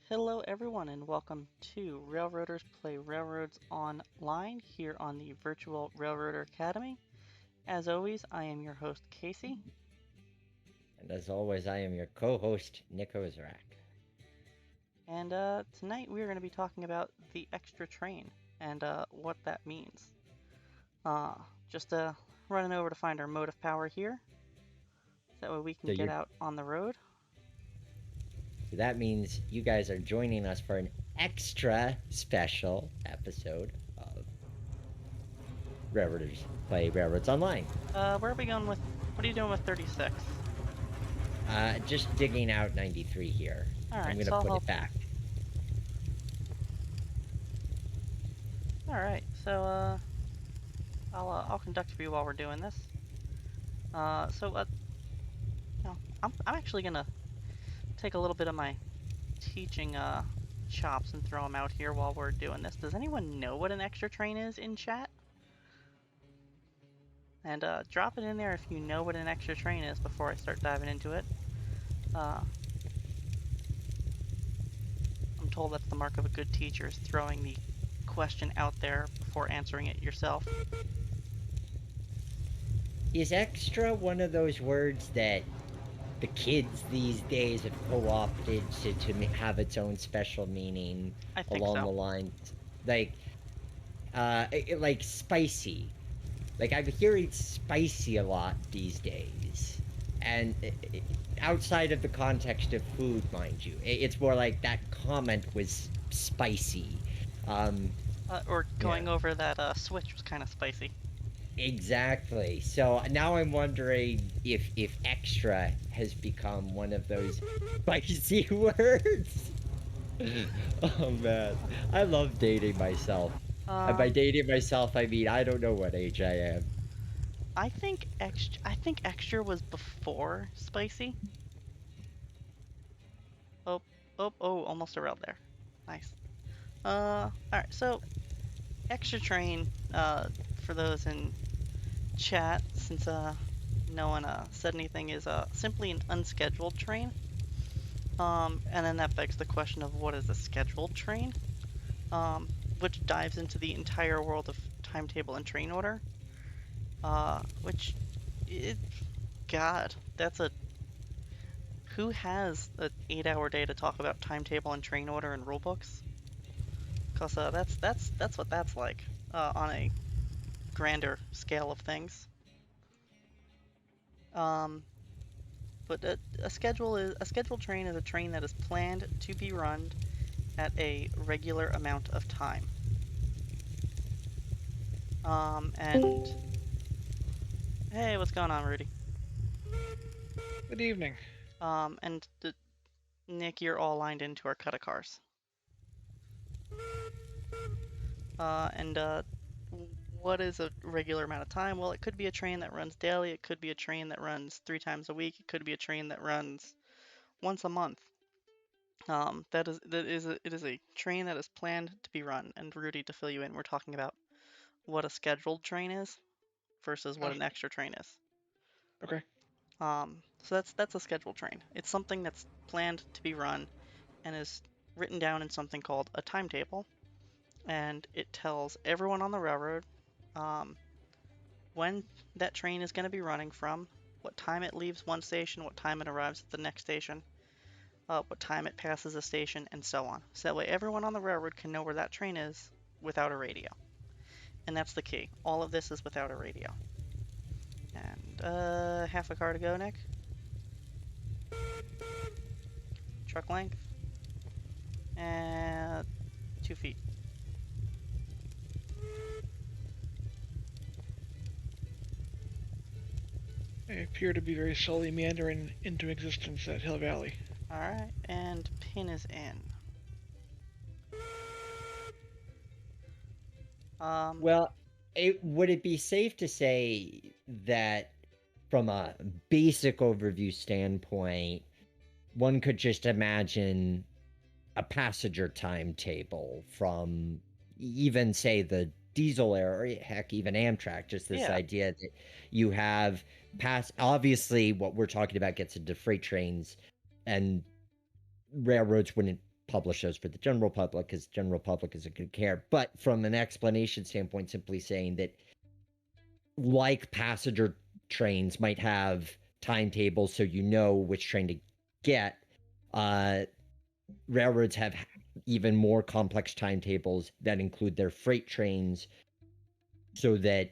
Hello, everyone, and welcome to Railroaders Play Railroads Online here on the Virtual Railroader Academy. As always, I am your host, Casey. And as always, I am your co-host, Nick Ozrak. And tonight we are going to be talking about the Xtra train and what that means. Just running over to find our motive power here. That way we can So get you out on the road. so that means you guys are joining us for an extra special episode of Railroaders Play Railroads Online. Where are we going with? What are you doing with 36? Just digging out 93 here. I'm Alright, gonna so I'll put help it you. back. Alright, so I'll conduct for you while we're doing this. I'm actually gonna take a little bit of my teaching chops and throw them out here while we're doing this. Does anyone know what an extra train is in chat? And drop it in there if you know what an extra train is before I start diving into it. I'm told that's the mark of a good teacher is throwing the question out there before answering it yourself. Is extra one of those words that the kids these days have co-opted to have its own special meaning I think along so. the lines, like, like spicy? Like I'm hearing spicy a lot these days, and outside of the context of food, mind you, it's more like that comment was spicy. Um, Or yeah, going over that switch was kind of spicy. exactly. So now I'm wondering if extra has become one of those spicy words. Oh man, I love dating myself. And by Um, dating myself, I mean I don't know what age I am. I think extra was before spicy. Oh, oh, almost derailed there. Nice. Alright, so extra train, for those in chat, since no one said anything, is simply an unscheduled train. And then that begs the question of what is a scheduled train, which dives into the entire world of timetable and train order. Which, it, God, that's a who has an 8-hour day to talk about timetable and train order and rulebooks? Cause that's what that's like on a grander scale of things. Um, but a scheduled train is a train that is planned to be run at a regular amount of time. And hey, what's going on, Rudy? Good evening. And Nick, you're all lined into our cut of cars. And what is a regular amount of time? Well, it could be a train that runs daily. It could be a train that runs 3 times a week. It could be a train that runs once a month. It is a train that is planned to be run. And Rudy, to fill you in, we're talking about what a scheduled train is versus what Oh, an extra train is. okay. So that's a scheduled train. It's something that's planned to be run and is written down in something called a timetable, and it tells everyone on the railroad um, when that train is going to be running from, what time it leaves one station, what time it arrives at the next station, what time it passes a station, and so on. So that way everyone on the railroad can know where that train is without a radio. And that's the key. All of this is without a radio. And half a car to go, Nick. Truck length. And 2 feet. They appear to be very slowly meandering into existence at Hill Valley. Alright, and pin is in. Um, Well, would it be safe to say that from a basic overview standpoint, one could just imagine a passenger timetable from even say the diesel era, or heck, even Amtrak, just this yeah, idea that you have obviously what we're talking about gets into freight trains and railroads wouldn't publish those for the general public because general public is a good care. But from an explanation standpoint, simply saying that like passenger trains might have timetables so you know which train to get, railroads have even more complex timetables that include their freight trains so that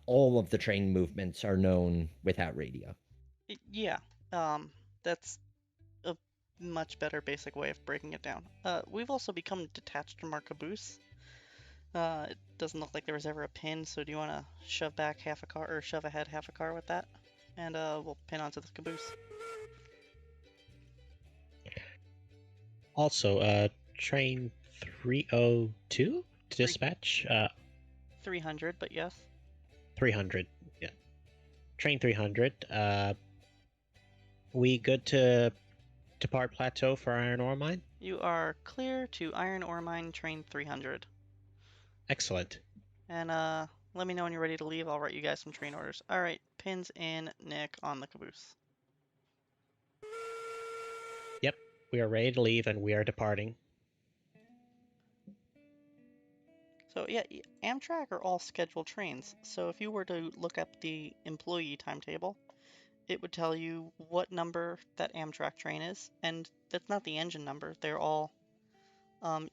all of the train movements are known without radio. Yeah, that's a much better basic way of breaking it down. We've also become detached from our caboose. It doesn't look like there was ever a pin, so do you want to shove back half a car or shove ahead half a car with that? And we'll pin onto the caboose. Also, train 302 to Three- dispatch. 300, but yes. 300. Yeah. Train 300. We good to depart plateau for iron ore mine? You are clear to iron ore mine train 300. Excellent. And let me know when you're ready to leave. I'll write you guys some train orders. All right, pins in Nick on the caboose. Yep. We are ready to leave and we are departing. So yeah, Amtrak are all scheduled trains. So if you were to look up the employee timetable, it would tell you what number that Amtrak train is, and that's not the engine number. They're all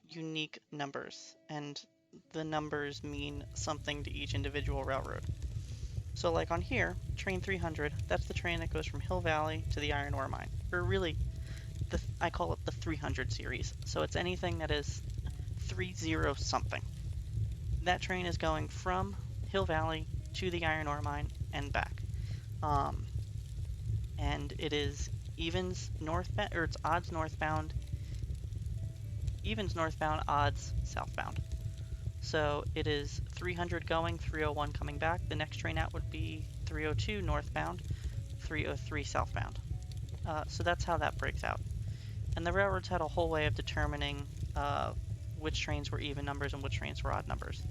unique numbers, and the numbers mean something to each individual railroad. So like on here, train 300, that's the train that goes from Hill Valley to the iron ore mine. Or really, I call it the 300 series. So it's anything that is 30 something. That train is going from Hill Valley to the iron ore mine and back. And it is evens northbound, or it's odds northbound, evens northbound, odds southbound. So it is 300 going, 301 coming back. The next train out would be 302 northbound, 303 southbound. So that's how that breaks out. And the railroads had a whole way of determining which trains were even numbers and which trains were odd numbers.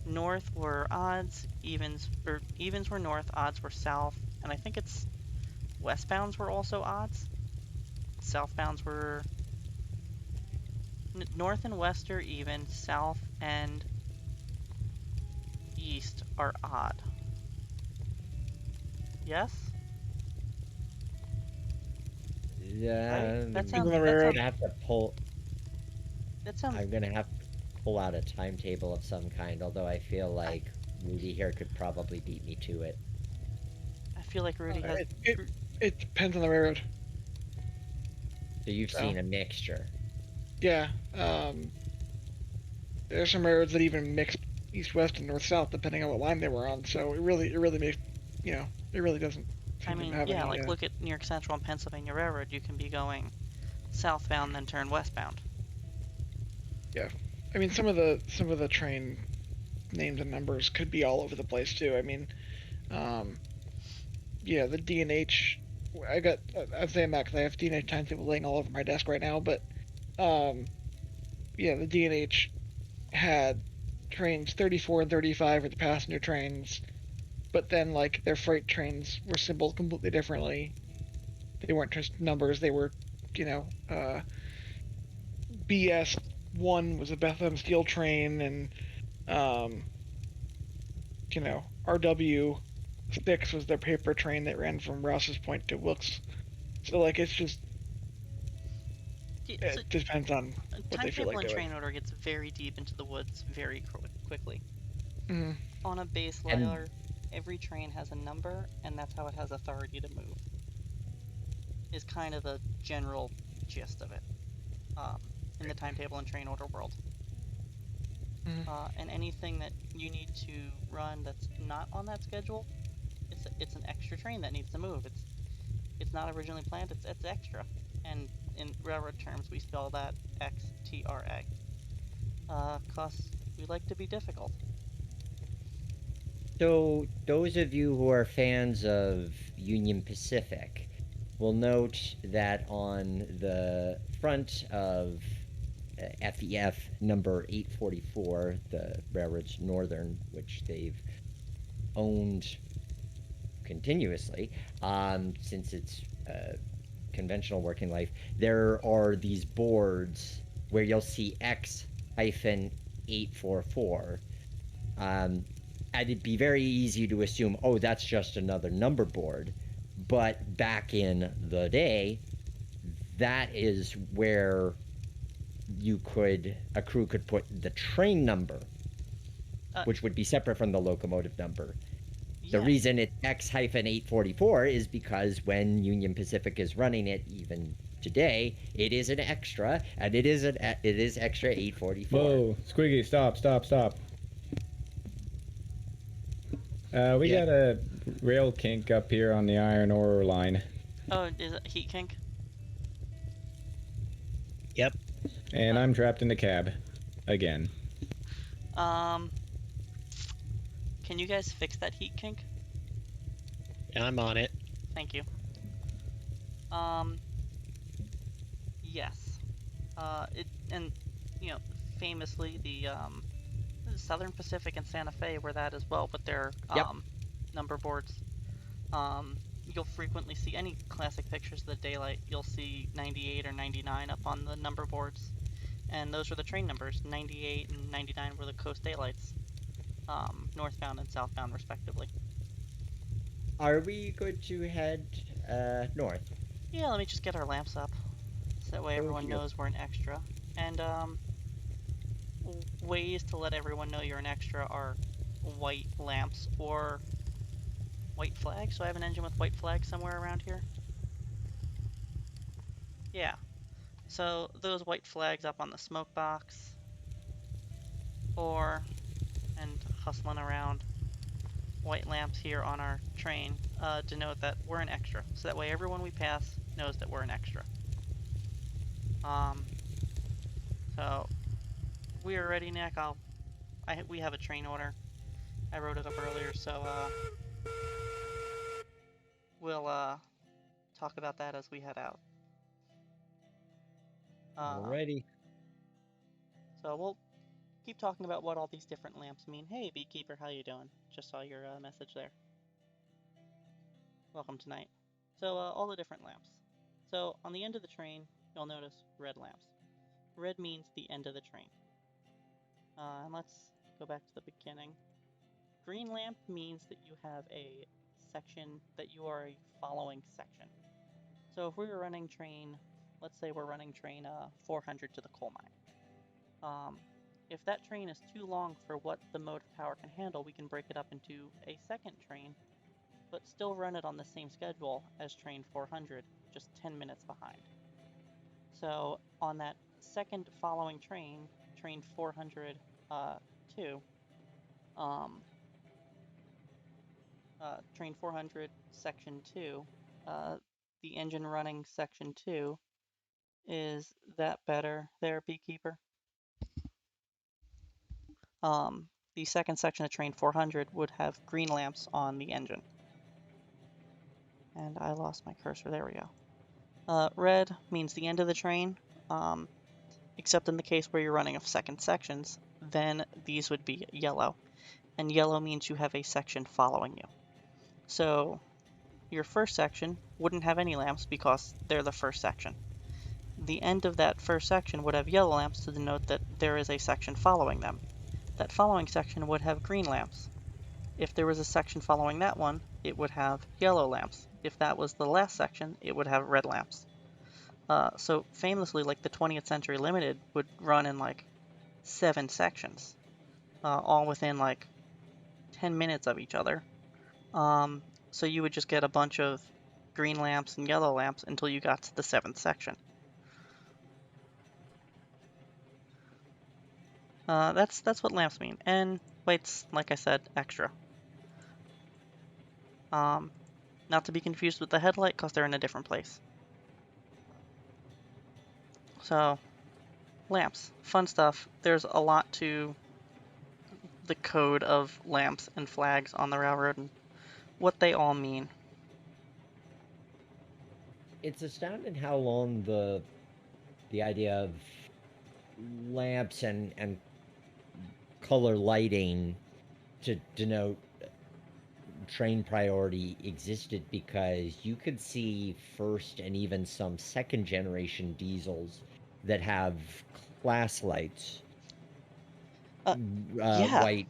North were odds, evens were north, odds were south, and I think it's westbounds were also odds. Southbounds were north and west are even, south and east are odd. Yes? Yeah, Right? That People sounds. on the I'm railroad. gonna have to pull. That sounds. I'm gonna have to pull out a timetable of some kind. Although I feel like Rudy here could probably beat me to it. I feel like Rudy has. It depends on the railroad. So you've So. seen a mixture. Yeah. There's some railroads that even mix east-west and north-south depending on what line they were on. So it really makes, it really doesn't. I mean, yeah, like look at New York Central and Pennsylvania Railroad. You can be going southbound, then turn westbound. Yeah, I mean some of the train names and numbers could be all over the place too. I mean, yeah, the D&H. I'm saying that because I have D&H timetable laying all over my desk right now. But, yeah, the D&H had trains 34 and 35 are the passenger trains, but then like their freight trains were symboled completely differently. They weren't just numbers; they were, BS1 was a Bethlehem Steel train, and RW6 was their paper train that ran from Rouse's Point to Wilkes. So like it's just Yeah, so it depends on what they feel timetable like and doing. train order gets very deep into the woods very quickly. Mm-hmm. On a base layer, every train has a number, and that's how it has authority to move. Is kind of the general gist of it in the timetable and train order world. And anything that you need to run that's not on that schedule, it's an extra train that needs to move. It's not originally planned. It's extra, and in railroad terms, we spell that XTRA. Cause we like to be difficult. So those of you who are fans of Union Pacific will note that on the front of FEF number 844, the railroad's northern, which they've owned continuously since its conventional working life, there are these boards where you'll see X-844. And it'd be very easy to assume, oh, that's just another number board. But back in the day, that is where a crew could put the train number, Uh, which would be separate from the locomotive number. The yeah. reason it's X-844 is because when Union Pacific is running it, even today, it is an extra, and it is extra 844. Whoa, Squiggy, stop. We Yeah. got a rail kink up here on the iron ore line, Oh, is it heat kink? Yep. and I'm trapped in the cab again. Um, can you guys fix that heat kink? I'm on it. Thank you. Yes. And famously the Southern Pacific and Santa Fe were that as well with their Yep. number boards. You'll frequently see any classic pictures of the daylight. You'll see 98 or 99 up on the number boards, and those are the train numbers. 98 and 99 were the coast daylights, northbound and southbound respectively. Are we good to head north? Yeah, let me just get our lamps up, so that way everyone Okey-doke. knows we're an extra. And ways to let everyone know you're an extra are white lamps or white flags. So I have an engine with white flags somewhere around here. Yeah. So those white flags up on the smoke box, and hustling around white lamps here on our train denote that we're an extra. So that way everyone we pass knows that we're an extra. So we are ready, Nick. We have a train order. I wrote it up earlier, so we'll talk about that as we head out. Alrighty. So we'll keep talking about what all these different lamps mean. Hey, Beekeeper, how you doing? Just saw your message there. Welcome tonight. So all the different lamps. So on the end of the train, you'll notice red lamps. Red means the end of the train. And let's go back to the beginning. Green lamp means that you have a section, that you are a following section. So if we were running train, let's say we're running train 400 to the coal mine. If that train is too long for what the motive power can handle, we can break it up into a second train, but still run it on the same schedule as train 400, just 10 minutes behind. So on that second following train, train 400 train 400 section 2, the engine running section 2, is that better there, Beekeeper? The second section of train 400 would have green lamps on the engine. And I lost my cursor, there we go. Red means the end of the train, except in the case where you're running of second sections, then these would be yellow. And yellow means you have a section following you. So your first section wouldn't have any lamps because they're the first section. The end of that first section would have yellow lamps to denote that there is a section following them. That following section would have green lamps. If there was a section following that one, it would have yellow lamps. If that was the last section, it would have red lamps. So famously, like the 20th Century Limited would run in like 7 sections, all within like 10 minutes of each other. So you would just get a bunch of green lamps and yellow lamps until you got to the 7th section. That's what lamps mean. And white's, like I said, extra. Not to be confused with the headlight, because they're in a different place. So, lamps. Fun stuff. There's a lot to the code of lamps and flags on the railroad and what they all mean. It's astounding how long the idea of lamps and color lighting to denote train priority existed because you could see first and even some second generation diesels that have class lights, Uh, yeah.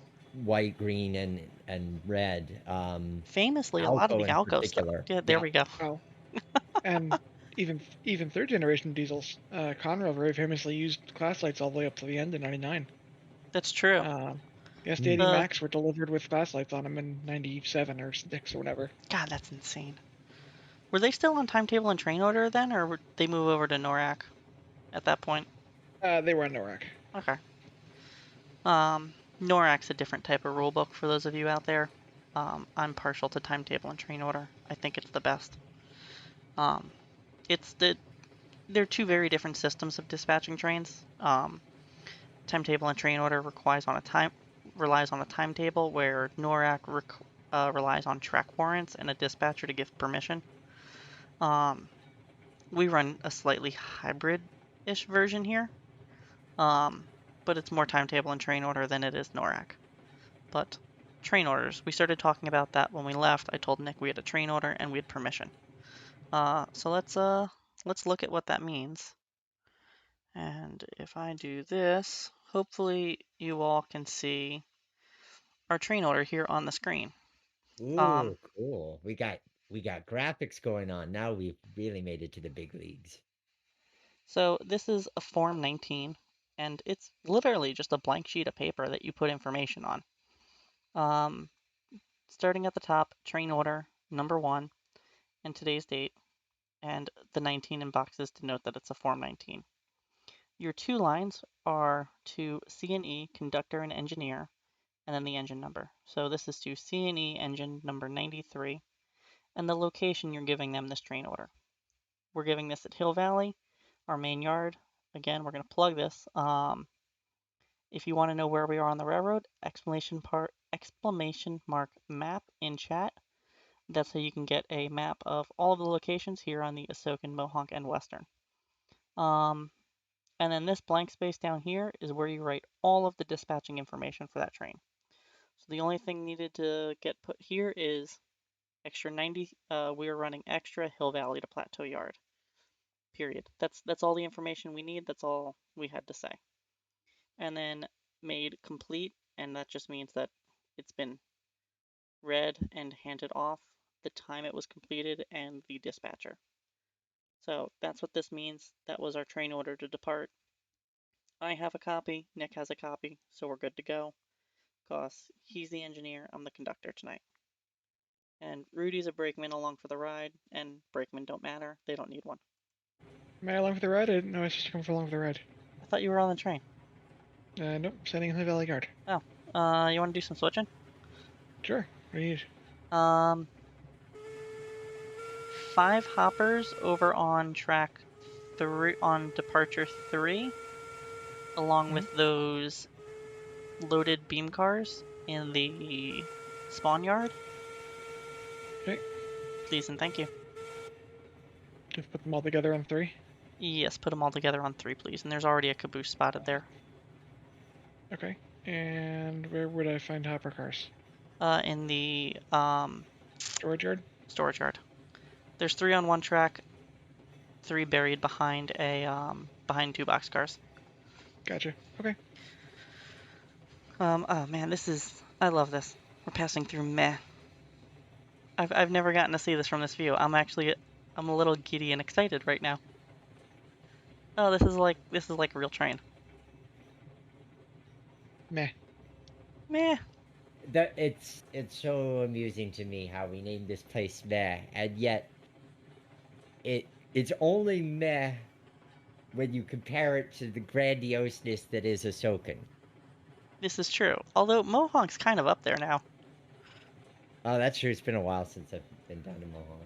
white, green, and red. Famously, a lot of Alco the in Alco stuff. particular. Yeah, there Yeah. we go. Oh, and even third generation diesels, Conrail very famously used class lights all the way up to the end in '99. That's true. The S80 The Max were delivered with class lights on them in '97 or '6 or whatever. God, that's insane. Were they still on timetable and train order then, or would they move over to NORAC at that point? They were on NORAC. Okay. NORAC's a different type of rule book for those of you out there. I'm partial to timetable and train order. I think it's the best. It's they're two very different systems of dispatching trains. Timetable and train order relies on a timetable, where NORAC relies on track warrants and a dispatcher to give permission. We run a slightly hybrid-ish version here, but it's more timetable and train order than it is NORAC. But train orders, we started talking about that when we left. I told Nick we had a train order and we had permission. So let's look at what that means. And if I do this, hopefully you all can see our train order here on the screen. Ooh, cool. We got graphics going on. Now we've really made it to the big leagues. So this is a Form 19, and it's literally just a blank sheet of paper that you put information on. Starting at the top, train order, number 1, and today's date, and the 19 in boxes to note that it's a Form 19. Your 2 lines are to C&E, conductor and engineer, and then the engine number. So this is to C&E engine number 93, and the location you're giving them this train order. We're giving this at Hill Valley, our main yard. Again, we're going to plug this. If you want to know where we are on the railroad, exclamation mark map in chat. That's how you can get a map of all of the locations here on the Ahsokan, Mohawk, and Western. And then this blank space down here is where you write all of the dispatching information for that train. So the only thing needed to get put here is Xtra 90. We are running Xtra Hill Valley to Plateau Yard. Period. That's all the information we need. That's all we had to say. And then made complete, and that just means that it's been read and handed off, the time it was completed, and the dispatcher. So that's what this means. That was our train order to depart. I have a copy, Nick has a copy, so we're good to go. Because he's the engineer, I'm the conductor tonight. And Rudy's a brakeman along for the ride, and brakemen don't matter, they don't need one. Am I along for the ride? I didn't know I was supposed to come for along for the ride. I thought you were on the train. Nope, standing in the Valley Guard. Oh, you want to do some switching? Sure. What do you need? 5 hoppers over on track 3, on departure 3, along with those loaded beam cars in the spawn yard. Okay. Please and thank you. Just put them all together on 3. Yes, put them all together on 3, please. And there's already a caboose spotted there. Okay. And where would I find hopper cars? In the Storage yard? storage yard. There's 3 on one track, 3 buried behind behind 2 boxcars. Gotcha. Okay. Oh man, I love this. We're passing through Meh. I've never gotten to see this from this view. I'm a little giddy and excited right now. Oh, this is like a real train. Meh. Meh. That it's so amusing to me how we named this place Meh, and yet it's only Meh when you compare it to the grandioseness that is Ahsokan. This is true. Although Mohawk's kind of up there now. Oh, that's true. It's been a while since I've been down to Mohawk.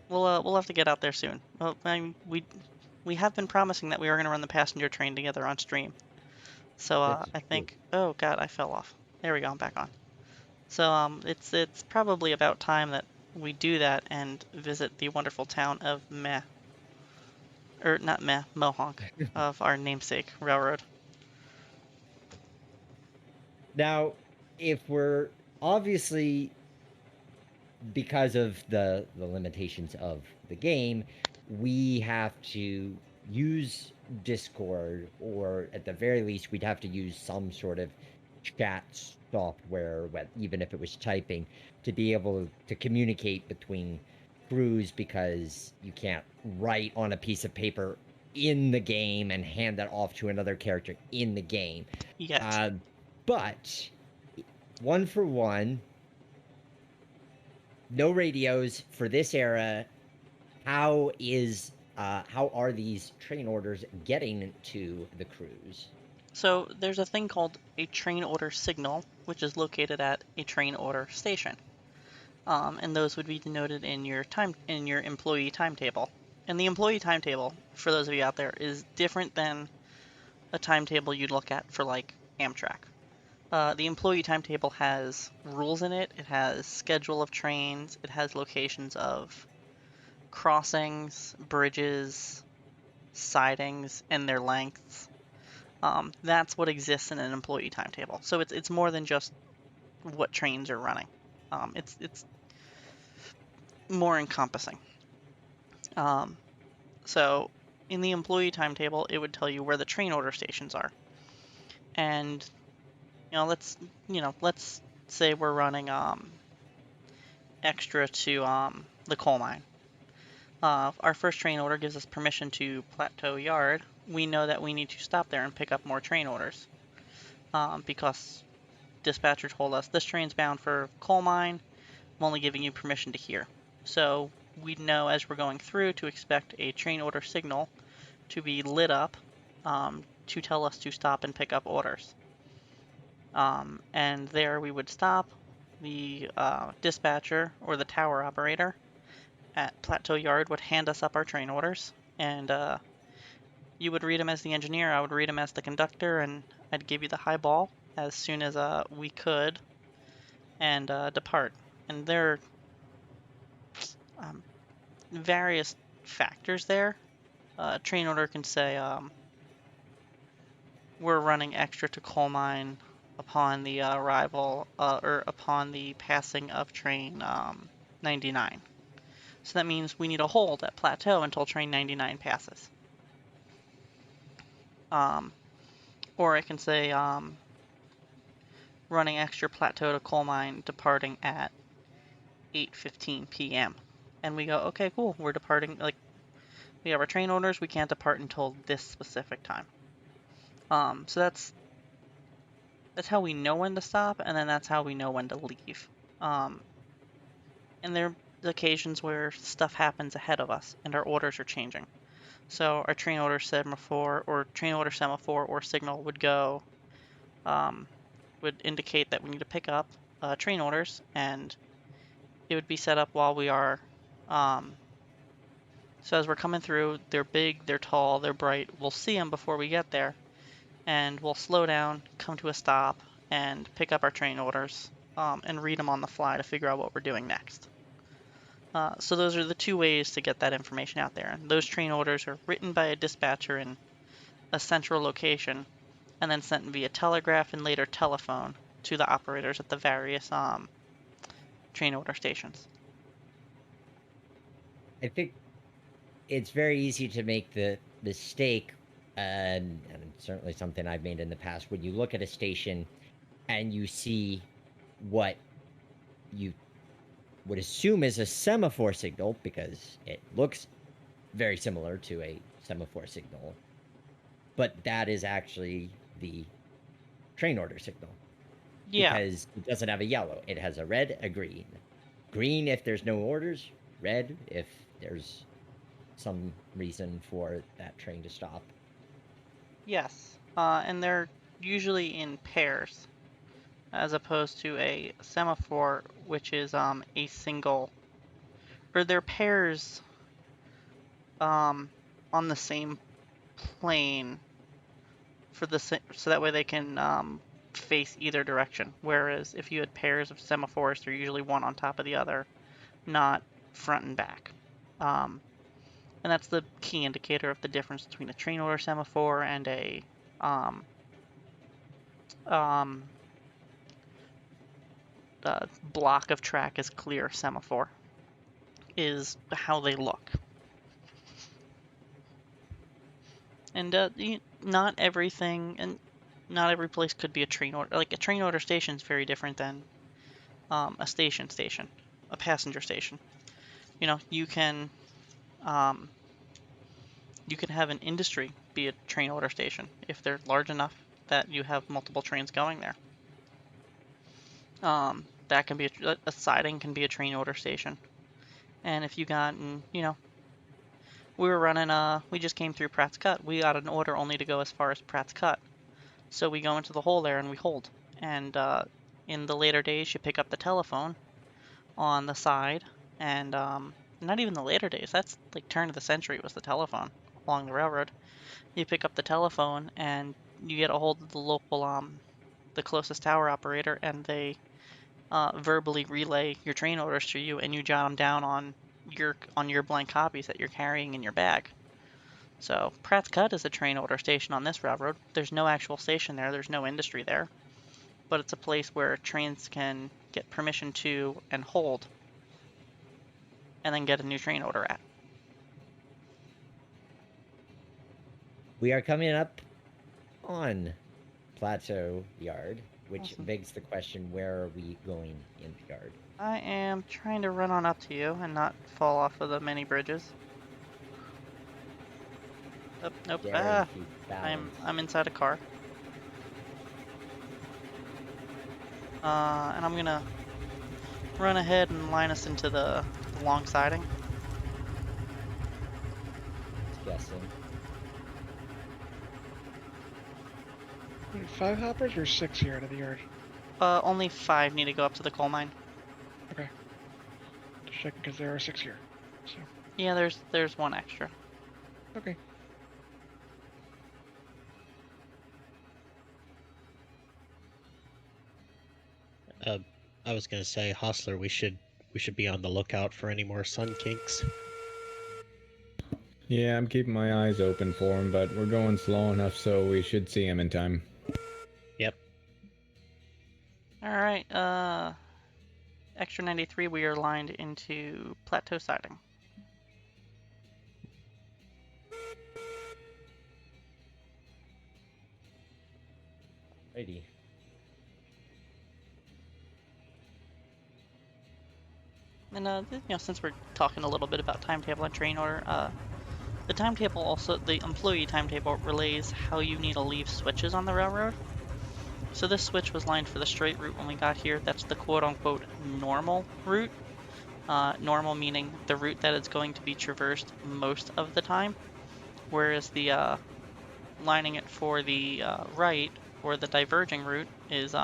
So. We'll have to get out there soon. Well, we have been promising that we are going to run the passenger train together on stream. So I think. Oh God, I fell off. There we go. I'm back on. So it's probably about time that we do that and visit the wonderful town of Meh. Or not Meh, Mohawk, of our namesake railroad. Now, if we're obviously because of the limitations of the game, we have to use Discord, or at the very least, we'd have to use some sort of chat software, even if it was typing, to be able to communicate between crews, because you can't write on a piece of paper in the game and hand that off to another character in the game. Yet. But one for one, no radios for this era. How are these train orders getting to the crews? So there's a thing called a train order signal, which is located at a train order station. And those would be denoted in your employee timetable. And the employee timetable, for those of you out there, is different than a timetable you'd look at for like Amtrak. The employee timetable has rules in it. It has schedule of trains. It has locations of crossings, bridges, sidings, and their lengths. That's what exists in an employee timetable. So it's more than just what trains are running. It's more encompassing. So in the employee timetable, it would tell you where the train order stations are. And let's say we're running Xtra to the coal mine. Our first train order gives us permission to Plateau Yard. We know that we need to stop there and pick up more train orders, because dispatcher told us this train's bound for coal mine. I'm only giving you permission to here. So we know as we're going through to expect a train order signal to be lit up, to tell us to stop and pick up orders. And there we would stop. The dispatcher or the tower operator at Plateau Yard would hand us up our train orders, and you would read them as the engineer, I would read them as the conductor, and I'd give you the high ball as soon as we could, and depart. And there are various factors there. A train order can say, we're running Xtra to coal mine upon the arrival, or upon the passing of train 99. So that means we need a hold at Plateau until train 99 passes. Or I can say running Xtra Plateau to coal mine, departing at 8:15 p.m. And we go, okay, cool, we're departing, like, we have our train orders, we can't depart until this specific time. So that's how we know when to stop, and then that's how we know when to leave. And there are occasions where stuff happens ahead of us, and our orders are changing. So our train order semaphore or signal would go, would indicate that we need to pick up train orders, and it would be set up while we are. So as we're coming through, they're big, they're tall, they're bright. We'll see them before we get there, and we'll slow down, come to a stop, and pick up our train orders, and read them on the fly to figure out what we're doing next. So those are the two ways to get that information out there. And those train orders are written by a dispatcher in a central location, and then sent via telegraph and later telephone to the operators at the various train order stations. I think it's very easy to make the mistake, and certainly something I've made in the past, when you look at a station and you see what you would assume is a semaphore signal, because it looks very similar to a semaphore signal, but that is actually the train order signal. Yeah. Because it doesn't have a yellow. It has a red, a green. Green if there's no orders, red if there's some reason for that train to stop. Yes. And they're usually in pairs, as opposed to a semaphore, which is a single, or they're pairs on the same plane so that way they can face either direction. Whereas if you had pairs of semaphores, they're usually one on top of the other, not front and back. And that's the key indicator of the difference between a train order semaphore and a block of track is clear semaphore is how they look. And not everything and not every place could be a train order. Like a train order station is very different than a station, a passenger station. You know, um, you can have an industry be a train order station if they're large enough that you have multiple trains going there. That can be a siding can be a train order station. And if you got, you know, we were running we just came through Pratt's Cut. We got an order only to go as far as Pratt's Cut. So we go into the hole there and we hold. And in the later days, you pick up the telephone on the side, and not even the later days. That's like turn of the century was the telephone along the railroad. You pick up the telephone and you get a hold of the local the closest tower operator, and they verbally relay your train orders to you, and you jot them down on your blank copies that you're carrying in your bag. So Pratt's Cut is a train order station on this railroad. There's no actual station there. There's no industry there, but it's a place where trains can get permission to and hold, and then get a new train order at. We are coming up on Plateau Yard, which Awesome. begs the question, where are we going in the yard? I am trying to run on up to you and not fall off of the many bridges. Oh, nope. Daring to balance. I'm inside a car. And I'm gonna run ahead and line us into the long siding. Guessing. 5 hoppers or 6 here out of the yard? Only 5 need to go up to the coal mine. Okay. Just checking because there are 6 here. So. Yeah, there's 1 extra. Okay. I was gonna say, Hostler, we should be on the lookout for any more sun kinks. Yeah, I'm keeping my eyes open for him, but we're going slow enough so we should see him in time. Yep. All right. Extra 93. We are lined into plateau siding. Righty. And you know, since we're talking a little bit about timetable and train order, the timetable also, the employee timetable relays how you need to leave switches on the railroad. So this switch was lined for the straight route when we got here. That's the quote-unquote normal route. Normal meaning the route that is going to be traversed most of the time, whereas the lining it for the right or the diverging route is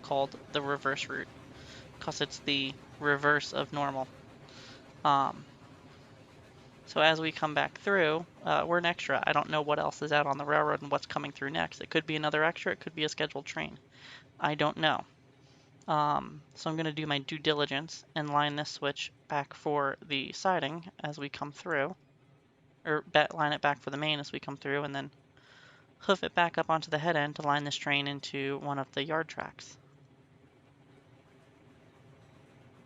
called the reverse route, because it's the reverse of normal. So as we come back through, we're an extra. I don't know what else is out on the railroad and what's coming through next. It could be another extra. It could be a scheduled train. I don't know. So I'm going to do my due diligence and line this switch back for the siding as we come through, or line it back for the main as we come through, and then hoof it back up onto the head end to line this train into one of the yard tracks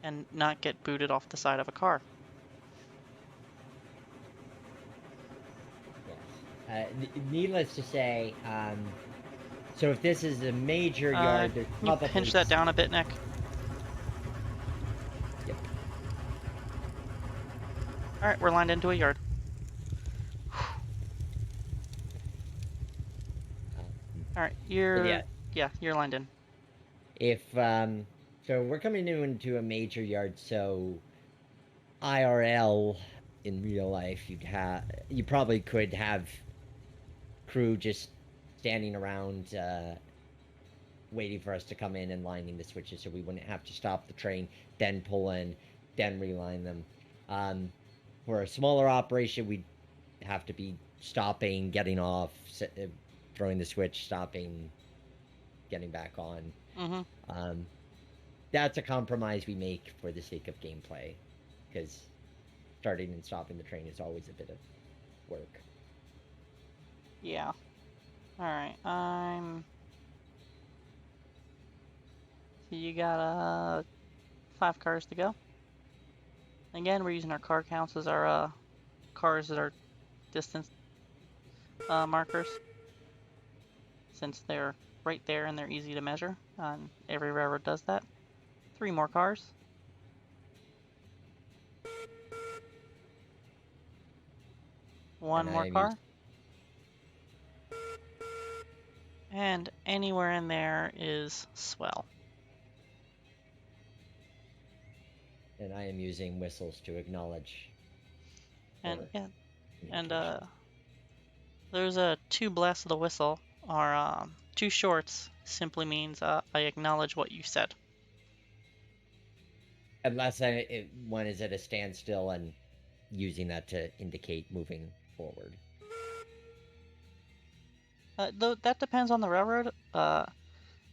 and not get booted off the side of a car. Yes. Needless to say, so if this is a major yard, there's Can you probably... pinch that down a bit, Nick? Yep. All right, we're lined into a yard. All right, you're you're lined in. If so we're coming into a major yard, so IRL in real life, you probably could have crew just standing around waiting for us to come in and lining the switches, so we wouldn't have to stop the train, then pull in, then reline them. For a smaller operation, we'd have to be stopping, getting off, throwing the switch, stopping, getting back on. Mm-hmm. That's a compromise we make for the sake of gameplay, because starting and stopping the train is always a bit of work. Yeah. All right. So you got 5 cars to go. Again, we're using our car counts as our cars that are distance markers, since they're right there and they're easy to measure, and every railroad does that. 3 more cars. One And more I am car. And anywhere in there is swell. I am using whistles to acknowledge. And for yeah, and communication. there's a 2 blasts of the whistle, or 2 shorts simply means I acknowledge what you said. Unless one is at a standstill and using that to indicate moving forward. Though that depends on the railroad. The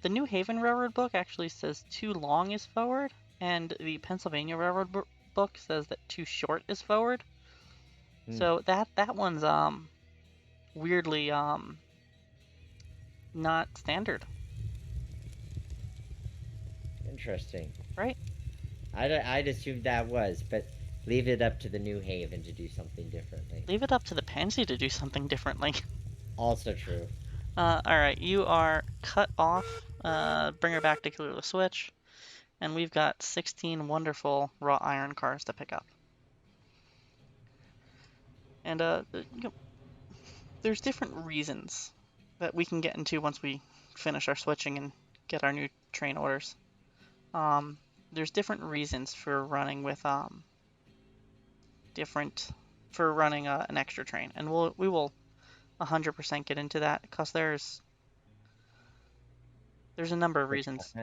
New Haven Railroad book actually says too long is forward, and the Pennsylvania Railroad book says that too short is forward. So that one's weirdly not standard. Interesting. Right? I'd assumed that was, but leave it up to the New Haven to do something differently. Leave it up to the Pansy to do something differently. Also true. Alright, you are cut off. Bring her back to clear the switch. And we've got 16 wonderful wrought iron cars to pick up. And there's different reasons that we can get into once we finish our switching and get our new train orders. There's different reasons for running with an extra train, and we will 100% get into that because there's a number of reasons.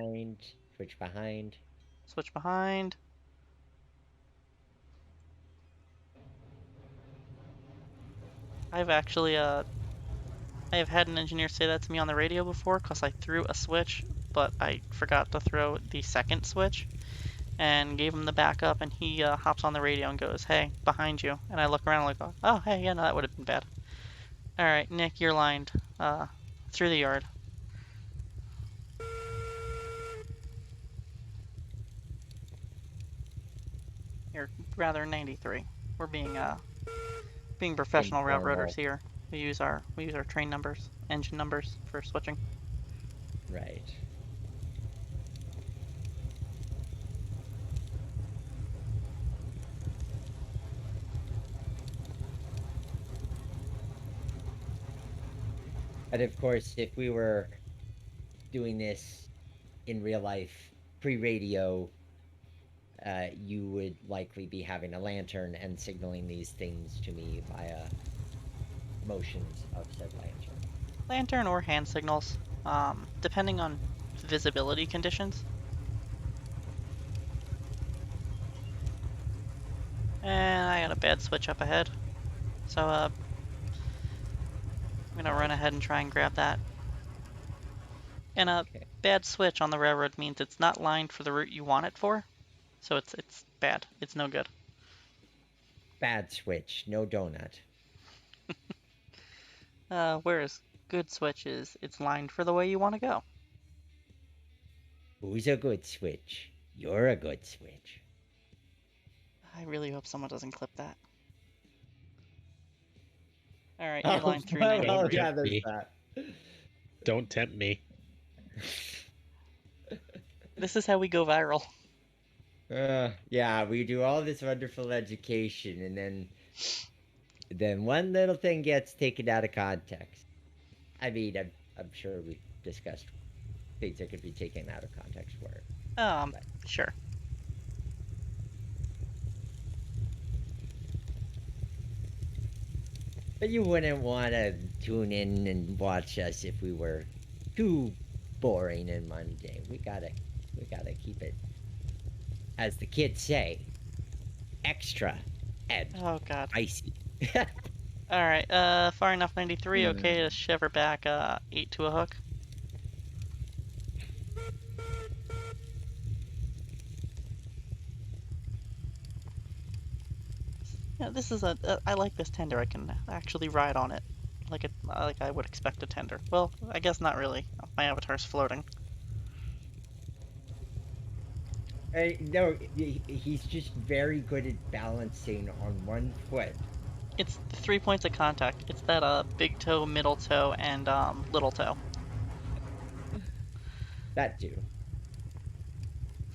Switch behind. Switch behind. I've actually I have had an engineer say that to me on the radio before because I threw a switch, but I forgot to throw the second switch and gave him the backup, and he hops on the radio and goes, "Hey, behind you." And I look around and like, "Oh, hey, yeah, no, that would have been bad." All right, Nick, you're lined through the yard. You're rather 93. We're being professional railroaders here. We use our train numbers, engine numbers for switching. Right. And of course, if we were doing this in real life, pre-radio, you would likely be having a lantern and signaling these things to me via motions of said lantern. Lantern or hand signals, depending on visibility conditions. And I got a bad switch up ahead, so I'm gonna run ahead and try and grab that. And a bad switch on the railroad means it's not lined for the route you want it for, so it's bad. It's no good. Bad switch, no donut. Whereas good switch is it's lined for the way you want to go. Who's a good switch? You're a good switch. I really hope someone doesn't clip that. All right, you're lined through 93. Yeah, there's that. Don't tempt me. This is how we go viral. Yeah, we do all this wonderful education, and then one little thing gets taken out of context. I mean, I'm sure we discussed things that could be taken out of context for it. Sure. But you wouldn't want to tune in and watch us if we were too boring and mundane. We gotta keep it, as the kids say, extra and icy. All right, far enough 93. Okay, to shove her back 8 to a hook. Yeah, this is I like this tender. I can actually ride on it, like I would expect a tender. Well, I guess not really. My avatar's floating. No, he's just very good at balancing on one foot. It's 3 points of contact. It's that big toe, middle toe, and little toe. That too.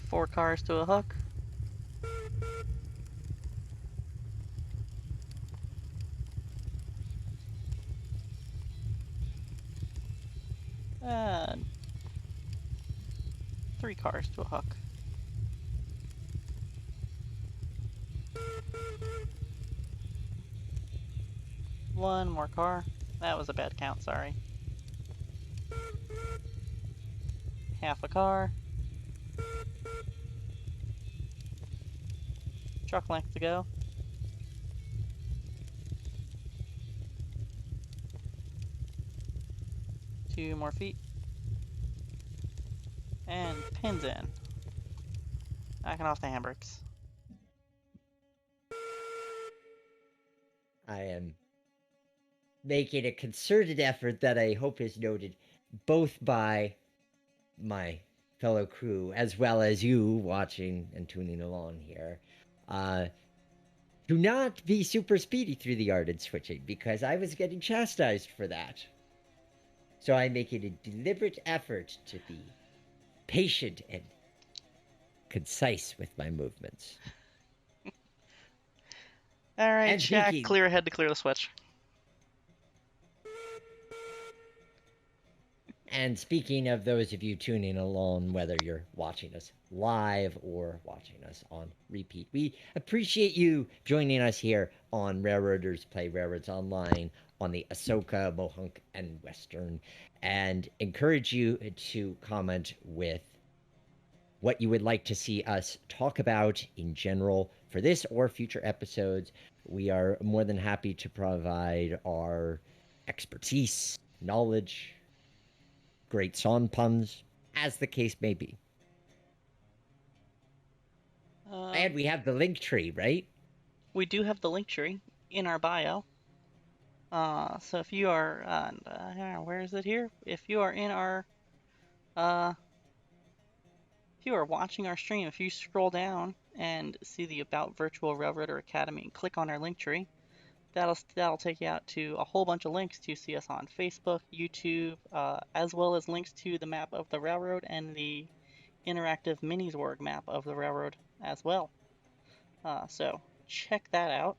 4 cars to a hook. And 3 cars to a hook. One more car. That was a bad count, sorry. Half a car. Truck length to go. Two more feet. And pins in. Backing off the handbrakes. I am making a concerted effort that I hope is noted both by my fellow crew as well as you watching and tuning along here. Do not be super speedy through the ardent switching because I was getting chastised for that. So I'm making a deliberate effort to be patient and concise with my movements. Alright, And Jack, speaking, clear ahead to clear the switch. And speaking of those of you tuning along, whether you're watching us live or watching us on repeat, we appreciate you joining us here on Railroaders Play Railroads Online on the Ahsoka, Mohunk, and Western, and encourage you to comment with what you would like to see us talk about in general for this or future episodes. We are more than happy to provide our expertise, knowledge, great song puns, as the case may be. And we have the link tree, right? We do have the link tree in our bio. So if you are, where is it here? If you are in our, if you are watching our stream, if you scroll down and see the About Virtual Railroader Academy and click on our link tree, that'll take you out to a whole bunch of links to see us on Facebook, YouTube, as well as links to the map of the railroad and the interactive minis org map of the railroad as well. So check that out.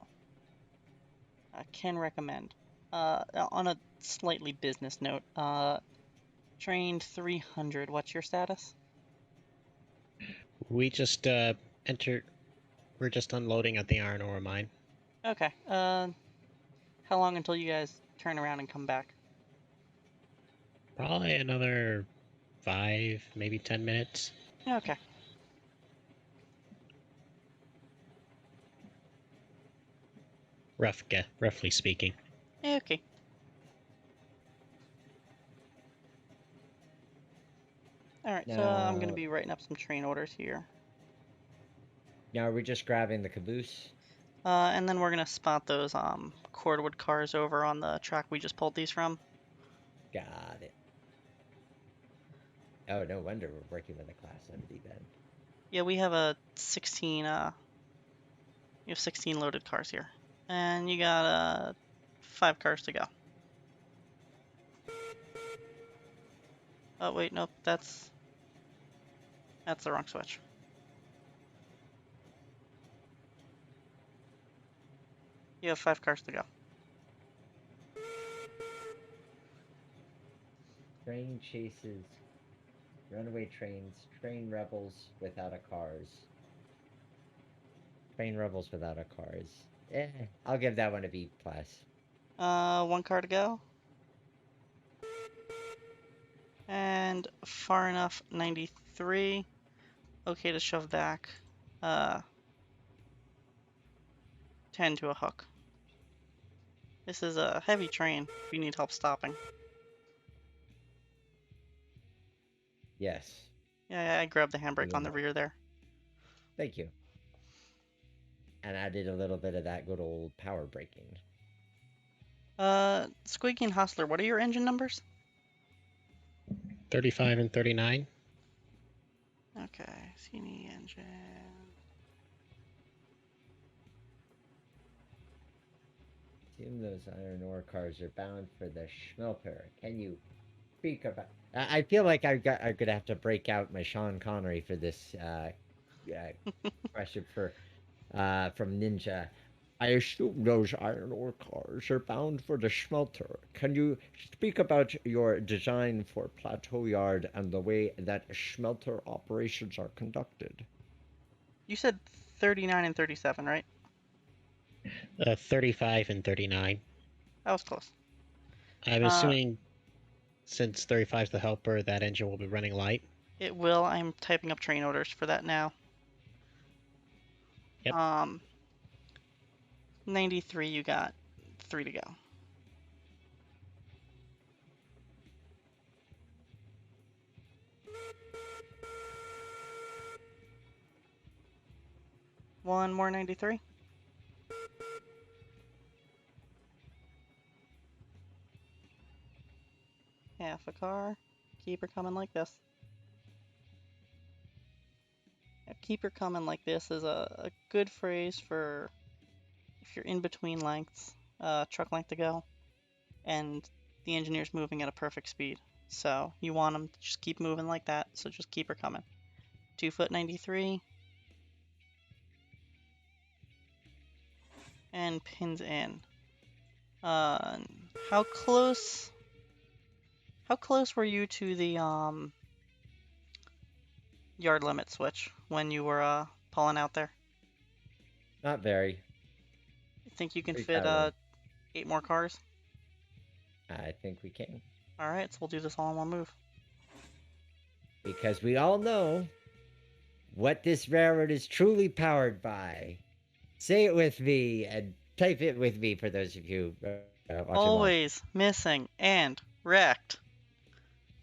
I can recommend. On a slightly business note, train 300, what's your status? We just enter. We're just unloading at the iron ore mine. Okay. How long until you guys turn around and come back? Probably another 5, maybe 10 minutes. Okay. Roughly speaking. Okay. Alright, so I'm going to be writing up some train orders here. Now we're just grabbing the caboose. And then we're going to spot those cordwood cars over on the track we just pulled these from. Got it. Oh, no wonder we're working with a class 70 then. Yeah, we have a 16, you have 16 loaded cars here. And you got 5 cars to go. Oh, wait, nope, that's the wrong switch. You have 5 cars to go. Train chases runaway trains, train rebels without a cars. Train rebels without a cars. I'll give that one a B plus. 1 car to go. And far enough, 93. Okay to shove back. 10 to a hook. This is a heavy train if you need help stopping. Yes. Yeah, I grabbed the handbrake on the rear there. Thank you. And added a little bit of that good old power braking. Squeaky and Hustler, what are your engine numbers? 35 and 39. Okay. Okay, CNE engine. Assume those iron ore cars are bound for the smelter. Can you speak about? I feel like I'm gonna have to break out my Sean Connery for this question from Ninja. I assume those iron ore cars are bound for the smelter. Can you speak about your design for Plateau Yard and the way that smelter operations are conducted? You said 39 and 37, right? 35 and 39. That was close. I'm Uh, assuming since 35 is the helper, that engine will be running light. it will. I'm typing up train orders for that now. Yep. 93, you got 3 to go. One more 93. Half a car. Keep her coming like this. Keep her coming like this is a good phrase for if you're in between lengths, truck length to go, and the engineer's moving at a perfect speed. So you want them to just keep moving like that, so just keep her coming. 2 foot 93. And pins in. How close were you to the yard limit switch when you were pulling out there? Not very. You think you can Pretty fit far away. 8 more cars? I think we can. Alright, so we'll do this all in one move. Because we all know what this railroad is truly powered by. Say it with me and type it with me for those of you watching live. Always missing and wrecked.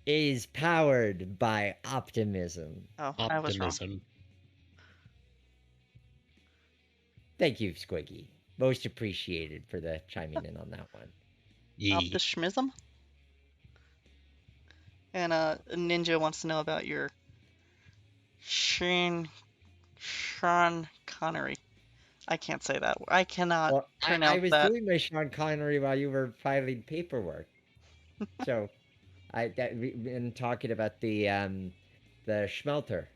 It is powered by optimism. Oh, I was wrong. Optimism. Thank you, Squiggy. Most appreciated for the chiming in on that one. Yee. Optimism. And Ninja wants to know about your Sean Connery. I can't say that. I cannot Well, I pronounce was that. doing my Sean Connery while you were filing paperwork. So we've been talking about the schmelter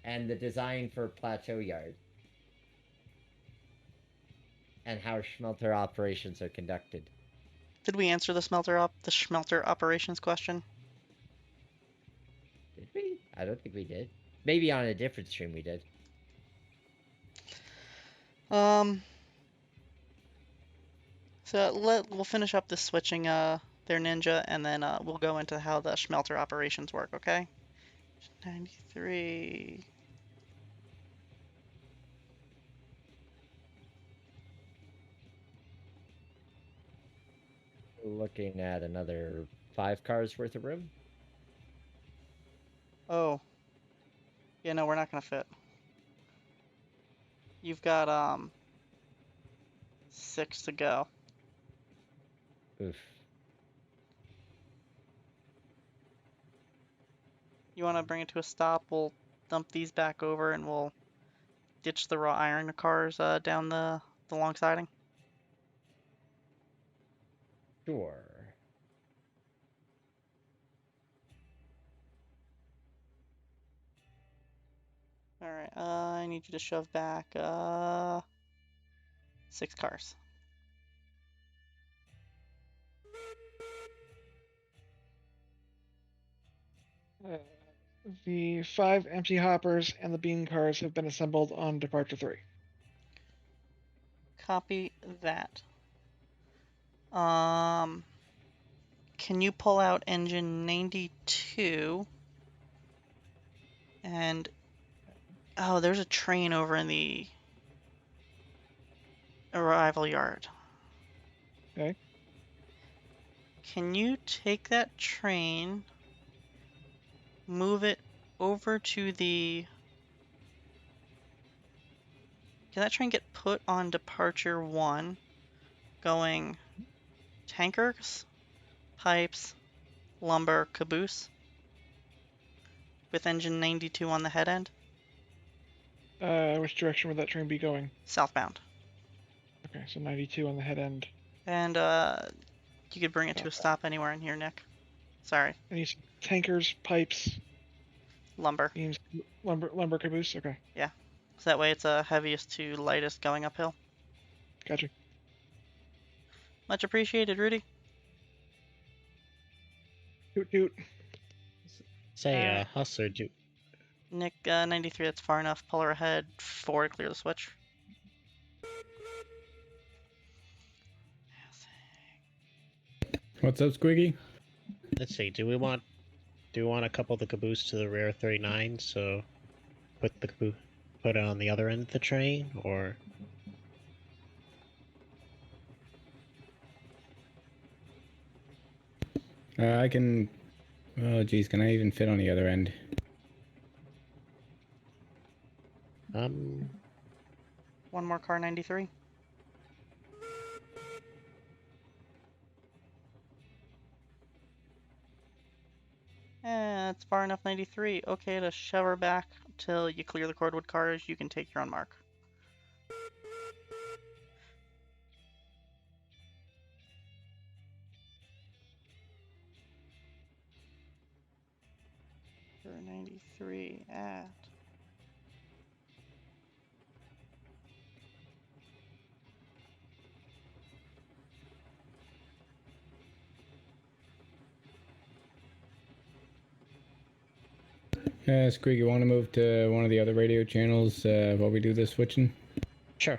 and the design for Plateau Yard and how schmelter operations are conducted. Did we answer the smelter operations question? Did we? I don't think we did. Maybe on a different stream we did. So we'll finish up this switching there, Ninja, and then we'll go into how the smelter operations work, okay? 93. Looking at another 5 cars worth of room. Oh. Yeah, no, we're not gonna fit. You've got 6 to go. Oof. You want to bring it to a stop? We'll dump these back over and we'll ditch the raw iron cars down the long siding. Sure. Alright, I need you to shove back 6 cars. The 5 empty hoppers and the bean cars have been assembled on departure 3. Copy that. Can you pull out engine 92? And oh, there's a train over in the arrival yard. Okay. Can you take that train, move it over to the... Can that train get put on departure 1, going tankers, pipes, lumber, caboose? with engine 92 on the head end, Which direction would that train be going? southbound. Okay, so 92 on the head end. And you could bring it to a stop anywhere in here, Nick. Sorry, Any tankers, pipes, lumber. beams, lumber caboose? Okay, So that way it's heaviest to lightest going uphill. gotcha. Much appreciated, Rudy. Toot toot. Say, Alright. Hustler, do Nick, 93, that's far enough. Pull her ahead 4 to clear the switch. What's up, Squiggy? let's see. Do we want a couple of the caboose to the rear 39? So put it on the other end of the train, or I can. Oh, geez, can I even fit on the other end? One more car, 93. It's far enough, 93. Okay, to shove her back till you clear the cordwood cars. You can take your own mark. For 93 at. Squiggy, want to move to one of the other radio channels while we do this switching? sure,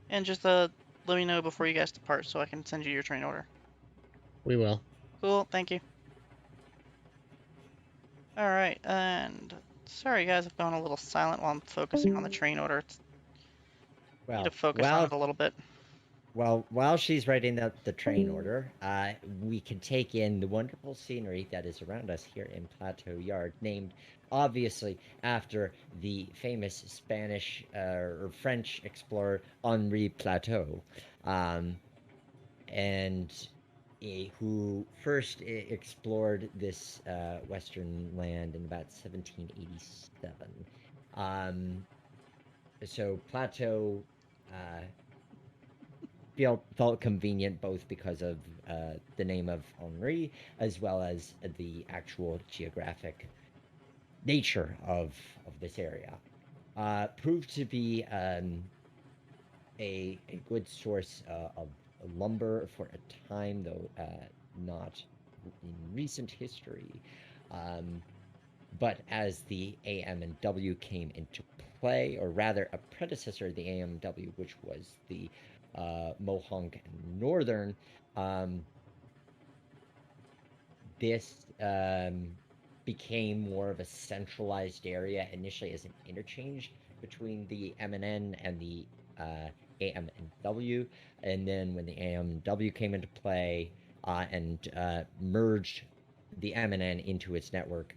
And just let me know before you guys depart so I can send you your train order. we will. Cool, thank you. Alright, and sorry guys, I've gone a little silent while I'm focusing on the train order. Need Well, to focus on it a little bit. while she's writing out the train order, we can take in the wonderful scenery that is around us here in Plateau Yard, named obviously after the famous Spanish or French explorer Henri Plateau, and who first explored this western land in about 1787. So Plateau felt convenient both because of the name of Henri as well as the actual geographic nature of this area. Proved to be a good source of lumber for a time, though not in recent history. But as the AM&W came into play, or rather a predecessor of the AM&W, which was the Mohonk Northern, this became more of a centralized area initially as an interchange between the M&N and the AM&W, and then when the AM&W came into play and merged the M&N into its network,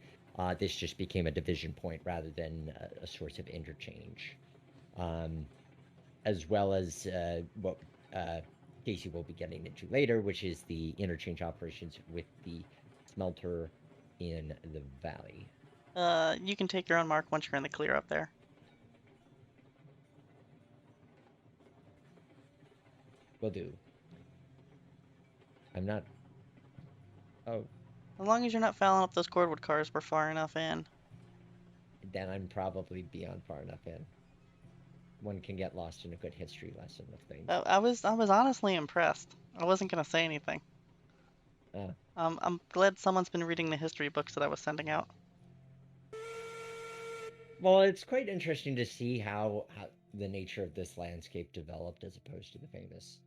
this just became a division point rather than a source of interchange, as well as what Casey will be getting into later, which is the interchange operations with the smelter in the valley. You can take your own mark once you're in the clear up there. Will do. I'm not. Oh, As long as you're not fouling up those cordwood cars, we're far enough in. then I'm probably beyond far enough in. One can get lost in a good history lesson of things. I was honestly impressed. I wasn't gonna say anything. Uh, I'm glad someone's been reading the history books that I was sending out. Well, it's quite interesting to see how the nature of this landscape developed as opposed to the famous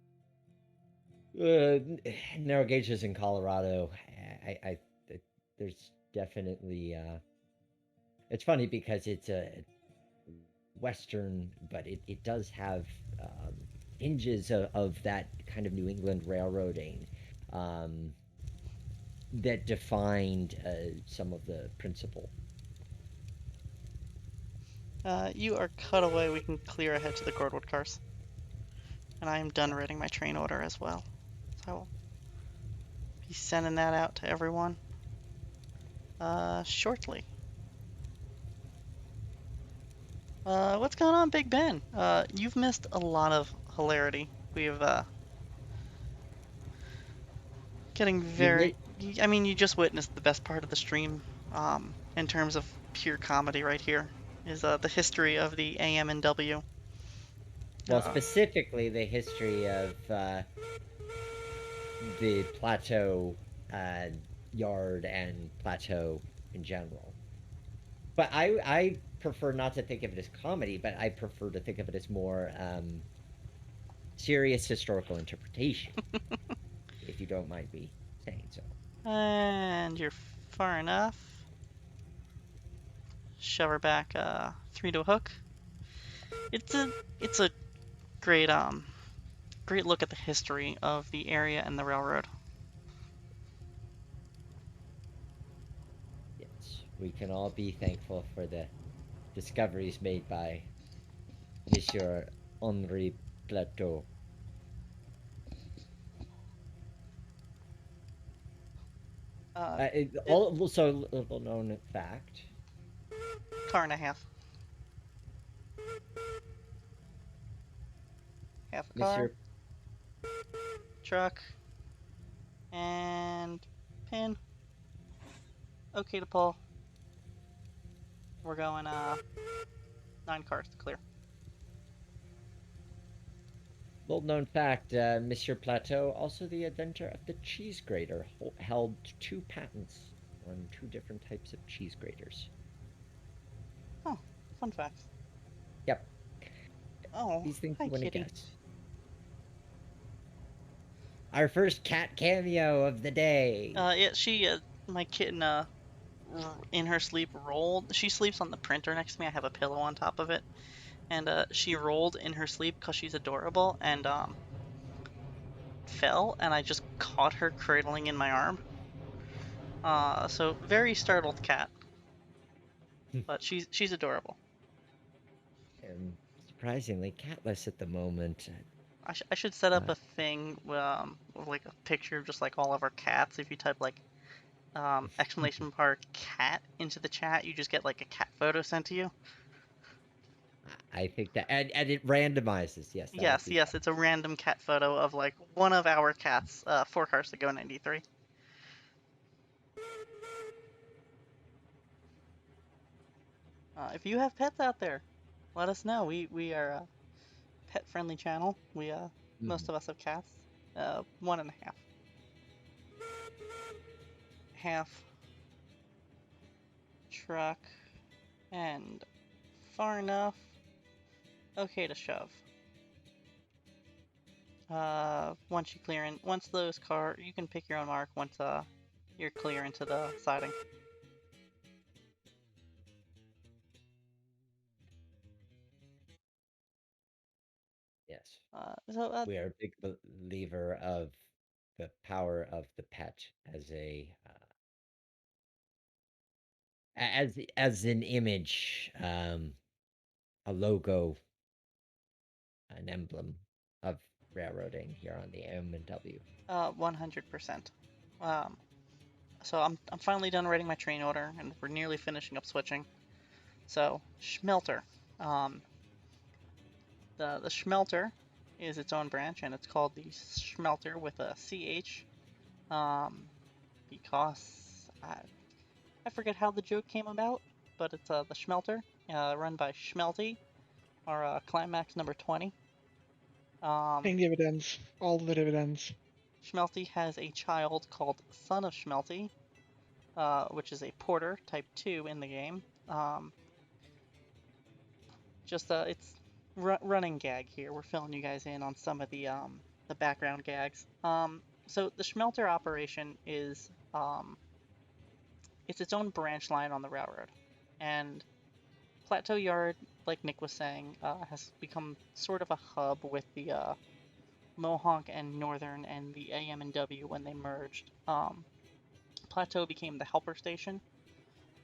narrow gauges in Colorado. There's definitely it's funny because it's a western, but it does have hinges of that kind of New England railroading that defined some of the principle. You are cut away. We can clear ahead to the cordwood cars. And I am done writing my train order as well. So I will be sending that out to everyone shortly. What's going on, Big Ben? You've missed a lot of hilarity. We've getting You very. mi- I mean, you just witnessed the best part of the stream. In terms of pure comedy, right here is the history of the AM and W. well, Uh, specifically the history of the plateau uh, yard and plateau in general. But I prefer not to think of it as comedy, but I prefer to think of it as more serious historical interpretation, if you don't mind me saying so. and you're far enough. Shove her back 3 to a hook. It's a it's a great great look at the history of the area and the railroad. Yes, we can all be thankful for the discoveries made by Monsieur Henri Plateau. Uh, it, Also, little known fact: car and a half. Half a car, Monsieur truck, and pin. Okay to pull. We're going 9 cars to clear. Little known fact: Monsieur Plateau, also the inventor of the cheese grater, held 2 patents on 2 different types of cheese graters. Oh, fun facts. Yep, Oh, these things hi you wouldn't kitty. guess. Our first cat cameo of the day. Yeah, my kitten, in her sleep rolled. She sleeps on the printer next to me. I have a pillow on top of it, and she rolled in her sleep because she's adorable, and fell, and I just caught her cradling in my arm. So very startled cat, but she's adorable. And surprisingly catless at the moment. I should set up Uh, a thing with like a picture of just like all of our cats. If you type like exclamation mark cat into the chat, you just get like a cat photo sent to you. I think that, and it randomizes. Yes, that would Yes, be yes, fun. it's a random cat photo of like one of our cats, 4 cars to go 93. If you have pets out there, let us know. We are a pet friendly channel. We Mhm. most of us have cats. One and a half. Half truck and far enough. Okay to shove. Once you clear in, once those car, you can pick your own mark once you're clear into the siding. Yes, So we are a big believer of the power of the pet as as an image, a logo, an emblem of railroading here on the M&W. 100%. Um, so I'm finally done writing my train order, and we're nearly finishing up switching. So Schmelter, um, the Schmelter is its own branch, and it's called the Schmelter with a CH, um, because I forget how the joke came about, but it's the Schmelter, run by Schmelty, our climax number 20. Um, Paying dividends. All the dividends. Schmelty has a child called Son of Schmelty, which is a porter type 2 in the game. Just it's running gag here. We're filling you guys in on some of the background gags. So the Schmelter operation is it's its own branch line on the railroad, and Plateau Yard, like Nick was saying, has become sort of a hub with the Mohawk and Northern and the AM and W when they merged. Plateau became the helper station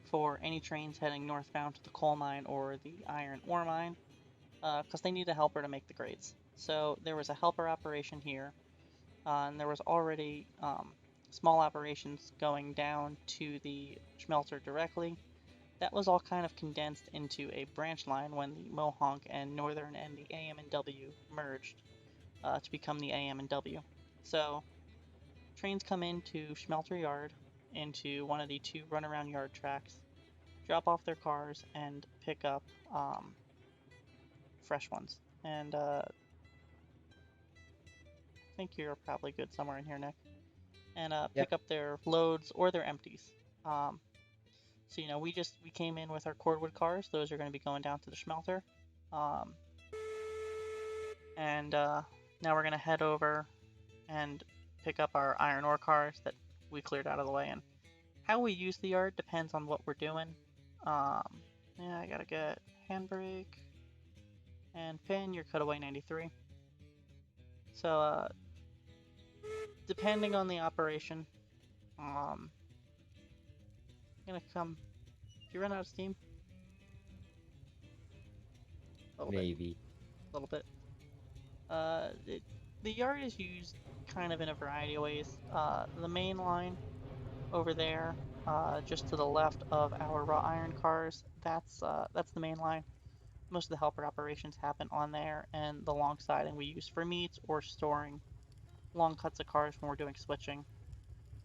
for any trains heading northbound to the coal mine or the iron ore mine, because they need a helper to make the grades. So there was a helper operation here, and there was already small operations going down to the smelter directly. that was all kind of condensed into a branch line when the Mohonk and Northern and the AM and W merged to become the AM and W. So trains come into Schmelter Yard into one of the two runaround yard tracks, drop off their cars, and pick up fresh ones. And I think you're probably good somewhere in here, Nick. And pick Yep. up their loads or their empties. So we came in with our cordwood cars. Those are going to be going down to the Schmelter. And now we're going to head over and pick up our iron ore cars that we cleared out of the way. And how we use the yard depends on what we're doing. Yeah, I gotta get handbrake and pin your cutaway 93. So depending on the operation, I'm gonna come. Do you run out of steam? A little bit. Maybe. A little bit. The yard is used kind of in a variety of ways. The main line over there, just to the left of our raw iron cars, that's the main line. Most of the helper operations happen on there, and the long siding we use for meats or storing long cuts of cars when we're doing switching.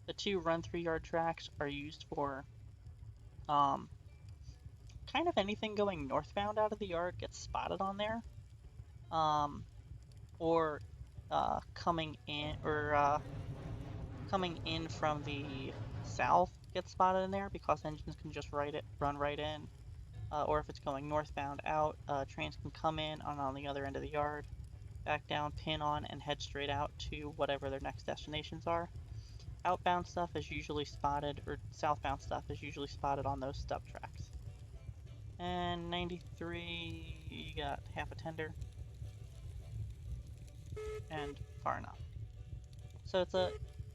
The two run-through yard tracks are used for um, kind of anything going northbound out of the yard gets spotted on there, or coming in from the south gets spotted in there because engines can just run right in. Or if it's going northbound out, trains can come in on the other end of the yard, back down, pin on, and head straight out to whatever their next destinations are. Outbound stuff is usually spotted, or southbound stuff is usually spotted on those stub tracks. And 93, you got half a tender, and far enough. So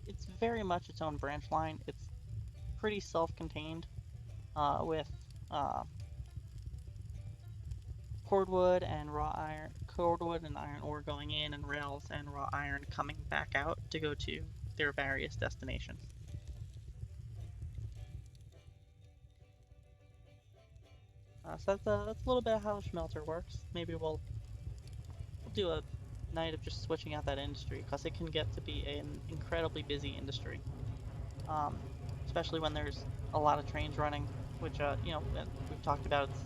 it's very much its own branch line. It's pretty self-contained, with cordwood and iron ore going in, and rails and raw iron coming back out to go to their various destinations. So that's a little bit of how a smelter works. Maybe we'll do a night of just switching out that industry because it can get to be an incredibly busy industry, especially when there's a lot of trains running, which we've talked about. It's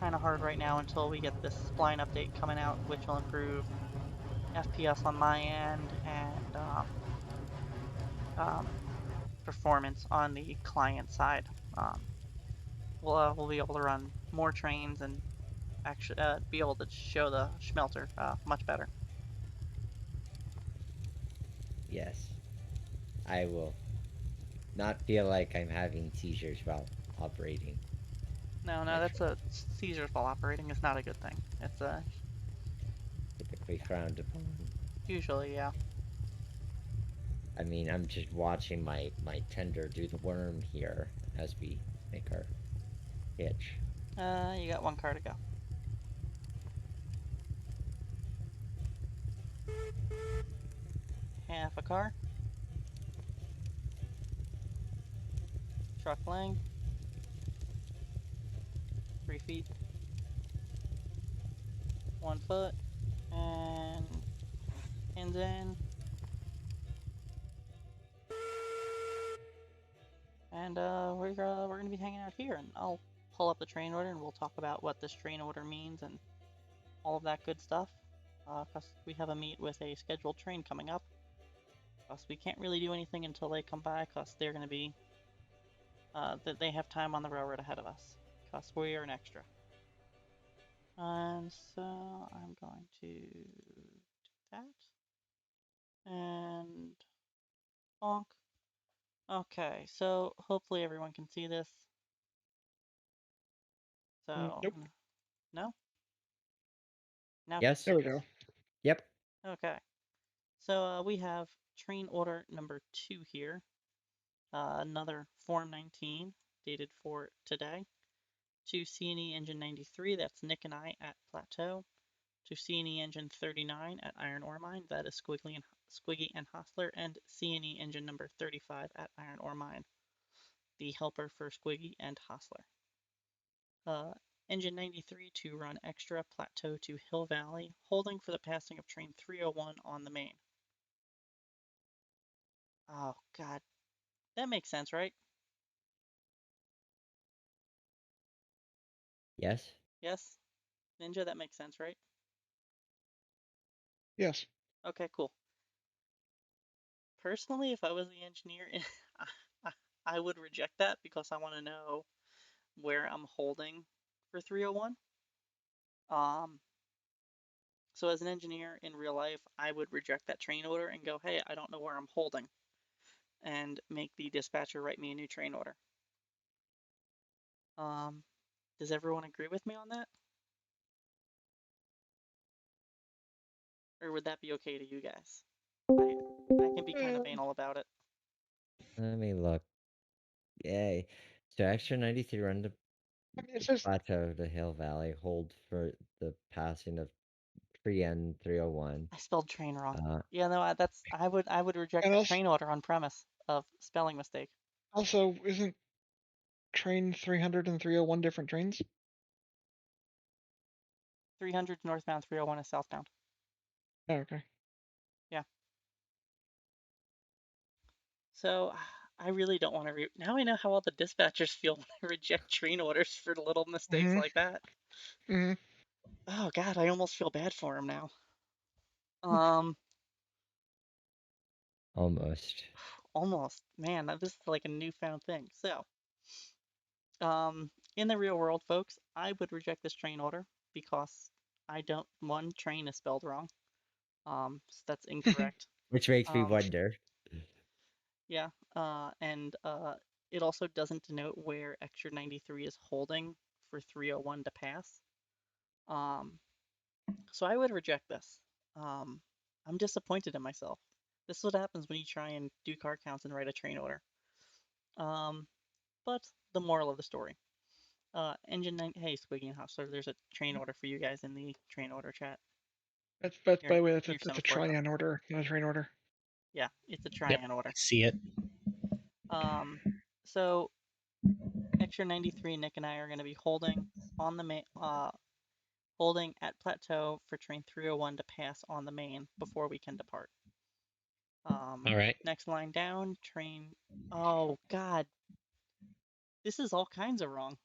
kind of hard right now until we get this spline update coming out, which will improve FPS on my end and performance on the client side. We'll be able to run more trains and actually be able to show the smelter much better. Yes. I will not feel like I'm having seizures while operating. No, that's a seizures while operating is not a good thing. It's Typically frowned upon. usually, yeah. I mean, I'm just watching my tender do the worm here as we make our hitch. You got one car to go. Half a car. Truck length. 3 feet. 1 foot. And hands in. And we're gonna be hanging out here, and I'll pull up the train order, and we'll talk about what this train order means and all of that good stuff. Because we have a meet with a scheduled train coming up. Because we can't really do anything until they come by, because they're gonna be that they have time on the railroad ahead of us. Because we are an extra. And so I'm going to do that. And bonk. Okay, so hopefully everyone can see this. So, Nope. no? Now, Yes? There we go. Yep. okay. So we have train order number 2 here. Another Form 19, dated for today. To CNE Engine 93, that's Nick and I at Plateau. To CNE Engine 39 at Iron Ore Mine, that is Squiggy and Hostler. And CNE Engine number 35 at Iron Ore Mine, the helper for Squiggy and Hostler. Engine 93 to run Xtra Plateau to Hill Valley, holding for the passing of train 301 on the main. Oh, God. That makes sense, right? Yes. Yes? Ninja, that makes sense, right? Yes. Okay, cool. Personally, if I was the engineer, I would reject that because I want to know where I'm holding for 301. So as an engineer in real life, I would reject that train order and go, hey, I don't know where I'm holding, and make the dispatcher write me a new train order. Does everyone agree with me on that? Or would that be okay to you guys? I can be kind of anal about it. Let me look. Yay. So Xtra 93 run to I mean, it's just Plateau to Hill Valley, hold for the passing of N 301. I spelled train wrong. Uh, Yeah, no, I would reject and that also train order on premise of spelling mistake. also isn't train 300 and 301 different trains? 300 northbound, 301 is southbound. Oh, okay. Yeah. So I really don't want to. Now I know how all the dispatchers feel when I reject train orders for little mistakes Mm-hmm. like that. Mm-hmm. Oh God, I almost feel bad for him now. Um, almost. almost. Man, this is like a newfound thing. So, in the real world, folks, I would reject this train order because I don't. One, train is spelled wrong. So that's incorrect. Which makes me Um, wonder. yeah. And it also doesn't denote where Xtra 93 is holding for 301 to pass. So I would reject this. Um, I'm disappointed in myself. This is what happens when you try and do car counts and write a train order. Um, but the moral of the story. Engine 9, hey, Squiggy and Hostler, there's a train order for you guys in the train order chat. That's Here, by the way, here's some that's a for you. trian order, not a train order. Yeah, it's a Yep, trian order. I see it. So Xtra 93, Nick and I are going to be holding on the holding at plateau for train 301 to pass on the main before we can depart. All right. Next line down, train. Oh God, this is all kinds of wrong.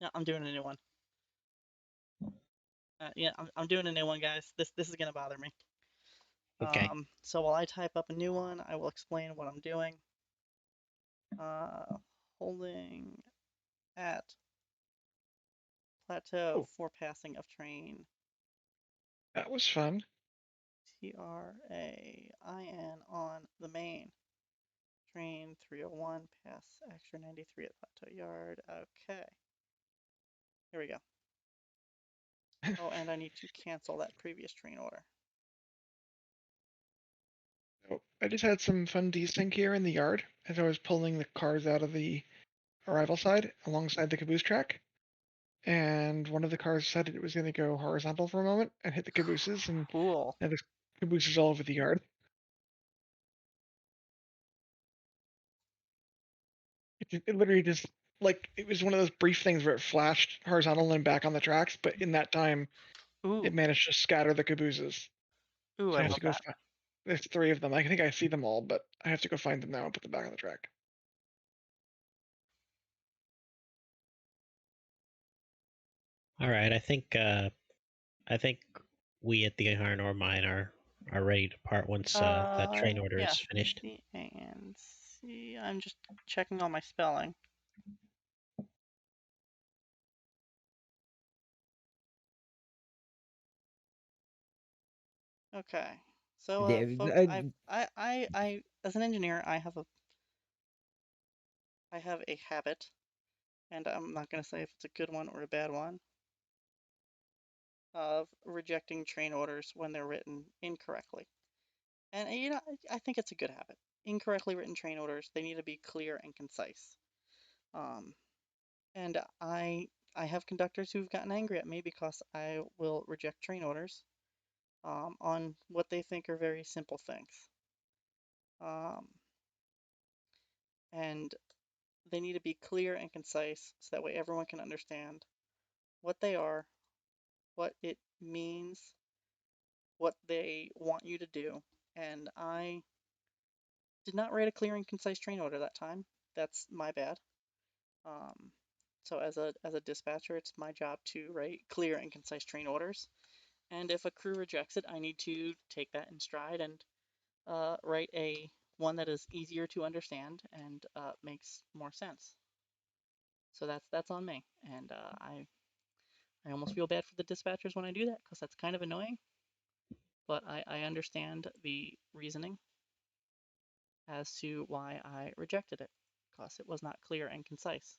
Yeah, I'm doing a new one. Yeah, I'm doing a new one, guys. This is gonna bother me. Okay. So while I type up a new one, I will explain what I'm doing. Holding at plateau Oh, for passing of train that was fun. TRAIN on the main. Train 301 pass Xtra 93 at plateau yard. Okay. Here we go. Oh, and I need to cancel that previous train order. Oh, I just had some fun desync here in the yard as I was pulling the cars out of the arrival side alongside the caboose track. And one of the cars decided it was going to go horizontal for a moment and hit the cabooses, and Cool. now there's cabooses all over the yard. It literally just, like, it was one of those brief things where it flashed horizontal and back on the tracks, but in that time, Ooh, it managed to scatter the cabooses. ooh, So I I have to love go that. find. There's three of them. I think I see them all, but I have to go find them now and put them back on the track. All right. I think we at the Iron Ore Mine are ready to part once that train order Yeah, is finished. C and C. I'm just checking on my spelling. Okay. So, folks, as an engineer, I have a habit, and I'm not gonna say if it's a good one or a bad one, of rejecting train orders when they're written incorrectly. And I think it's a good habit. Incorrectly written train orders, they need to be clear and concise. Um, and I have conductors who've gotten angry at me because I will reject train orders on what they think are very simple things. Um, and they need to be clear and concise so that way everyone can understand what they are, what it means, what they want you to do. And I did not write a clear and concise train order that time. That's my bad. Um, so as a dispatcher, it's my job to write clear and concise train orders. And if a crew rejects it, I need to take that in stride and write a one that is easier to understand and makes more sense. So that's on me, and I almost feel bad for the dispatchers when I do that because that's kind of annoying. But I understand the reasoning as to why I rejected it because it was not clear and concise.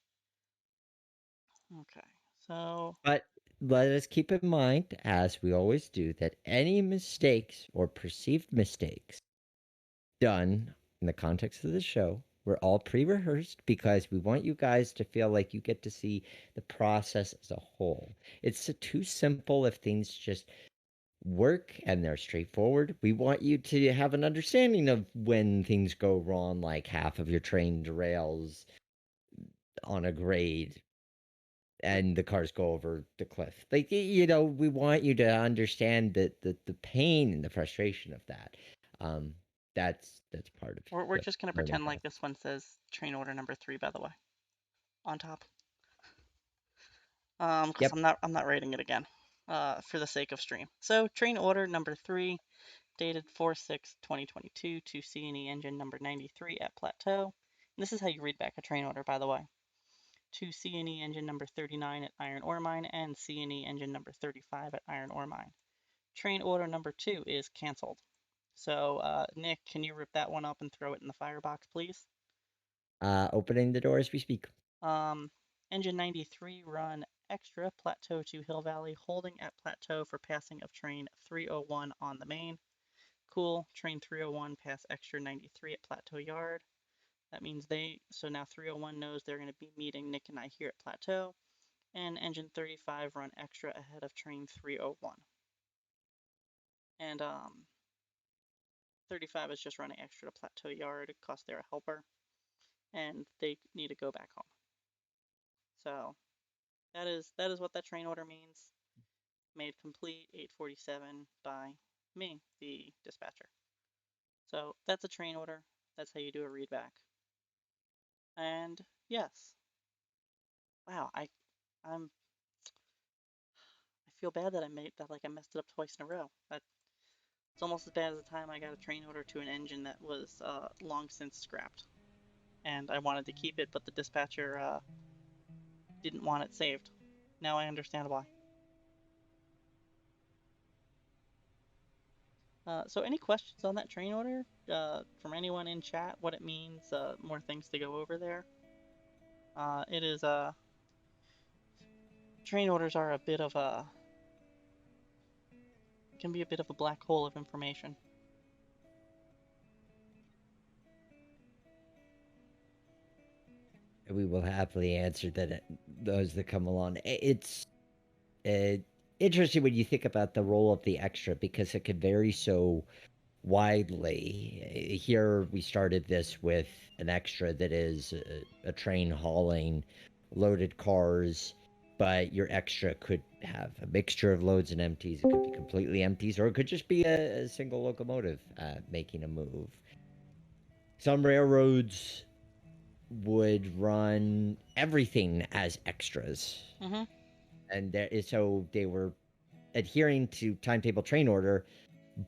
Okay, so But let us keep in mind, as we always do, that any mistakes or perceived mistakes done in the context of the show were all pre-rehearsed because we want you guys to feel like you get to see the process as a whole. It's too simple if things just work and they're straightforward. We want you to have an understanding of when things go wrong, like half of your train derails on a grade and the cars go over the cliff. Like, we want you to understand the pain and the frustration of that. Um, that's part of we're the just gonna learning pretend like process. this one says train order number 3, by the way, on top. Because Yep. I'm not writing it again, for the sake of stream. So train order number 3, dated 4/6/2022 to C&E engine number 93 at Plateau. And this is how you read back a train order, by the way. To C&E engine number 39 at Iron Ore Mine and C&E engine number 35 at Iron Ore Mine. Train order number 2 is canceled. So, Nick, can you rip that one up and throw it in the firebox, please? Opening the door as we speak. Um, engine 93 run Xtra Plateau to Hill Valley, holding at Plateau for passing of train 301 on the main. Cool, train 301 pass Xtra 93 at Plateau Yard. That means so now 301 knows they're going to be meeting Nick and I here at Plateau. And engine 35 run Xtra ahead of train 301. And 35 is just running Xtra to Plateau Yard because they're a helper and they need to go back home. So that is what that train order means. Made complete 8:47 by me, the dispatcher. So that's a train order. That's how you do a readback. And yes, wow, I'm I feel bad that I made that like I messed it up twice in a row. It's almost as bad as the time I got a train order to an engine that was long since scrapped, and I wanted to keep it, but the dispatcher didn't want it saved. Now I understand why. So any questions on that train order from anyone in chat? What it means? More things to go over there. It is train orders are a bit of a can be a bit of a black hole of information. We will happily answer those that come along. It's uh, interesting when you think about the role of the extra because it could vary so widely. Here we started this with an extra that is a train hauling loaded cars, but your extra could have a mixture of loads and empties. It could be completely empties, or it could just be a single locomotive making a move. Some railroads would run everything as extras, Mm-hmm. and so they were adhering to timetable train order,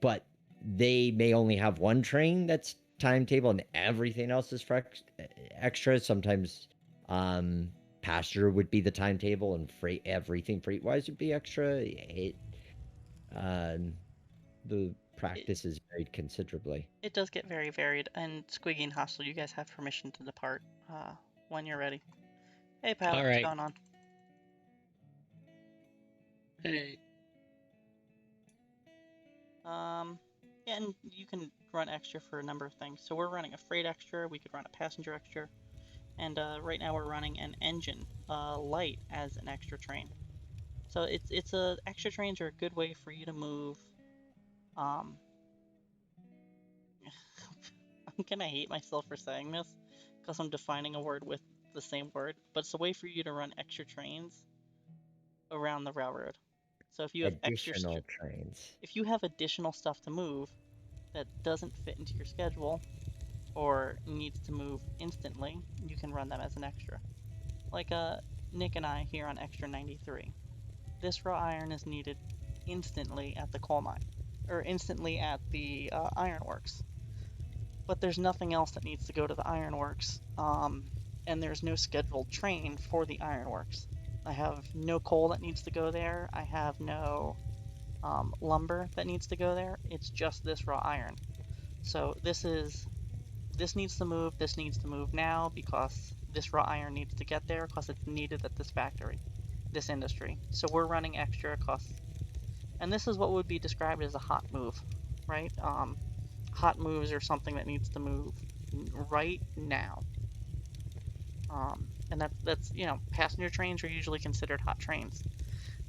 but they may only have one train that's timetable and everything else is for extra. Sometimes passenger would be the timetable and freight everything freight wise would be extra. Um, the It, practice is varied considerably. it does get very varied. And Squiggy and Hostile, you guys have permission to depart when you're ready. Hey, Powder, All what's right. going on? Hey, Yeah, and you can run extra for a number of things. So we're running a freight extra. We could run a passenger extra. And right now we're running an engine light as an extra train. So it's a extra trains are a good way for you to move. Um, I'm gonna hate myself for saying this because I'm defining a word with the same word, but it's a way for you to run extra trains around the railroad. So if you have Additional trains. if you have additional stuff to move that doesn't fit into your schedule or needs to move instantly, you can run them as an extra. Like Nick and I here on Extra 93. This raw iron is needed instantly at the coal mine, or instantly at the ironworks. But there's nothing else that needs to go to the ironworks, and there's no scheduled train for the ironworks. I have no coal that needs to go there. I have no lumber that needs to go there. It's just this raw iron. So this needs to move. This needs to move now because this raw iron needs to get there because it's needed at this factory, this industry. So we're running extra costs, and this is what would be described as a hot move, right? Hot moves are something that needs to move right now. And that's passenger trains are usually considered hot trains,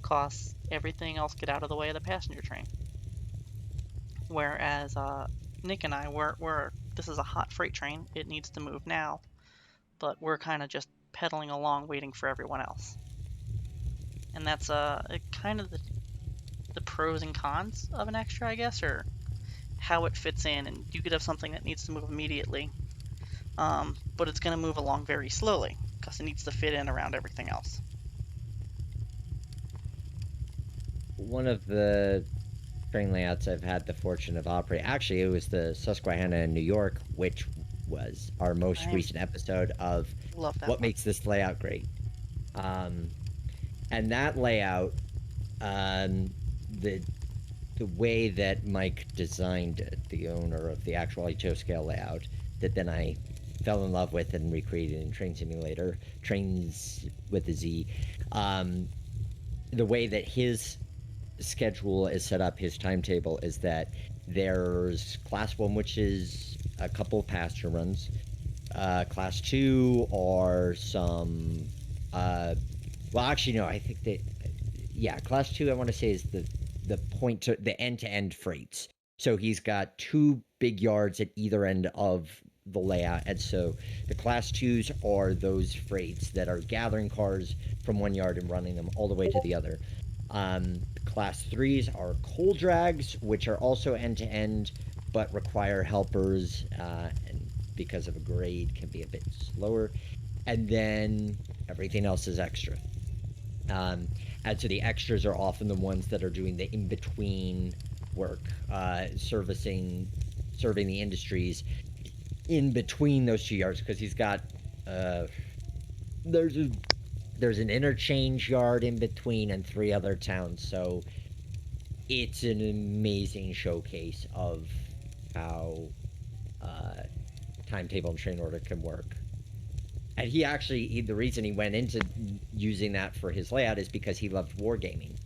cause everything else get out of the way of the passenger train. Whereas Nick and I, this is a hot freight train. It needs to move now, but we're kind of just pedaling along, waiting for everyone else. And that's kind of the pros and cons of an extra, I guess, or how it fits in. And you could have something that needs to move immediately, but it's going to move along very slowly because it needs to fit in around everything else. One of the train layouts I've had the fortune of operating, actually, it was the Susquehanna in New York, which was our most recent episode of Love that what one. makes this layout great. And that layout, the way that Mike designed it, the owner of the actual HO scale layout, that then I fell in love with and recreated in Train Simulator, Trains with a Z. The way that his schedule is set up, his timetable, is that there's Class 1, which is a couple of passenger runs. Class 2 are some... well, actually, no, I think that... Yeah, Class 2, I want to say, is the point to the end-to-end freights. So he's got 2 big yards at either end of the layout, and so the Class 2s are those freights that are gathering cars from one yard and running them all the way to the other. Class 3s are coal drags, which are also end-to-end, but require helpers, and because of a grade can be a bit slower. And then everything else is extra. And so the extras are often the ones that are doing the in-between work, serving the industries in between those 2 yards, because he's got there's an interchange yard in between and 3 other towns. So it's an amazing showcase of how timetable and train order can work. And the reason he went into using that for his layout is because he loved wargaming.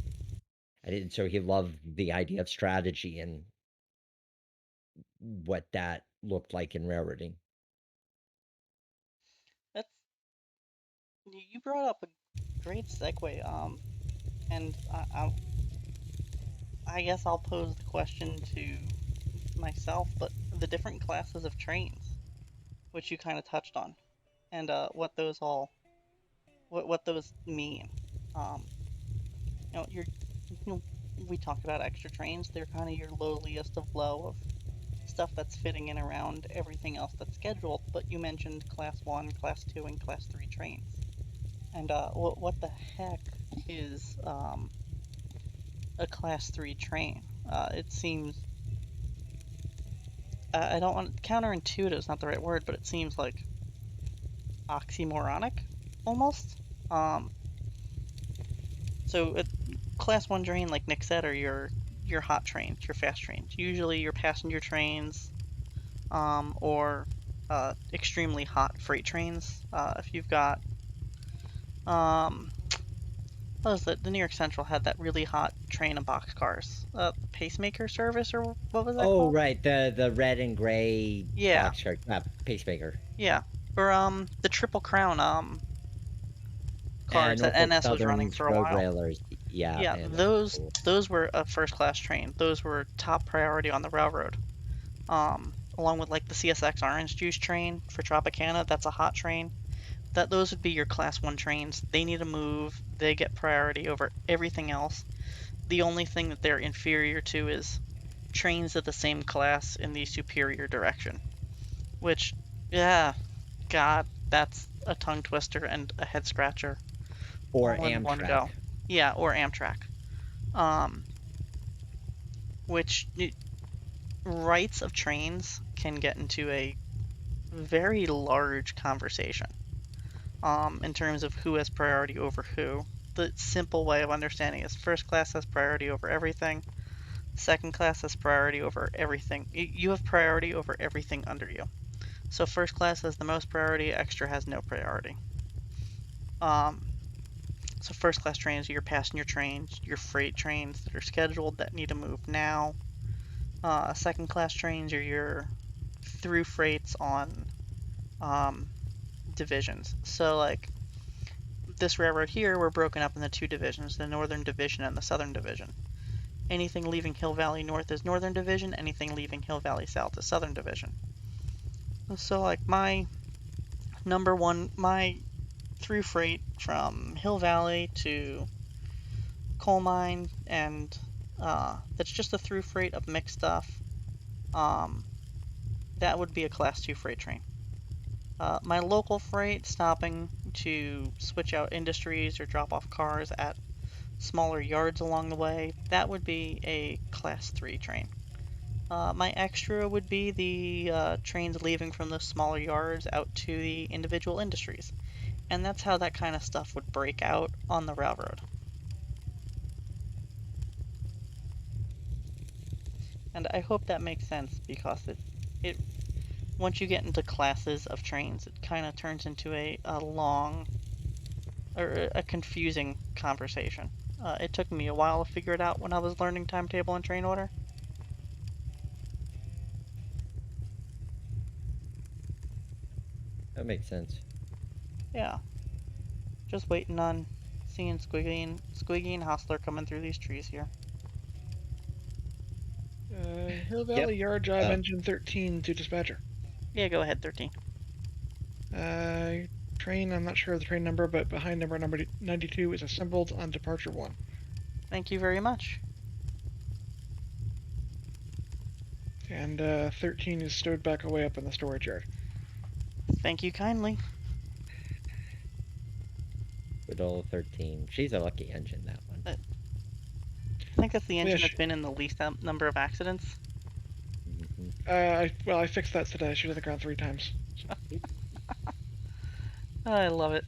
And so he loved the idea of strategy and what that looked like in railroading. You brought up a great segue, and I guess I'll pose the question to myself, but the different classes of trains, which you kind of touched on, and what those mean. You know, we talked about extra trains. They're kind of your lowliest of low of stuff that's fitting in around everything else that's scheduled. But you mentioned Class 1, Class 2, and Class 3 trains. And what the heck is a Class 3 train? It seems... I don't want... Counterintuitive is not the right word, but it seems like oxymoronic, almost. So Class 1 train, like Nick said, are your hot trains, your fast trains. Usually your passenger trains, or extremely hot freight trains. If you've got... what was it? The New York Central had that really hot train of boxcars. Pacemaker service, or what was that called? Oh, right, the red and gray boxcar, pacemaker. Yeah, or the Triple Crown cars that Norfolk NS was running Southern's for a road while. railers. Yeah, man, those cool. those were a first class train. Those were top priority on the railroad. Along with like the CSX Orange Juice train for Tropicana, that's a hot train. those would be your class 1 trains. They need to move. They get priority over everything else. The only thing that they're inferior to is trains of the same class in the superior direction. Which, yeah, God, that's a tongue twister and a head scratcher Or all in one Amtrak. go. Yeah, or Amtrak. Um, which rights of trains can get into a very large conversation in terms of who has priority over who. The simple way of understanding is first class has priority over everything. Second class has priority over everything. You have priority over everything under you. So first class has the most priority, Xtra has no priority. So first class trains are your passenger trains, your freight trains that are scheduled that need to move now. Second class trains are your through freights on divisions. So like this railroad here, we're broken up into 2 divisions, the Northern Division and the Southern Division. Anything leaving Hill Valley North is Northern Division, anything leaving Hill Valley South is Southern Division. So like my my through freight from Hill Valley to Coal Mine, and that's just a through freight of mixed stuff. That would be a class 2 freight train. My local freight stopping to switch out industries or drop off cars at smaller yards along the way, that would be a class 3 train. My Xtra would be the trains leaving from the smaller yards out to the individual industries. And that's how that kind of stuff would break out on the railroad. And I hope that makes sense because it once you get into classes of trains, it kind of turns into a long or a confusing conversation. It took me a while to figure it out when I was learning timetable and train order. That makes sense. Yeah. Just waiting on seeing Squiggy and Hostler coming through these trees here. Hill Valley Yard Drive Engine 13 to dispatcher. Yeah, go ahead, 13. Train, I'm not sure of the train number, but behind number 92 is assembled on departure 1. Thank you very much. And 13 is stowed back away up in the storage yard. Thank you kindly. Good old 13. She's a lucky engine, that one. I think that's the engine that's been in the least number of accidents. I fixed that today. She was on the ground 3 times. I love it.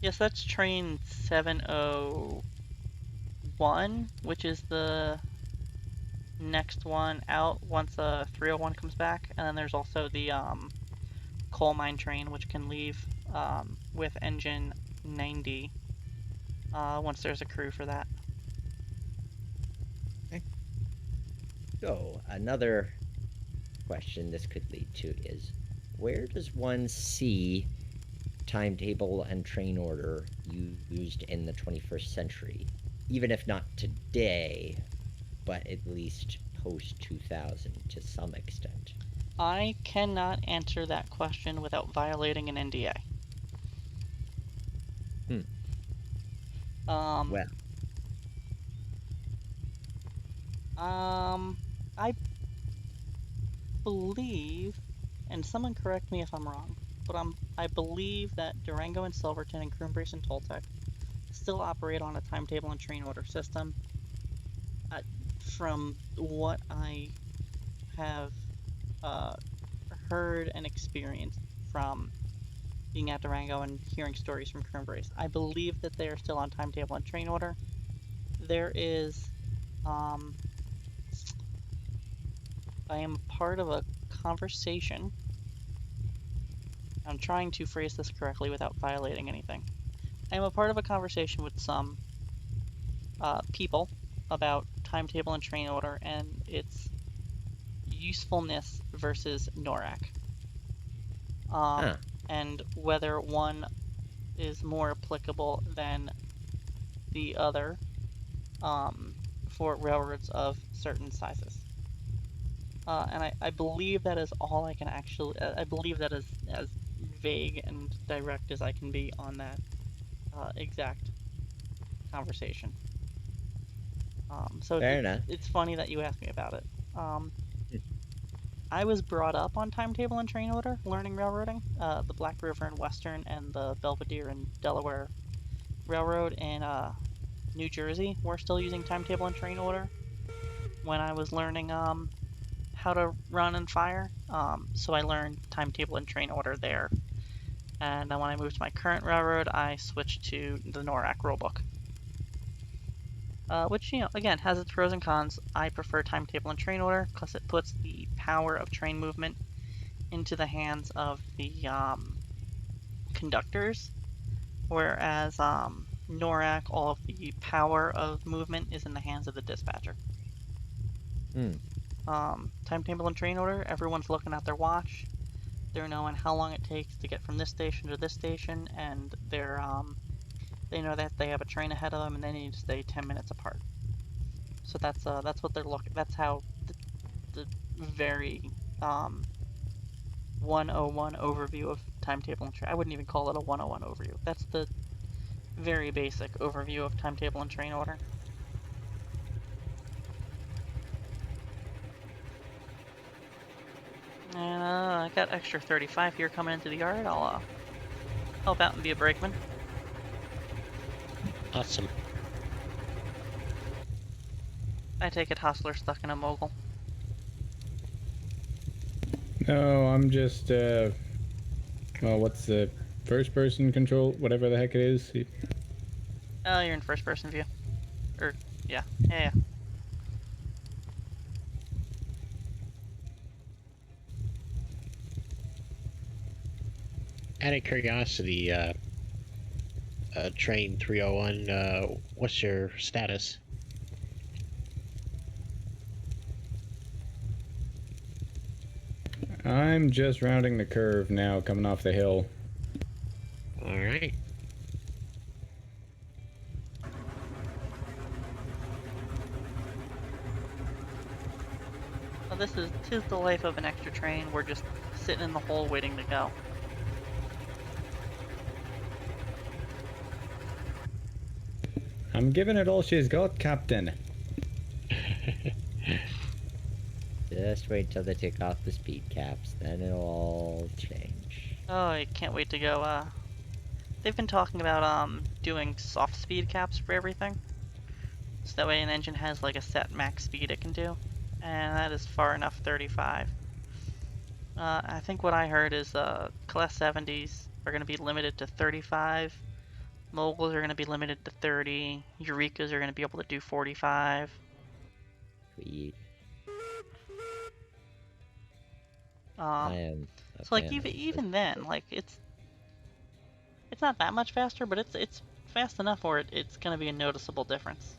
Yes, that's train 701, which is the next one out once 301 comes back, and then there's also the coal mine train, which can leave with engine 90 once there's a crew for that. Okay. So another question this could lead to is, where does one see timetable and train order used in the 21st century? Even if not today, but at least post-2000 to some extent. I cannot answer that question without violating an NDA. Well. I believe, and someone correct me if I'm wrong, but I believe that Durango and Silverton and Croombrace and Toltec still operate on a timetable and train order system. From what I have heard and experienced from being at Durango and hearing stories from Croombrace, I believe that they are still on timetable and train order. There is, I am part of a conversation. I'm trying to phrase this correctly without violating anything. I am a part of a conversation with some people about timetable and train order and its usefulness versus NORAC. And whether one is more applicable than the other for railroads of certain sizes. And I believe that is all I can actually, I believe that is as vague and direct as I can be on that exact conversation. So Fair enough. it's funny that you asked me about it. I was brought up on timetable and train order, learning railroading. The Black River and Western and the Belvedere and Delaware Railroad in New Jersey were still using timetable and train order when I was learning how to run and fire. So I learned timetable and train order there. And then when I moved to my current railroad, I switched to the NORAC rulebook. Which, again, has its pros and cons. I prefer timetable and train order because it puts the power of train movement into the hands of the conductors, whereas NORAC, all of the power of movement is in the hands of the dispatcher. Timetable and train order, everyone's looking at their watch. They're knowing how long it takes to get from this station to this station, and they know that they have a train ahead of them and they need to stay 10 minutes apart. So that's what they're looking. That's how the very 101 overview of timetable and train. I wouldn't even call it a 101 overview. That's the very basic overview of timetable and train order. And I got extra 35 here coming into the yard. I'll help out and be a brakeman. Awesome. I take it Hostler's stuck in a mogul. No, I'm just well, what's the first person control, whatever the heck it is? Oh, you're in first person view. Yeah. Out of curiosity, train 301, what's your status? I'm just rounding the curve now, coming off the hill. All right. Well, tis the life of an extra train. We're just sitting in the hole waiting to go. I'm giving it all she's got, Captain. Just wait till they take off the speed caps, then it'll all change. Oh, I can't wait to go. They've been talking about doing soft speed caps for everything, so that way an engine has like a set max speed it can do, and that is far enough 35. I think what I heard is Class 70s are going to be limited to 35. Moguls are going to be limited to 30. Eurekas are going to be able to do 45. Sweet. I am so like even then, like it's not that much faster, but it's fast enough where it's going to be a noticeable difference.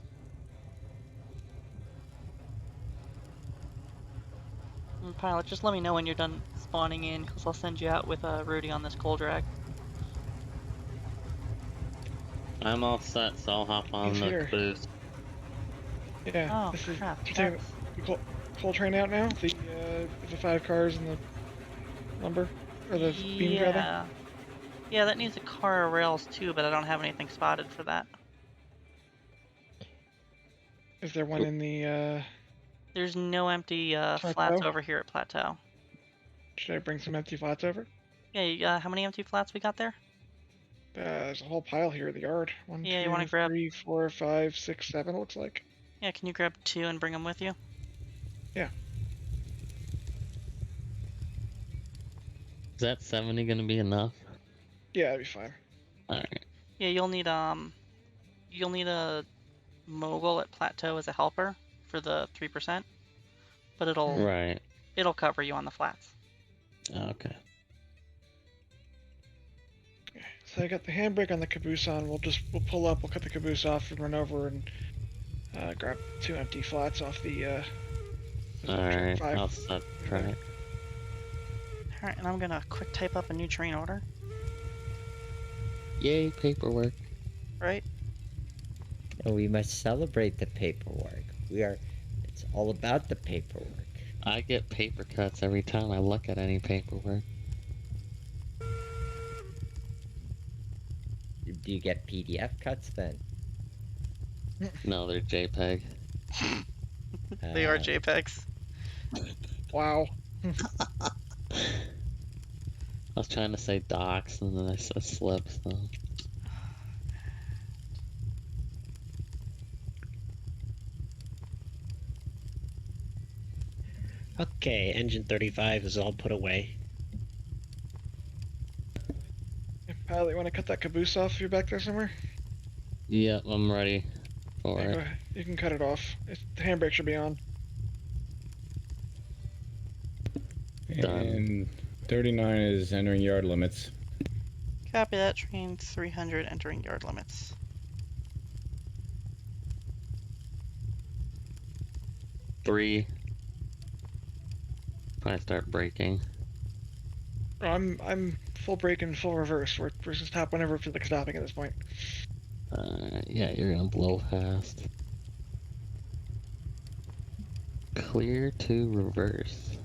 And pilot, just let me know when you're done spawning in, because I'll send you out with Rudy on this coal drag. I'm all set, so I'll hop on He's the here. caboose. Yeah. Oh this is crap! you take the coal train out now. The 5 cars and the lumber or the beams rather. Yeah, that needs a car or rails too, but I don't have anything spotted for that. Is there one in the There's no empty flats Plateau? over here at Plateau. Should I bring some empty flats over? Yeah, how many empty flats we got there? There's a whole pile here at the yard. 1, Yeah, you 2, wanna grab- 3, 4, 5, 6, 7. Looks like. Yeah, can you grab 2 and bring them with you? Yeah. Is that 70 gonna be enough? Yeah, that'd be fine. Alright. Yeah, you'll need a mogul at Plateau as a helper for the 3%, but Right. it'll cover you on the flats. Okay. So I got the handbrake on the caboose on. We'll pull up. We'll cut the caboose off and run over and grab 2 empty flats off the. Alright, 5. I'll set track. Alright, and I'm gonna quick type up a new train order, Yay, paperwork. right? And we must celebrate the paperwork. It's all about the paperwork. I get paper cuts every time I look at any paperwork. Do you get PDF cuts then? No, they're JPEG. They are Uh, JPEGs. Wow. I was trying to say docs and then I slipped. So. Okay, engine 35 is all put away. Pilot, you want to cut that caboose off? You're back there somewhere? Yep, I'm ready for Yeah, go it. ahead. You can cut it off. The handbrake should be on. Done. And 39 is entering yard limits. Copy that. Train 300 entering yard limits. Three. Probably start braking. Oh, I'm full brake and full reverse. We're just stop whenever it's like stopping at this point. Yeah, you're gonna blow fast. Clear to reverse.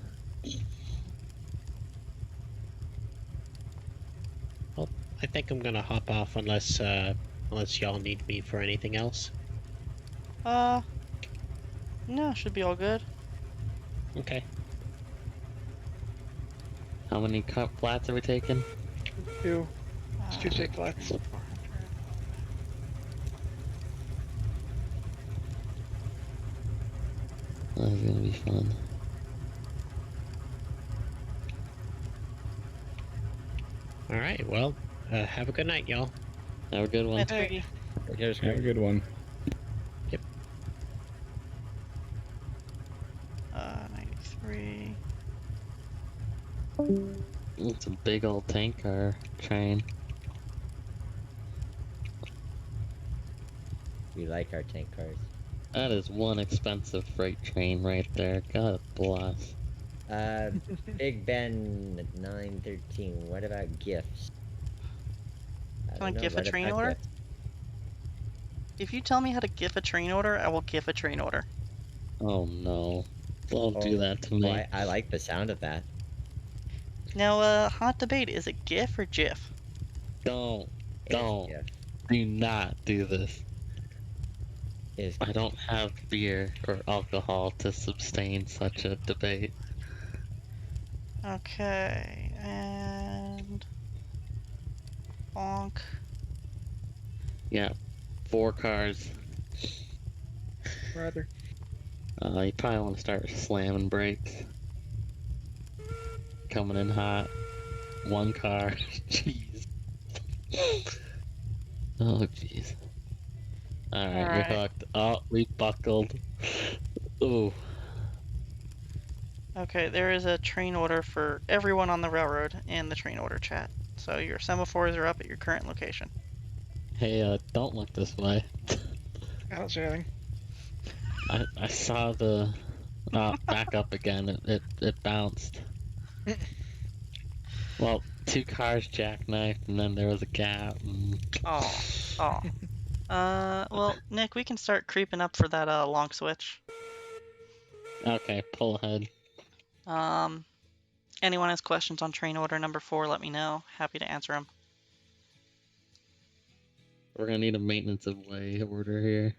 Well, I think I'm gonna hop off unless y'all need me for anything else. No, should be all good. Okay. How many flats are we taking? Two. It's two take flats. 400. This is gonna be fun. Alright, well, have a good night, y'all. Have a good one. That's Hey. Biggie. here's Have a good one. 93. It's a big old tank car train. We like our tank cars. That is one expensive freight train right there. God bless. Big Ben 913. What about gifts? Can I don't know, GIF a what train about order? gifts? If you tell me how to GIF a train order, I will GIF a train order. Oh no. Don't do Oh, that to me. Well, I like the sound of that. Now, hot debate, is it GIF or GIF? Don't. It's Don't. gift. Do not do this. It's I don't have beer or alcohol to sustain such a debate. Okay, and... bonk. Yeah. 4 cars. Rather. You probably want to start slamming brakes. Coming in hot. 1 car. Jeez. Oh, jeez. Alright, you're Alright. hooked. Oh, we buckled. Ooh. Okay, there is a train order for everyone on the railroad in the train order chat. So your semaphores are up at your current location. Hey, don't look this way. I don't see anything. I saw the... back up again. It bounced. Well, 2 cars jackknifed, and then there was a gap. And... Oh, oh. Well, Nick, we can start creeping up for that, long switch. Okay, pull ahead. Anyone has questions on train order number 4, let me know. Happy to answer them. We're gonna need a maintenance of way order here.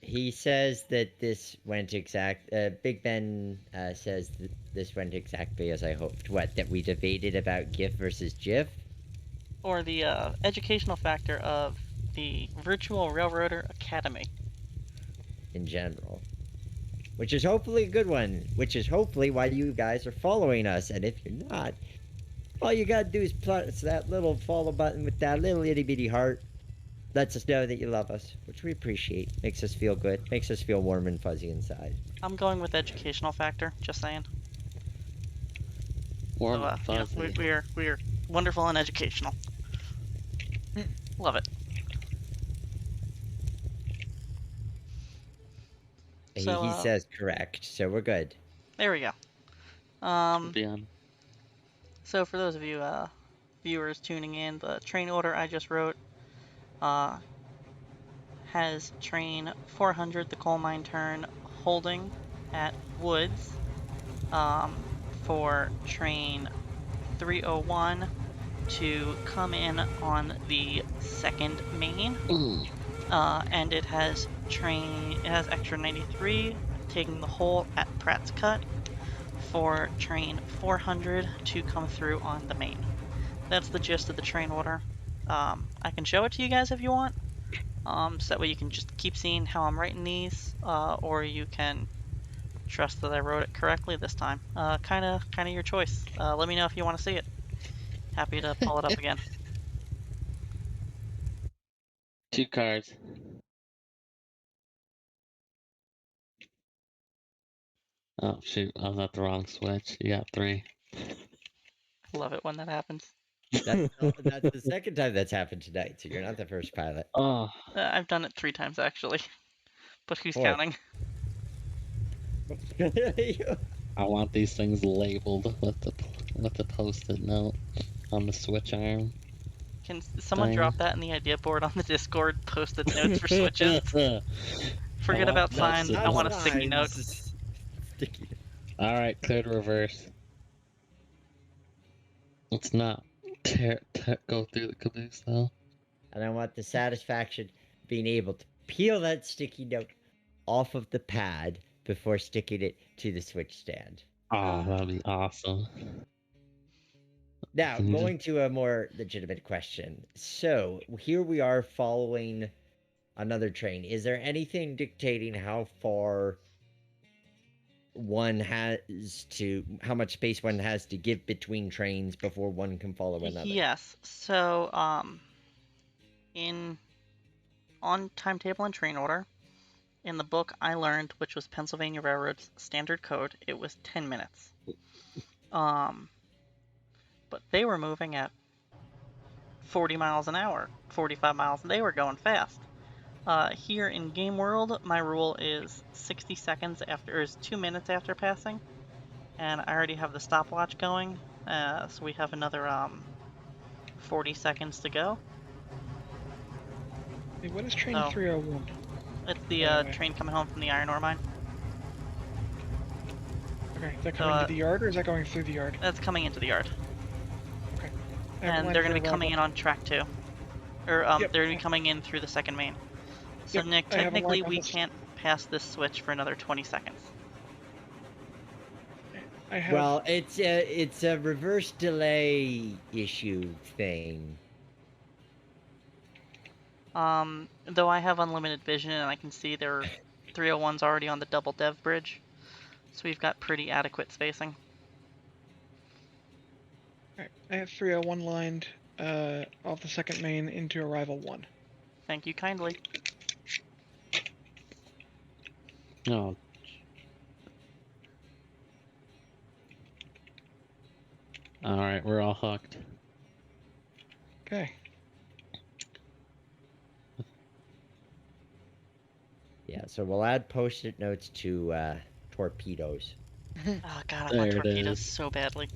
He says that this went Big Ben says that this went exactly as I hoped. What, that we debated about GIF versus GIF? Or the, educational factor of the Virtual Railroader Academy. In general. Which is hopefully a good one. Which is hopefully why you guys are following us. And if you're not, all you gotta do is press that little follow button with that little itty bitty heart. Lets us know that you love us, which we appreciate. Makes us feel good. Makes us feel warm and fuzzy inside. I'm going with educational factor, just saying. Warm So, and fuzzy. we are wonderful and educational. Love it. He So, says correct, so we're good. there we go. Be on. So for those of you viewers tuning in, the train order I just wrote has train 400, the coal mine turn, holding at Woods, for train 301, to come in on the second main, Mm. and it has Xtra 93 taking the hole at Pratt's Cut for train 400 to come through on the main. That's the gist of the train order. I can show it to you guys if you want, so that way you can just keep seeing how I'm writing these, or you can trust that I wrote it correctly this time. Kind of your choice. Let me know if you want to see it. Happy to pull it up again. 2 cards. Oh shoot, I was at the wrong switch. You got 3. Love it when that happens. That's the second time that's happened tonight, so you're not the first pilot. Oh, I've done it 3 times actually, but who's 4th. counting? I want these things labeled with the post-it note on the switch arm. Can someone Thing. drop that in the idea board on the Discord? Posted notes for switches. Forget I about want signs. I post-it want a notes. sticky note. Sticky. All right, clear to reverse. Let's not go through the caboose though. And I want the satisfaction of being able to peel that sticky note off of the pad before sticking it to the switch stand. Oh, that'd be awesome. Now, Can you going to a more legitimate question. So, here we are following another train. Is there anything dictating how far one has to, how much space one has to give between trains before one can follow another? Yes. So, on timetable and train order, in the book I learned, which was Pennsylvania Railroad's standard code, it was 10 minutes. But they were moving at 40 miles an hour, 45 miles. They were going fast. Here in Game World, my rule is 60 seconds after, or is 2 minutes after passing, and I already have the stopwatch going, so we have another 40 seconds to go. Hey, what is train So 301? it's the By the way. train coming home from the iron ore mine. Okay, is that coming to the yard or is that going through the yard? That's coming into the yard, Okay. I have a and line they're for going to be coming in arrival. on track 2, or Yep. they're going to be coming in through the second main. So Yep, Nick, I have a line technically on we this. can't pass this switch for another 20 seconds. I have. Well, it's a reverse delay issue thing. Though I have unlimited vision and I can see their 301's already on the double dev bridge, so we've got pretty adequate spacing. Alright, I have 301 lined off the second main into arrival 1. Thank you kindly. Oh. All right, we're all hooked. Okay. Yeah, so we'll add post-it notes to torpedoes. Oh god, I There want it torpedoes is. so badly.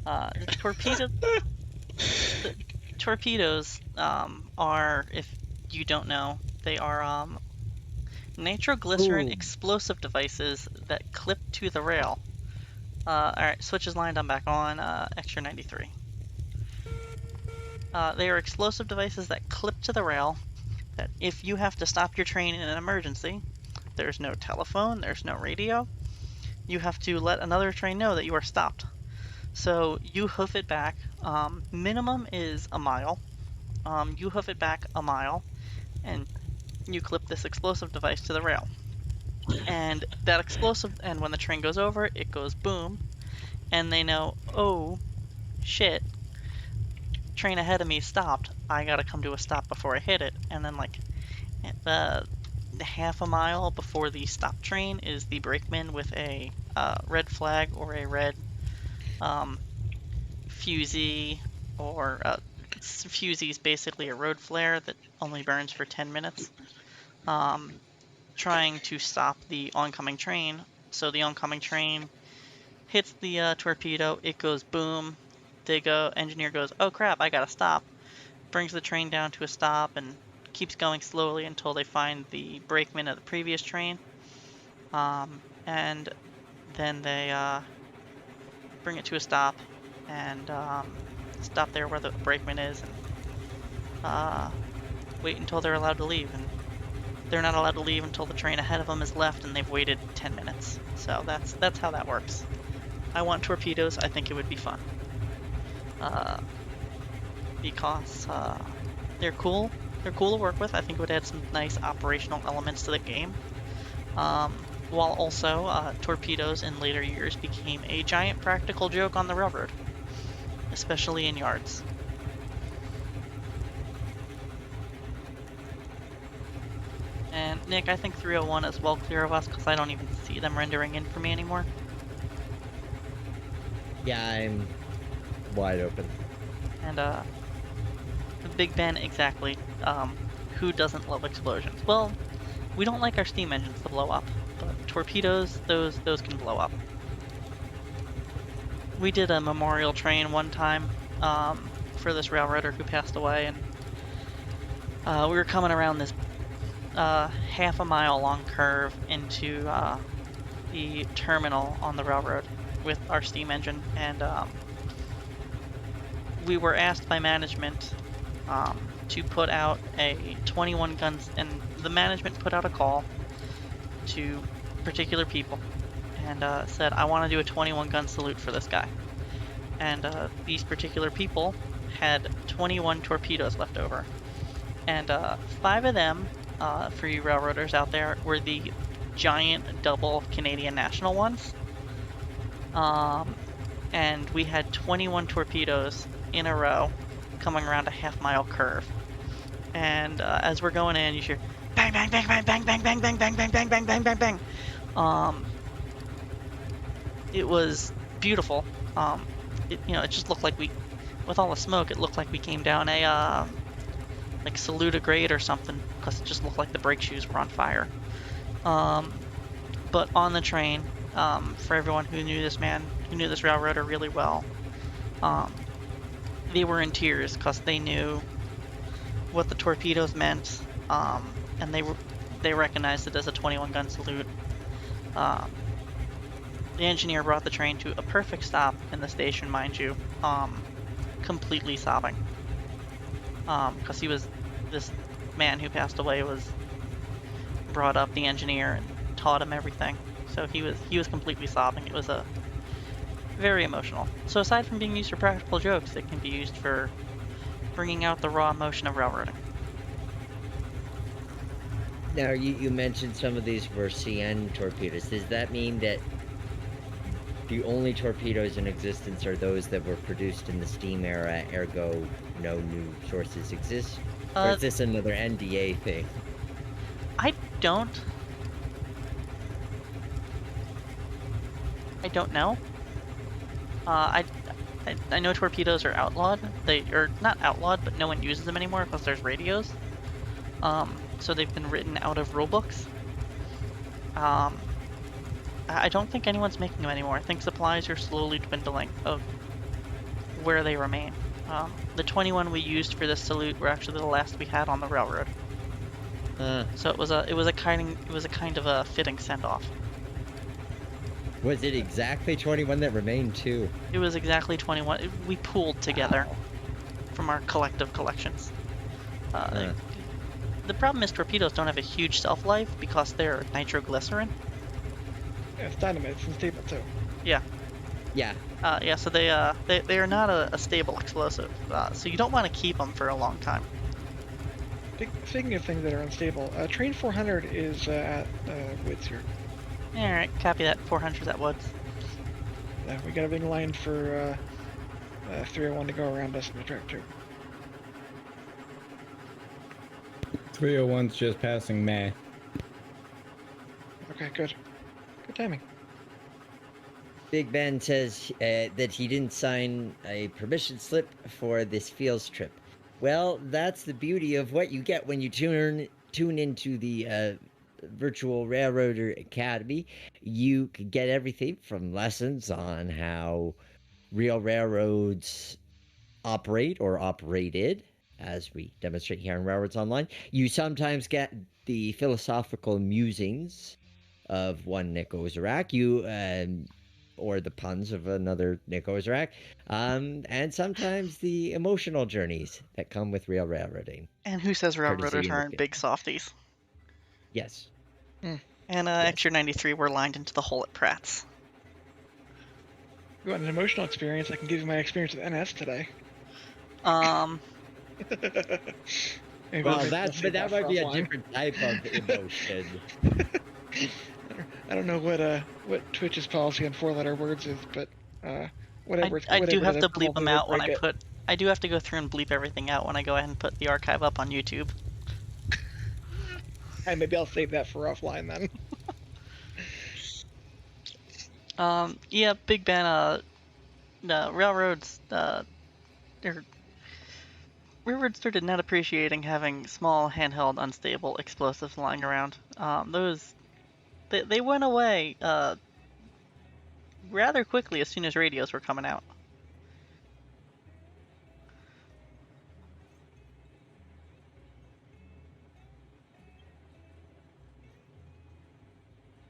The torpedoes are, if you don't know, they are nitroglycerin Ooh. explosive devices that clip to the rail. Alright, switch is lined, I'm back on Xtra 93. They are explosive devices that clip to the rail, that if you have to stop your train in an emergency, there's no telephone, there's no radio, you have to let another train know that you are stopped. So you hoof it back, minimum is a mile, you hoof it back a mile, and you clip this explosive device to the rail. And that explosive, and when the train goes over, it goes boom, and they know, oh shit, train ahead of me stopped, I gotta come to a stop before I hit it. And then like the half a mile before the stop train is the brakeman with a red flag or a red fusee, or fusee is basically a road flare that only burns for 10 minutes, trying to stop the oncoming train. So the oncoming train hits the torpedo, it goes boom, engineer goes, oh crap, I gotta stop, brings the train down to a stop and keeps going slowly until they find the brakeman of the previous train, and then they bring it to a stop, and stop there where the brakeman is and wait until they're allowed to leave. And they're not allowed to leave until the train ahead of them is left, and they've waited 10 minutes. So that's how that works. I want torpedoes. I think it would be fun. Because they're cool. They're cool to work with. I think it would add some nice operational elements to the game. While also, torpedoes in later years became a giant practical joke on the railroad, especially in yards. And Nick, I think 301 is well clear of us because I don't even see them rendering in for me anymore. Yeah, I'm wide open. And Big Ben, exactly. Who doesn't love explosions? Well, we don't like our steam engines to blow up, but torpedoes, those can blow up. We did a memorial train one time for this railroader who passed away, and we were coming around this half a mile long curve into the terminal on the railroad with our steam engine, and we were asked by management to put out a 21 guns, and the management put out a call to particular people and said, I want to do a 21 gun salute for this guy. And these particular people had 21 torpedoes left over. And 5 of them, for you railroaders out there, were the giant double Canadian National ones. And we had 21 torpedoes in a row coming around a half-mile curve. And as we're going in, you hear bang, bang, bang, bang, bang, bang, bang, bang, bang, bang, bang, bang, bang, bang, bang. It was beautiful. It just looked like with all the smoke, it looked like we came down a like salute a grade or something, because it just looked like the brake shoes were on fire. But on the train, for everyone who knew this railroader really well, they were in tears because they knew what the torpedoes meant, and they recognized it as a 21 gun salute. The engineer brought the train to a perfect stop in the station, mind you, completely sobbing, because this man who passed away brought up the engineer and taught him everything, so he was completely sobbing. It was a very emotional. So aside from being used for practical jokes, it can be used for bringing out the raw emotion of railroading. Now, you mentioned some of these were CN torpedoes. Does that mean that the only torpedoes in existence are those that were produced in the steam era, ergo no new sources exist? Or is this another NDA thing? I don't know. I know torpedoes are outlawed. They are not outlawed, but no one uses them anymore because there's radios. So they've been written out of rulebooks. I don't think anyone's making them anymore. I think supplies are slowly dwindling of where they remain. The 21 we used for this salute were actually the last we had on the railroad. So it was a kind of a fitting send-off. Was it exactly 21 that remained too? It was exactly 21. We pooled together from our collective collections. The problem is torpedoes don't have a huge shelf-life because they're nitroglycerin. Yeah, it's dynamite. It's unstable too. Yeah. Yeah. So they are not a stable explosive. So you don't want to keep them for a long time. Speaking of things that are unstable, train 400 is at Woods here. Alright, copy that. 400's at Woods. We got a big line for 301 to go around us in the track too. 301's just passing May. Okay, good. Good timing. Big Ben says that he didn't sign a permission slip for this fields trip. Well, that's the beauty of what you get when you tune into the Virtual Railroader Academy. You can get everything from lessons on how real railroads operate or operated, as we demonstrate here on Railroads Online. You sometimes get the philosophical musings of one Nick Ozerak. You or the puns of another Nick Ozrak, and sometimes the emotional journeys that come with real railroading. And who says railroaders Courtesy in the aren't big softies? Yes. And Yes. Extra 93 were lined into the hole at Pratt's. You want an emotional experience? I can give you my experience with NS today. Um, Maybe Well, maybe I'll that save but that for might be a offline. different type of emotion. I don't know what Twitch's policy on 4-letter words is, but whatever I do whatever have it is, to I bleep probably them will out when break I it. put. I do have to go through and bleep everything out when I go ahead and put the archive up on YouTube. And maybe I'll save that for offline then. Yeah, Big Ben. Railroads. Railroads started not appreciating having small, handheld, unstable explosives lying around. They went away rather quickly as soon as radios were coming out.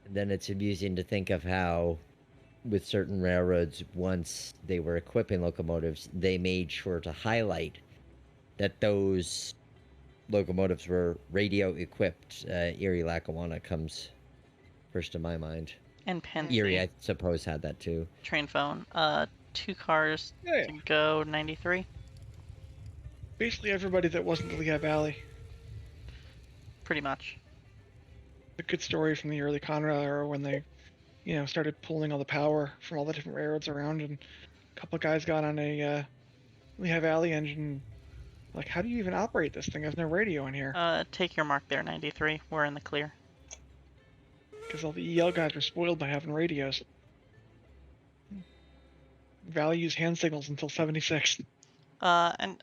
And then it's amusing to think of how, with certain railroads, once they were equipping locomotives, they made sure to highlight that those locomotives were radio equipped. Erie Lackawanna comes first to my mind. And Penn Erie, State I suppose, had that too. train phone. 2 cars Yeah, to go 93. basically everybody that wasn't the Lehigh Valley. Pretty much. A good story from the early Conrail era when they, started pulling all the power from all the different railroads around, and a couple of guys got on a Lehigh Valley engine. Like, how do you even operate this thing? There's no radio in here. Take your mark there, 93. We're in the clear. Because all the EL guys were spoiled by having radios. Valley used hand signals until 76. And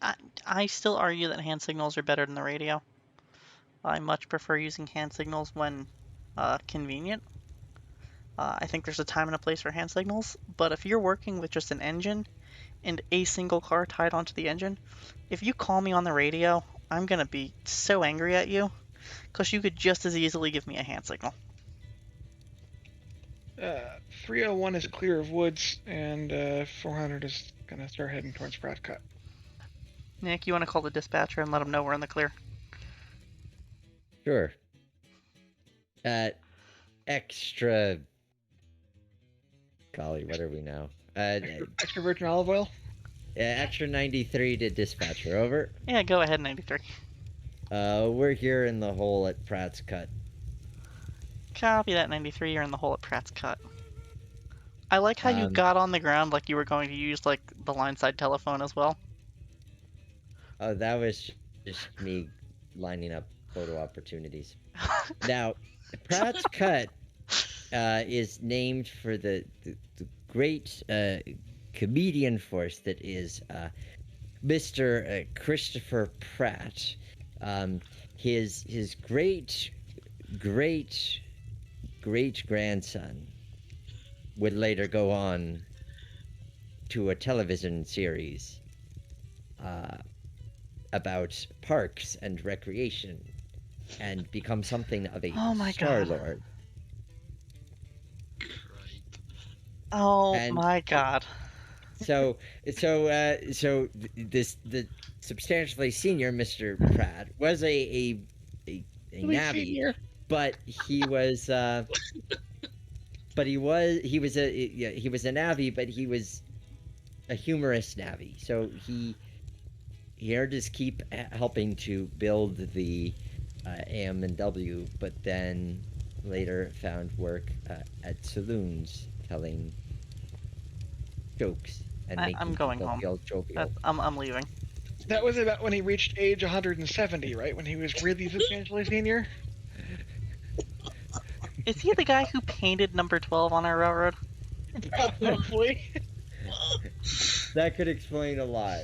I still argue that hand signals are better than the radio. I much prefer using hand signals when convenient. I think there's a time and a place for hand signals, but if you're working with just an engine and a single car tied onto the engine, if you call me on the radio, I'm gonna be so angry at you, because you could just as easily give me a hand signal. 301 is clear of woods, and 400 is gonna start heading towards Prescott. Nick, you want to call the dispatcher and let them know we're in the clear? Sure. Extra. Golly, what are we now? Extra virgin olive oil? Extra 93 to dispatcher, over. Yeah, go ahead, 93. We're here in the hole at Pratt's Cut. Copy that, 93. You're in the hole at Pratt's Cut. I like how you Um, got on the ground like you were going to use like the line side telephone as well. Oh, that was just me lining up photo opportunities. Now, Pratt's Cut is named for the great comedian force that is Mr. Christopher Pratt. His great grandson would later go on to a television series about parks and recreation and become something of a Oh my Star God. Lord. Oh And- my God. So the substantially senior Mr. Pratt was a navvy, Senior. but he was a navvy, but he was a humorous navvy. So he earned his keep helping to build the AM&W, but then later found work at saloons telling jokes and making I'm going people home. feel jovial. I'm leaving. That was about when he reached age 170, right? When he was really substantially senior? Is he the guy who painted number 12 on our railroad? Probably. That could explain a lot.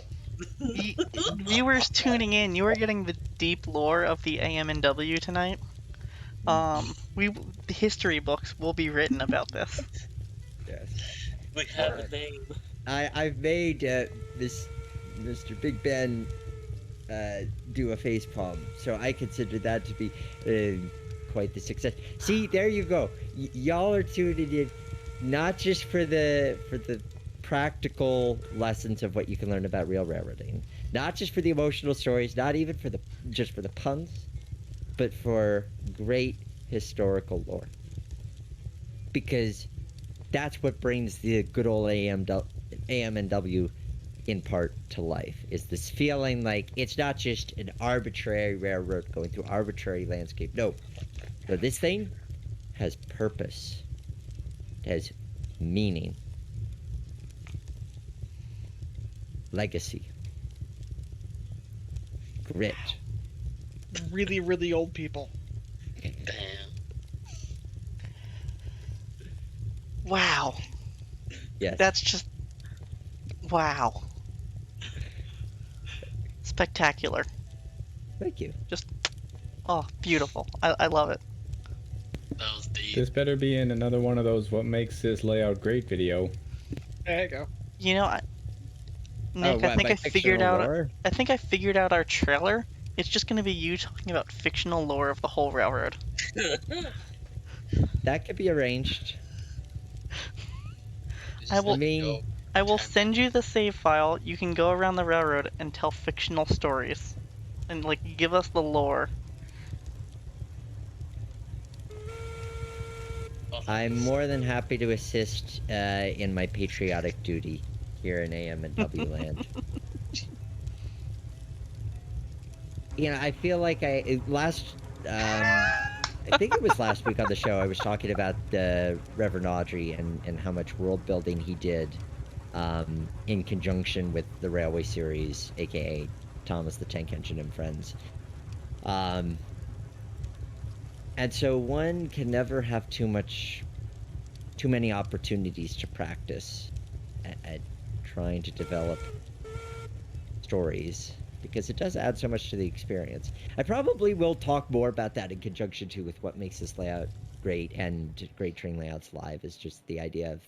Viewers tuning in, you are getting the deep lore of the AM&W tonight. The history books will be written about this. Yes. We have a name. I've made this Mr. Big Ben do a face palm, so I consider that to be quite the success. See, there you go. Y'all are tuning in not just for the practical lessons of what you can learn about real railroading, not just for the emotional stories, not even for the just for the puns, but for great historical lore. Because that's what brings the good old AM&W in part to life, is this feeling like it's not just an arbitrary railroad going through arbitrary landscape. No, this thing has purpose, it has meaning, legacy, grit. Really, really old people. Damn. Wow. Yes. That's just wow. Spectacular. Thank you. Just beautiful. I love it. That was deep. This better be in another one of those "What makes this layout great" video. There you go. You know, Nick, I think by I figured fictional out. lore? I think I figured out our trailer. It's just gonna be you talking about fictional lore of the whole railroad. That could be arranged. I will. I mean, I will send you the save file. You can go around the railroad and tell fictional stories, and like give us the lore. I'm more than happy to assist in my patriotic duty here in AM&W land. You know, I feel like I think it was last week on the show, I was talking about Reverend Audrey and how much world building he did in conjunction with the Railway series, aka Thomas the Tank Engine and Friends. And so one can never have too many opportunities to practice at trying to develop stories, because it does add so much to the experience. I probably will talk more about that in conjunction too with what makes this layout great and Great Train Layouts Live, is just the idea of,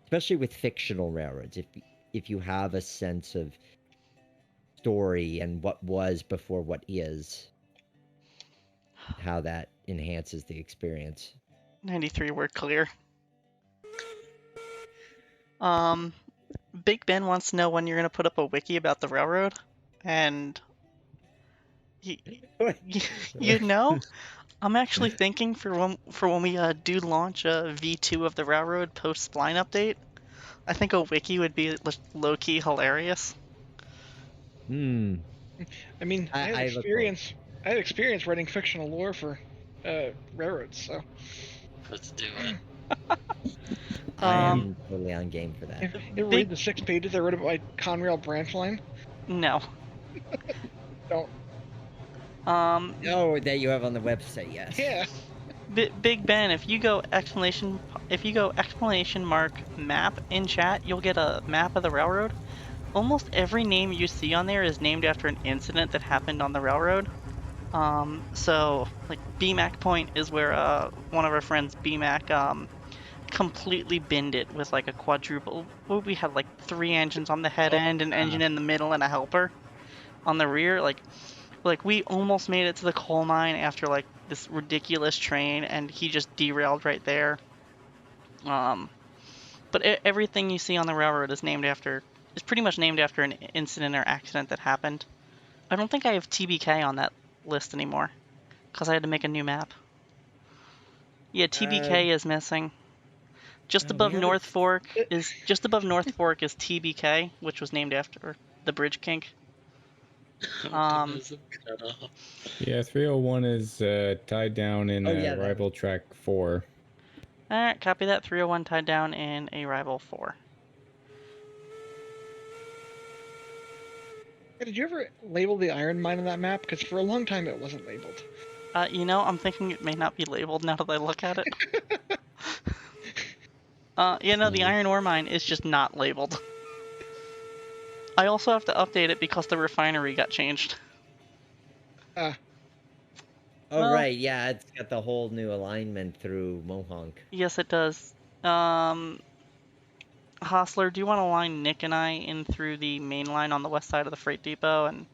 especially with fictional railroads, if you have a sense of story and what was before what is, how that enhances the experience. 93 were clear. Big Ben wants to know when you're gonna put up a wiki about the railroad, and you know, I'm actually thinking for when we do launch a V2 of the railroad post spline update, I think a wiki would be low key hilarious. Hmm. I mean, I I look forward. had experience writing fictional lore for railroads, so Let's do it. I Um, am totally on game for that. you ever Big read the 6 pages I wrote about my Conrail branch line? no. Don't. Oh, that you have on the website, yes. Yeah. Big Ben, if you go exclamation mark map in chat, you'll get a map of the railroad. Almost every name you see on there is named after an incident that happened on the railroad. So like BMAC Point is where one of our friends BMAC completely binned it with like a quadruple. We had like 3 engines on the head end, an engine in the middle, and a helper on the rear. Like we almost made it to the coal mine after like this ridiculous train, and he just derailed right there. But everything you see on the railroad is pretty much named after an incident or accident that happened. I don't think I have TBK on that list anymore because I had to make a new map. Yeah, TBK is missing. Just above we have North it. Fork is TBK, which was named after the bridge kink. Optimism cut off. Yeah, 301 is tied down in Oh, yeah, that rival track 4. Alright, copy that. 301 tied down in a rival 4. Hey, did you ever label the iron mine on that map? Because for a long time it wasn't labeled. I'm thinking it may not be labeled now that I look at it. The iron ore mine is just not labeled. I also have to update it because the refinery got changed. Oh, Well- right, yeah, it's got the whole new alignment through Mohonk. Yes, it does. Hostler, do you want to line Nick and I in through the main line on the west side of the freight depot? And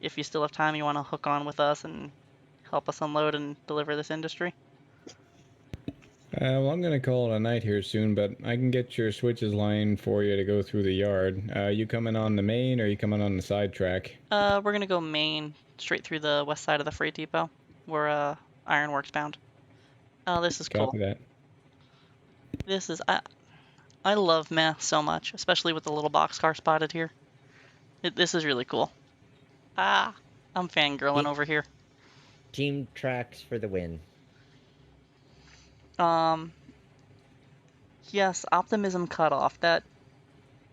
if you still have time, you want to hook on with us and help us unload and deliver this industry? Well, I'm gonna call it a night here soon, but I can get your switches line for you to go through the yard. You coming on the main, or you coming on the side track? We're gonna go main, straight through the west side of the freight depot. We're Ironworks bound. Oh, this is cool. Copy that. This is I love meh so much, especially with the little boxcar spotted here. This is really cool. Ah, I'm fangirling over here. Team tracks for the win. Yes, optimism cutoff. That's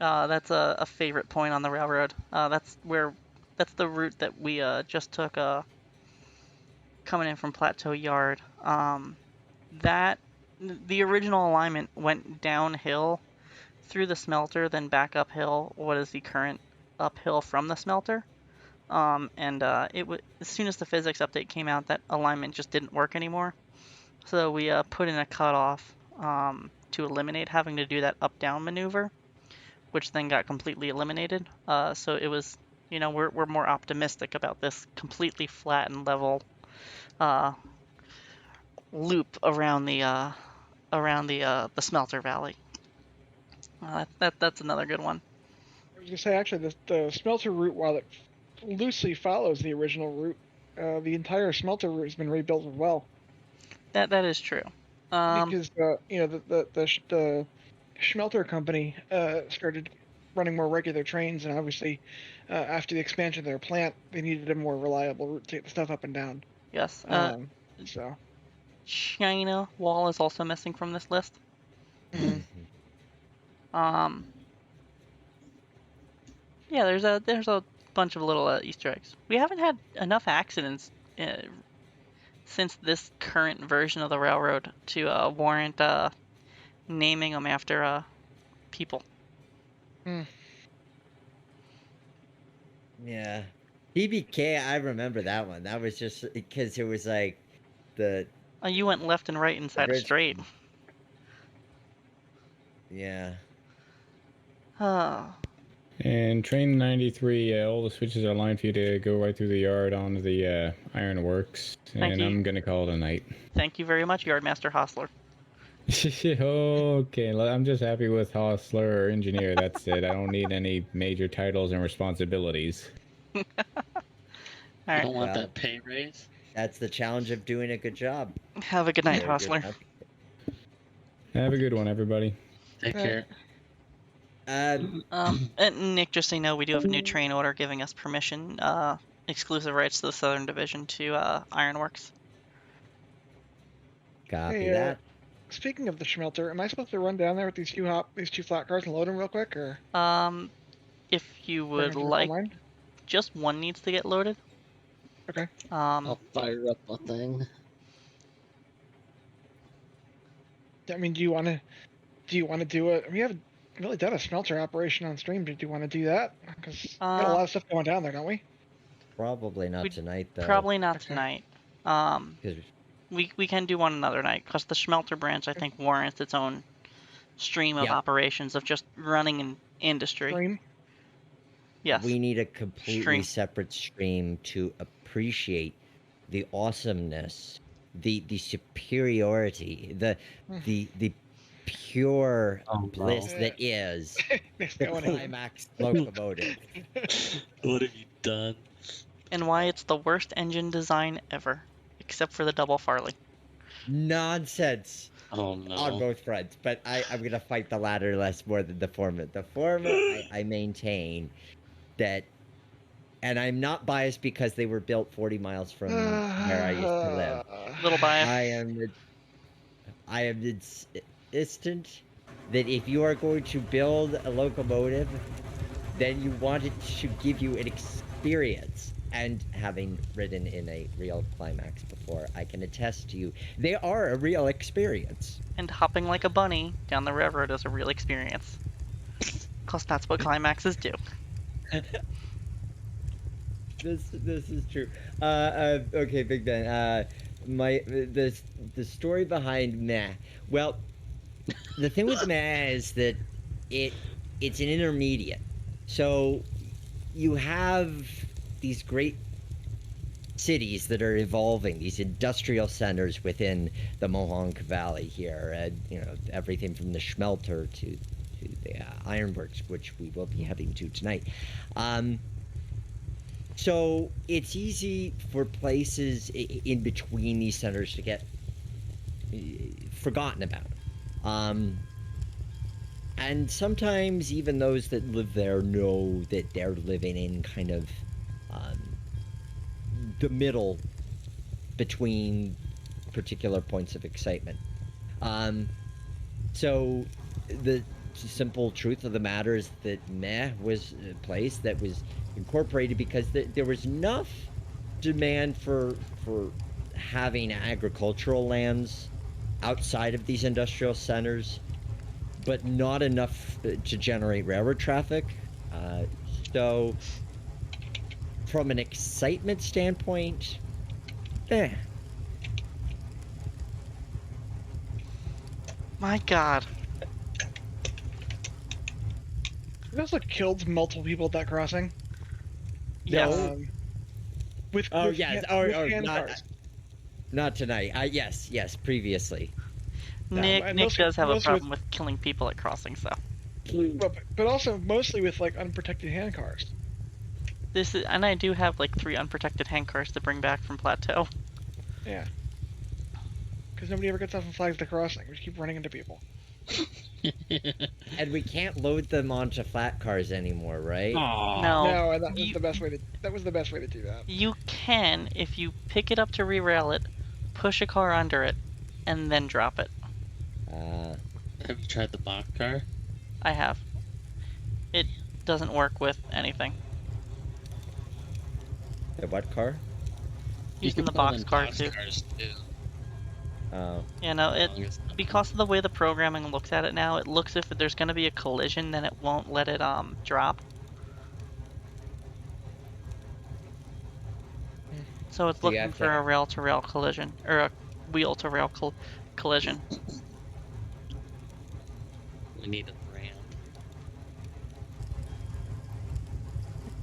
a favorite point on the railroad. That's the route that we just took coming in from Plateau Yard. That the original alignment went downhill through the smelter, then back uphill. What is the current uphill from the smelter? And as soon as the physics update came out, that alignment just didn't work anymore. So we put in a cutoff to eliminate having to do that up-down maneuver, which then got completely eliminated. So it was, we're more optimistic about this completely flat and level loop around the smelter valley. That's another good one. I was gonna say actually the smelter route, while it loosely follows the original route, the entire smelter route has been rebuilt as well. That is true. Because the smelter company started running more regular trains, and obviously after the expansion of their plant, they needed a more reliable route to get the stuff up and down. Yes. So China Wall is also missing from this list. Yeah, there's a bunch of little Easter eggs. We haven't had enough accidents since this current version of the railroad to warrant naming them after people. Yeah. PBK, I remember that one. That was just because it was like the. You went left and right inside a straight. Yeah. And train 93, all the switches are lined for you to go right through the yard onto the Ironworks, and I'm gonna call it a night. Thank you very much, Yardmaster Hostler. Okay, I'm just happy with Hostler or Engineer. That's it. I don't need any major titles and responsibilities. All I right. don't want that pay raise. That's the challenge of doing a good job. Have a good night, Hostler. Have a good one, everybody. Take care. And Nick, just so you know, we do have a new train order giving us permission, exclusive rights to the Southern Division to Ironworks. Copy that. Speaking of the smelter, am I supposed to run down there with these two flat cars and load them real quick, or? If you would like, just one needs to get loaded. Okay. I'll fire up a thing. I mean, do you want to do it? We haven't really done a smelter operation on stream. Do you want to do that? Because we got a lot of stuff going down there, don't we? Probably not tonight, though. Probably not tonight. We can do one another night, because the smelter branch, I think, warrants its own stream of operations of just running an industry. Stream? Yes. We need a completely separate stream to appreciate the awesomeness, the superiority, the pure bliss that is the Climax locomotive. What have you done? And why it's the worst engine design ever, except for the double Farley. Nonsense. Oh no. On both fronts, but I'm gonna fight the latter less more than the former. The former, I maintain that, and I'm not biased because they were built 40 miles from where I used to live. Little biased. I am insistent that if you are going to build a locomotive, then you want it to give you an experience. And having ridden in a real Climax before, I can attest to you, they are a real experience. And hopping like a bunny down the railroad is a real experience. Because that's what Climaxes do. This is true. Okay, Big Ben. The story behind meh. Well, the thing with meh is that it's an intermediate. So you have these great cities that are evolving, these industrial centers within the Mohonk Valley here. Everything from the Schmelter to the ironworks, which we will be heading to tonight. So it's easy for places in between these centers to get forgotten about. And sometimes even those that live there know that they're living in kind of the middle between particular points of excitement. So the simple truth of the matter is that Meh was a place that was incorporated because there was enough demand for having agricultural lands outside of these industrial centers, but not enough to generate railroad traffic. So from an excitement standpoint, My God. We also killed multiple people at that crossing. Yes. No. With yes. hand not cars. not tonight. Yes, previously. Nick and Nick mostly- does have a mostly problem with killing people at crossings, though. But also mostly with like unprotected hand cars. And I do have like 3 unprotected hand cars to bring back from Plateau. Yeah. Because nobody ever gets off and flags the crossing. We just keep running into people. And we can't load them onto flat cars anymore, right? Aw. No, and that was you- the best way to. That was the best way to do that. You can, if you pick it up to re-rail it, push a car under it, and then drop it. Have you tried the box car? I have. It doesn't work with anything. The what car? Using the put it box in car box too. cars, too. Oh. You know, As long as nothing- because of the way the programming looks at it now, it looks if there's going to be a collision, then it won't let it drop. So it's So you looking have for to- a rail-to-rail collision, or a wheel-to-rail collision. We need a ramp.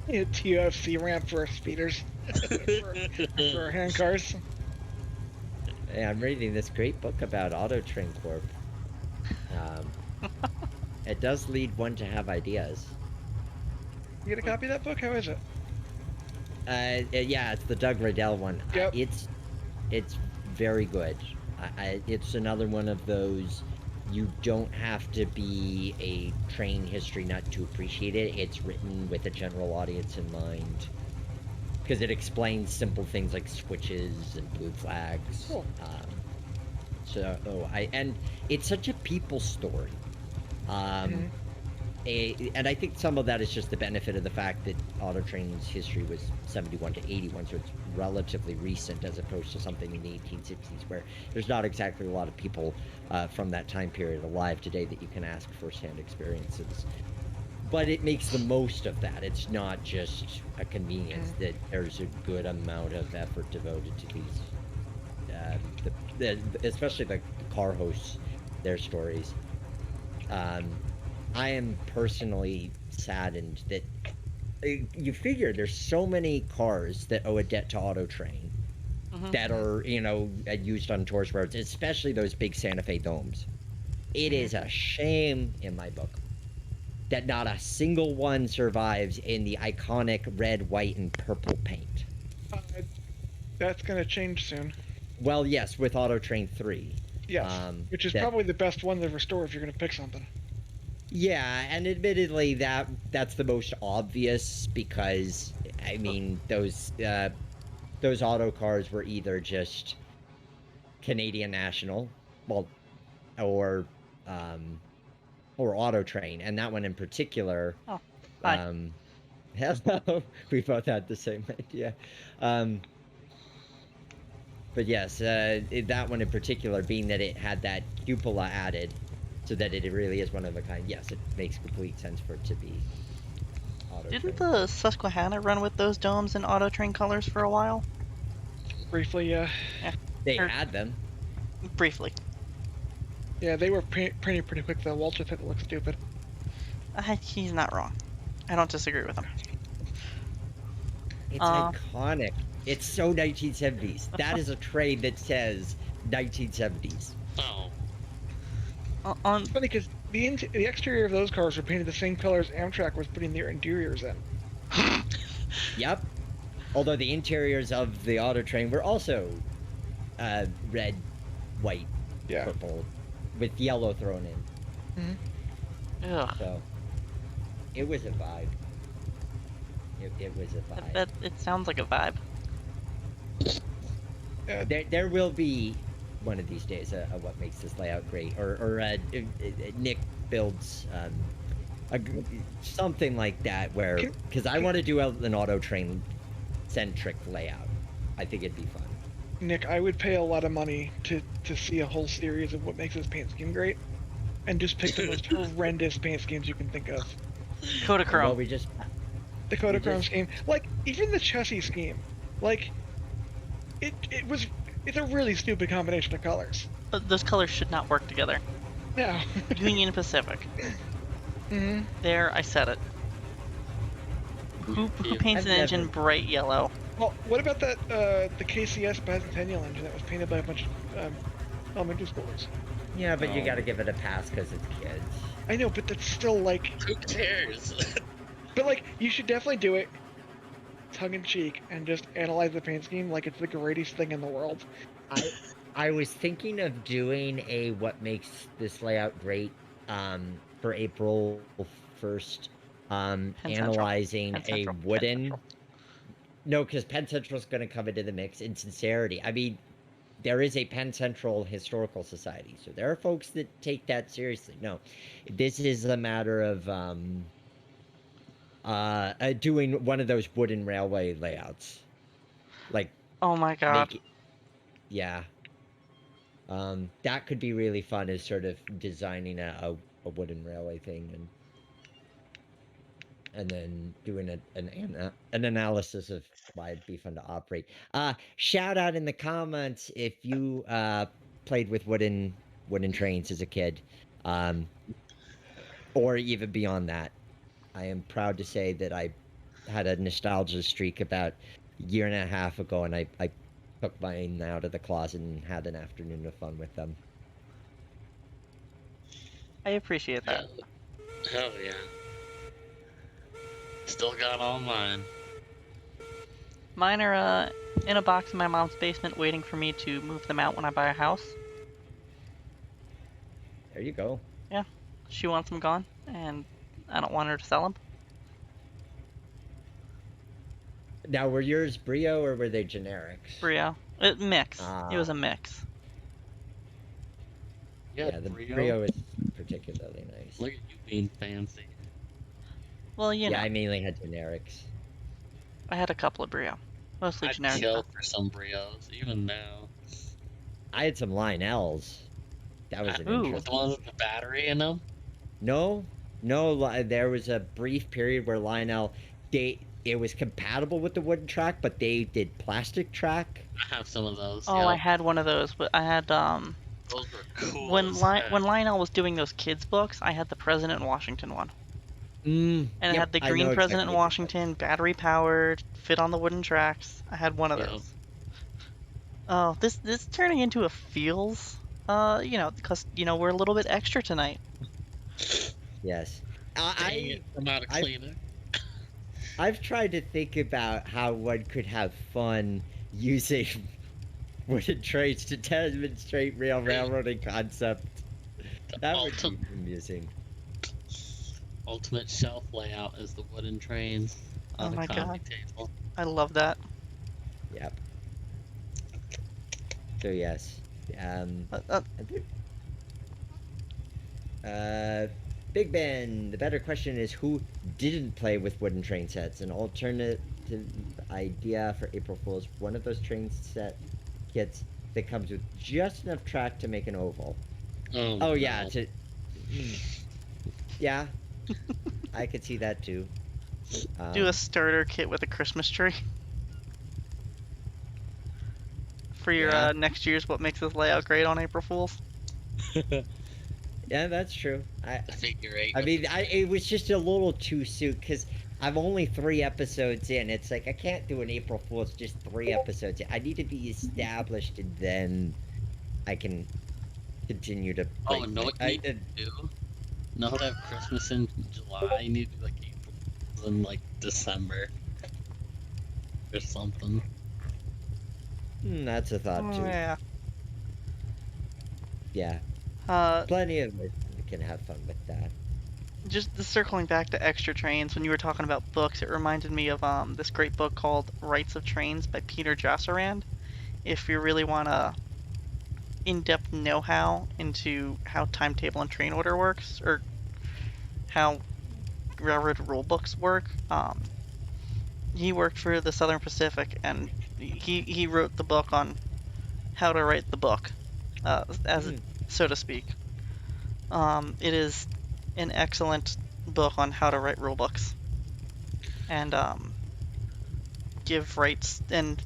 A TFC ramp for speeders. for hand cars. Hey, I'm reading this great book about Auto Train Corp. It does lead one to have ideas. You get a copy of that book? How is it? Yeah, it's the Doug Riddell one. Yep. It's very good. It's another one of those. You don't have to be a train history nut to appreciate it. It's written with a general audience in mind. Because it explains simple things like switches and blue flags. Cool. And it's such a people story. And I think some of that is just the benefit of the fact that Auto Train's history was 71 to 81, so it's relatively recent as opposed to something in the 1860s where there's not exactly a lot of people from that time period alive today that you can ask firsthand experiences. But it makes the most of that. It's not just a convenience, that there's a good amount of effort devoted to these, especially the car hosts, their stories. I am personally saddened that you figure there's so many cars that owe a debt to Auto Train that are, used on tourist roads, especially those big Santa Fe domes. It is a shame, in my book, that not a single one survives in the iconic red, white, and purple paint. That's gonna change soon. Well, yes, with Auto Train 3. Yes, which is probably the best one to restore if you're gonna pick something. Yeah, and admittedly, that's the most obvious because, I mean, those auto cars were either just Canadian National, or Auto Train, and that one in particular. Oh, hi. Hello. We both had the same idea. But yes, that one in particular, being that it had that cupola added, so that it really is one of a kind. Yes, it makes complete sense for it to be Auto Didn't Train. the Susquehanna run with those domes in Auto Train colors for a while? Briefly, yeah. They had them. Briefly. Yeah, they were pretty quick though. Walter said it looked stupid. He's not wrong. I don't disagree with him. It's iconic. It's so 1970s. That is a train that says 1970s. Oh, On It's funny because the exterior of those cars were painted the same colors Amtrak was putting their interiors in. Yep. Although the interiors of the auto train were also red, white, Yeah. purple, with yellow thrown in. ugh, So it was a vibe. It was a vibe. that it sounds like a vibe. There will be one of these days what makes this layout great, or Nick builds something like that where because I want to do an auto train centric layout. I think it'd be fun. Nick, I would pay a lot of money to see a whole series of what makes this paint scheme great, and just pick the most horrendous paint schemes you can think of. Well, Kodachrome. we just The Kodachrome just- scheme, like even the Chessie scheme, like it's a really stupid combination of colors. But those colors should not work together. No. Union Pacific. hmm There, I said it. Who paints I've an engine never- bright yellow? Well, what about that the KCS bicentennial engine that was painted by a bunch of elementary schoolers? yeah, but you Oh. got to give it a pass because it's kids. I know, but that's still like, who cares? but like you should definitely do it tongue in cheek and just analyze the paint scheme like it's the greatest thing in the world. I was thinking of doing a what makes this layout great for April 1st. Central. Analyzing Penn a Central, Penn wooden. Central. No, because Penn Central's going to come into the mix. In sincerity, I mean, there is a Penn Central Historical Society, so there are folks that take that seriously. No, this is a matter of doing one of those wooden railway layouts, like Oh my god. make, yeah. That could be really fun, is sort of designing a wooden railway thing and then doing an analysis of why it'd be fun to operate. Shout out in the comments if you played with wooden trains as a kid, or even beyond that. I am proud to say that I had a nostalgia streak about a year and a half ago, and I took mine out of the closet and had an afternoon of fun with them. I appreciate that. Hell yeah. Still got all mine. Mine are in a box in my mom's basement waiting for me to move them out when I buy a house. There you go. She wants them gone, and I don't want her to sell them. Now, were yours Brio or were they generics? Brio. Mix. It was Ah. a mix. Yeah, the Brio is particularly nice. Look at you being fancy. Well, you know, Yeah, I mainly had generics. I had a couple of Brio. Mostly I'd generic. kill stuff. for some Brios, even now. I had some Lionels. That was an Ooh. The interesting. ones with the battery in them? No, there was a brief period where Lionel, it was compatible with the wooden track, but they did plastic track. I have some of those. Oh, yeah. I had one of those, but I had Those were cool. when as heck. Lionel was doing those kids books, I had the President Washington one, And and it had the green President Washington, battery powered, fit on the wooden tracks. I had one of Yeah. those. Oh, this is turning into a feels. Because we're a little bit extra tonight. Yes. Dang it, I'm out of I- cleaner. I've tried to think about how one could have fun using wooden trains to demonstrate real railroading concept. That would be amusing. Ultimate shelf layout is the wooden trains on Oh the my coffee table. I love that. Yep. So yes. Big Ben. The better question is who didn't play with wooden train sets. An alternative idea for April Fools. One of those train set kits that comes with just enough track to make an oval. Oh yeah. no. Yeah. I could see that too. Do a starter kit with a Christmas tree. For your Yeah. next year's What Makes This Layout Great on April Fools. Yeah, that's true. The figure eight. I mean, it was just a little too soon because I'm only 3 episodes in. It's like I can't do an April Fool's just 3 episodes in. I need to be established, and then I can continue to Oh, like. no, what you need to do? Now that Christmas in July, you need to do like April in like December or something. That's a thought Oh, too. yeah. Yeah, Uh, plenty of it can have fun with that. just circling back to Extra Trains, when you were talking about books, it reminded me of this great book called Rights of Trains by Peter Josserand. If you really want to in-depth know-how into how timetable and train order works, or how railroad rule books work, he worked for the Southern Pacific, and he wrote the book on how to write the book, as Mm. so to speak. It is an excellent book on how to write rule books and give rights and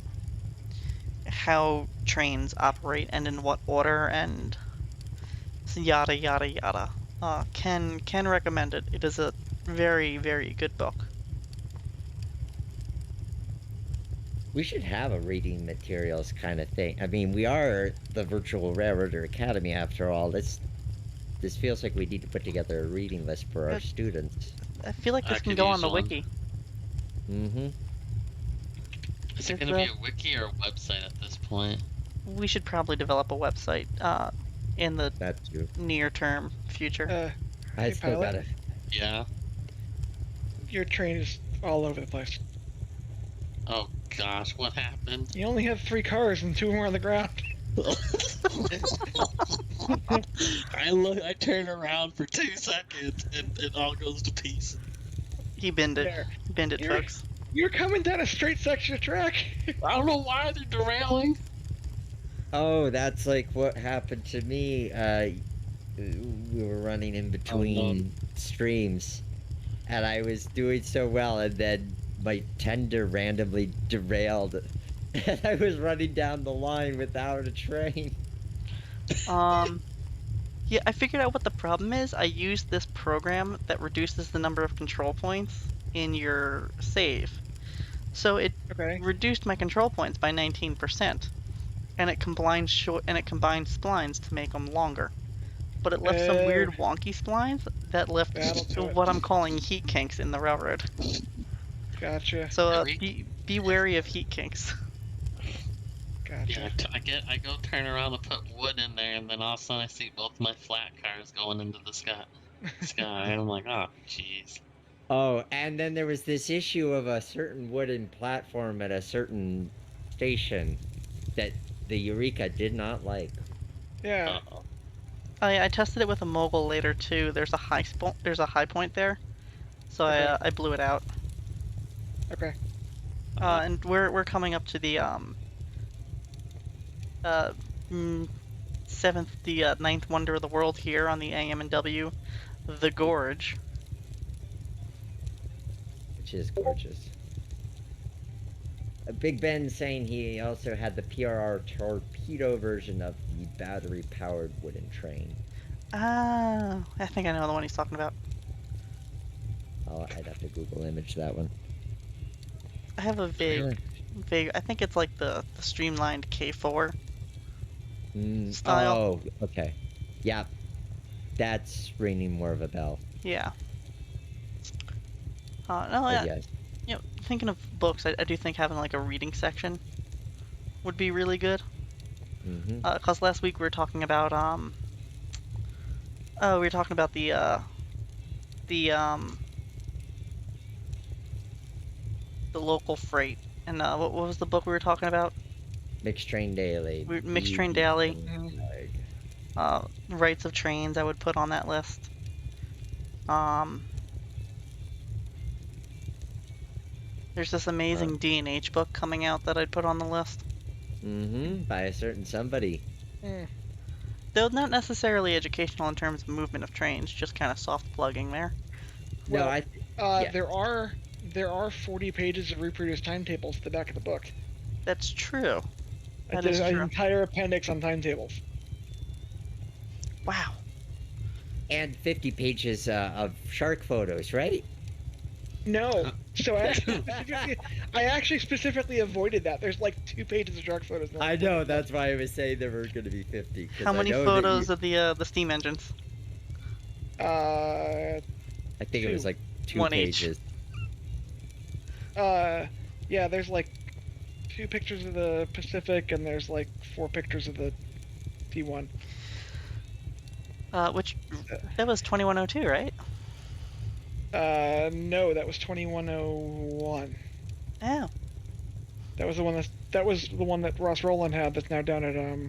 how trains operate and in what order and yada yada yada. Can recommend it. It is a very very good book. We should have a reading materials kind of thing. I mean, we are the Virtual Railroader Academy after all. This feels like we need to put together a reading list for our Good. students. I feel like I this can could go on use the one. wiki. Mm-hmm. Is it It's, gonna be a wiki or a website at this point? we should probably develop a website in the That too. near term future. I Hey, still pilot. gotta. Yeah. Your train is all over the place. Oh gosh, what happened? You only have 3 cars and 2 of them are on the ground. I turn around for 2 seconds and it all goes to pieces. He binned it. There. Binned it, You're- folks. You're coming down a straight section of track. I don't know why they're derailing. Oh, that's like what happened to me. We were running in between streams, and I was doing so well, and then my tender randomly derailed, and I was running down the line without a train. Yeah, I figured out what the problem is. I used this program that reduces the number of control points in your save. So it Okay. reduced my control points by 19%, and it combines splines to make them longer. But it left some Oh. weird wonky splines that left That'll do it. what I'm calling heat kinks in the railroad. Gotcha. So Really? be wary of heat kinks. Gotcha. Yeah, I go turn around and put wood in there, and then all of a sudden I see both my flat cars going into the sky. And I'm like, oh, jeez. Oh, and then there was this issue of a certain wooden platform at a certain station that the Eureka did not like. Yeah. Uh-oh. I tested it with a mogul later too. There's a high point there, so Okay. I blew it out. Okay. And we're coming up to the ninth wonder of the world here on the AM and W, the Gorge. Which is gorgeous. Big Ben saying he also had the PRR torpedo version of the battery-powered wooden train. Ah, I think I know the one he's talking about. I'd have to Google image that one. I have a vague. I think it's like the streamlined K4 style. Oh, okay. Yeah, that's ringing more of a bell. Yeah. No, But yeah. yes. You know, thinking of books, I do think having like a reading section would be really good. Mm-hmm. Cause last week we were talking about the local freight, and what was the book we were talking about? Mixed Train Daily. Mixed Train Daily. Mhm. Rights of Trains I would put on that list. There's this amazing D&H book coming out that I'd put on the list. Mm-hmm. By a certain somebody. Mm. Though not necessarily educational in terms of movement of trains, just kind of soft plugging there. No, Well, yeah. There are 40 pages of reproduced timetables at the back of the book. That's true. That There's is an true. entire appendix on timetables. Wow. And 50 pages of shark photos, right? No. So I actually specifically avoided that. There's like 2 pages of truck photos. I know, that's why I was saying there were going to be 50. 'cause How I many know photos that of the steam engines? Uh, I think it was 2. like 2 One each. pages. Yeah, there's like 2 pictures of the Pacific, and there's like 4 pictures of the T1. Which that was 2102, right? No, that was 2101. Oh, That was the one that Ross Rowland had. That's now down at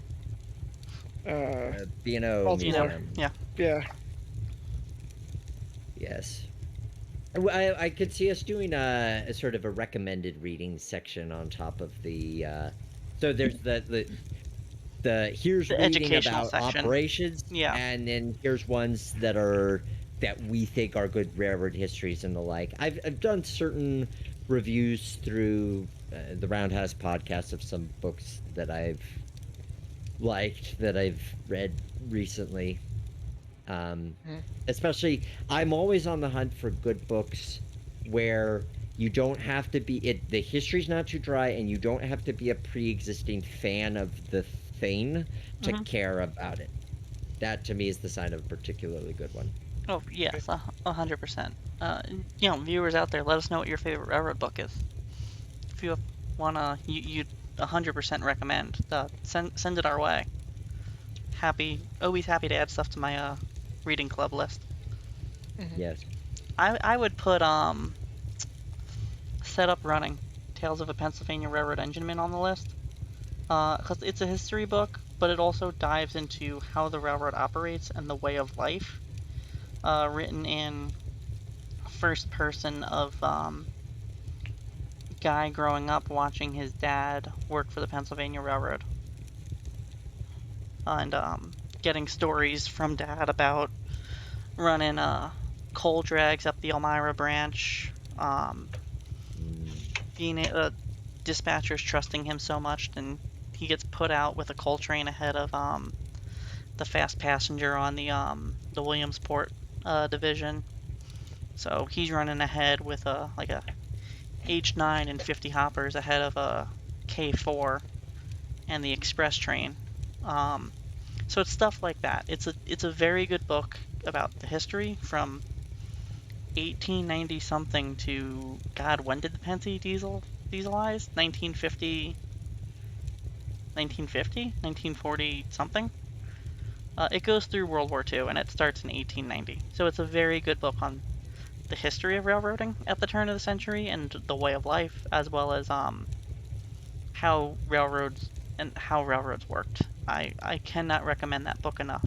B&O Baltimore. Museum. yeah. Yeah. Yes. I could see us doing a sort of a recommended reading section on top of the. So there's the here's The reading educational about section. operations, Yeah. and then here's ones that we think are good railroad histories and the like. I've done certain reviews through the Roundhouse podcast of some books that I've liked that I've read recently. Especially, I'm always on the hunt for good books where you don't have to be the history's not too dry, and you don't have to be a pre-existing fan of the thing to care about it. That to me is the sign of a particularly good one. Oh yes, 100%. Viewers out there, let us know what your favorite railroad book is. If you wanna, you 100% recommend. Send it our way. Always happy to add stuff to my reading club list. Yes. I would put Set Up Running, Tales of a Pennsylvania Railroad Engineman on the list. Because it's a history book, but it also dives into how the railroad operates and the way of life. Written in first person of guy growing up watching his dad work for the Pennsylvania Railroad. And getting stories from dad about running coal drags up the Elmira branch, being dispatchers trusting him so much, and he gets put out with a coal train ahead of the fast passenger on the Williamsport division. So he's running ahead with a H9 and 50 hoppers ahead of a K4 and the express train. So it's stuff like that. It's a very good book about the history from 1890 something to God. When did the Pennsy dieselize? 1950, 1940 something. It goes through World War II and it starts in 1890. So it's a very good book on the history of railroading at the turn of the century and the way of life, as well as how railroads worked. I cannot recommend that book enough.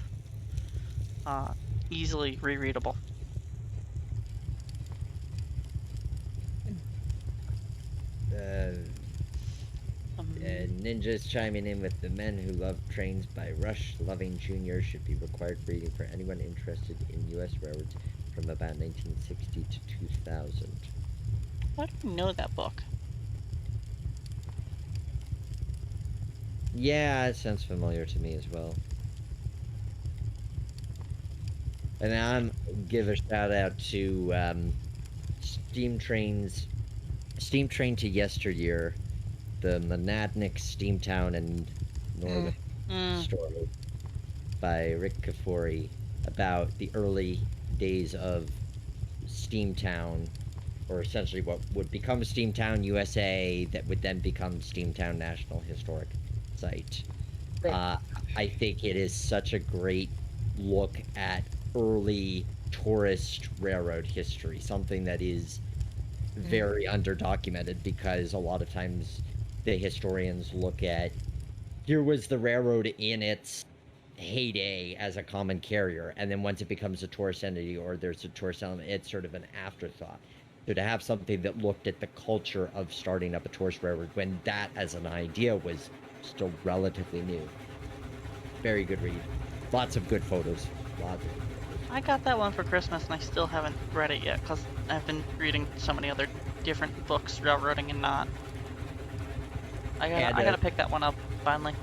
Easily rereadable. Ninjas chiming in with The Men Who Love Trains by Rush Loving Jr. should be required reading for anyone interested in U.S. railroads from about 1960 to 2000. Why do I know that book? Yeah, it sounds familiar to me as well. And I'm give a shout out to Steam Train to Yesteryear, the Monadnock Steamtown and Northern story by Rick Kafori about the early days of Steamtown, or essentially what would become Steamtown, USA, that would then become Steamtown National Historic Site. Right. I think it is such a great look at early tourist railroad history, something that is very underdocumented, because a lot of times the historians look at, here was the railroad in its heyday as a common carrier, and then once it becomes a tourist entity or there's a tourist element, it's sort of an afterthought. So to have something that looked at the culture of starting up a tourist railroad when that as an idea was still relatively new. Very good read. Lots of good photos. Lots of good photos. I got that one for Christmas and I still haven't read it yet because I've been reading so many other different books, railroading and not. I gotta pick that one up finally.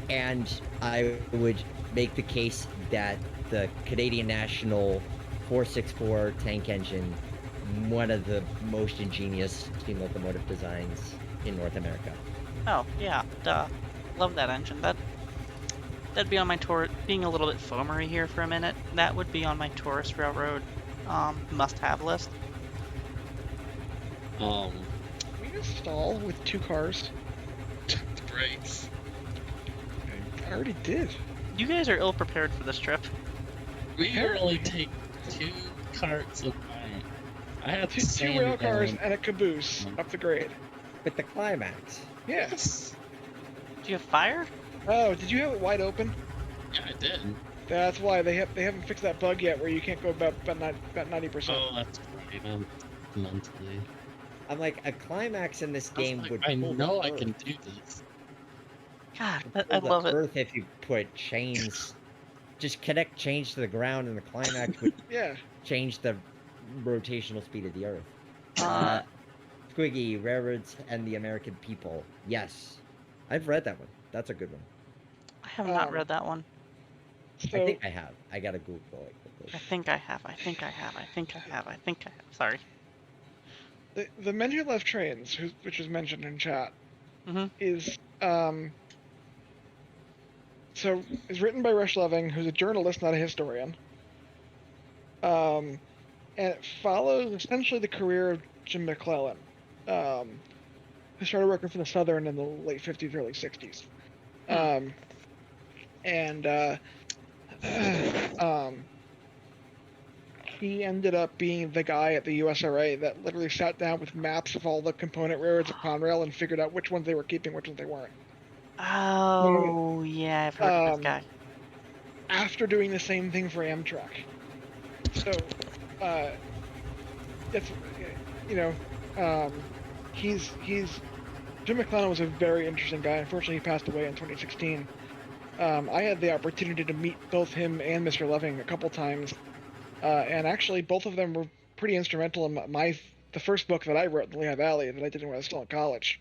And I would make the case that the Canadian National 464 tank engine one of the most ingenious steam locomotive designs in North America. Oh, yeah, duh. Love that engine. That'd be on my tour. Being a little bit foamery here for a minute, that would be on my tourist railroad must-have list. We just stall with 2 cars. The brakes. I already did. You guys are ill-prepared for this trip. We Apparently. only take 2 carts of wine. I have Two sand rail cars down. and a caboose up the grade. With the climax. Yeah. Yes. Do you have fire? Oh, did you have it wide open? Yeah, I did. That's why they haven't fixed that bug yet, where you can't go about 90%. Oh, that's right. I'm mentally. I'm like, a climax in this I was game like, would I pull know the I can earth. do this. God, Would I pull love the it. earth if you put chains. Just connect chains to the ground, and the climax would Yeah. change the rotational speed of the earth. Uh, Squiggy, Railroads and the American People. Yes. I've read that one. That's a good one. I have not read that one. So I think I have. I gotta Google it quickly. I think I have. Sorry. the Men Who Left Trains, which was mentioned in chat, Mhm. is written by Rush Loving, who's a journalist, not a historian. And it follows essentially the career of Jim McClellan, who started working for the Southern in the late 50s, early 60s. He ended up being the guy at the USRA that literally sat down with maps of all the component railroads of Conrail and figured out which ones they were keeping, which ones they weren't. Oh, yeah, I've heard of this guy. After doing the same thing for Amtrak. So, that's, he's Jim McClellan was a very interesting guy. Unfortunately, he passed away in 2016. I had the opportunity to meet both him and Mr. Loving a couple times, and actually both of them were pretty instrumental in the first book that I wrote, The Lehigh Valley, that I did when I was still in college.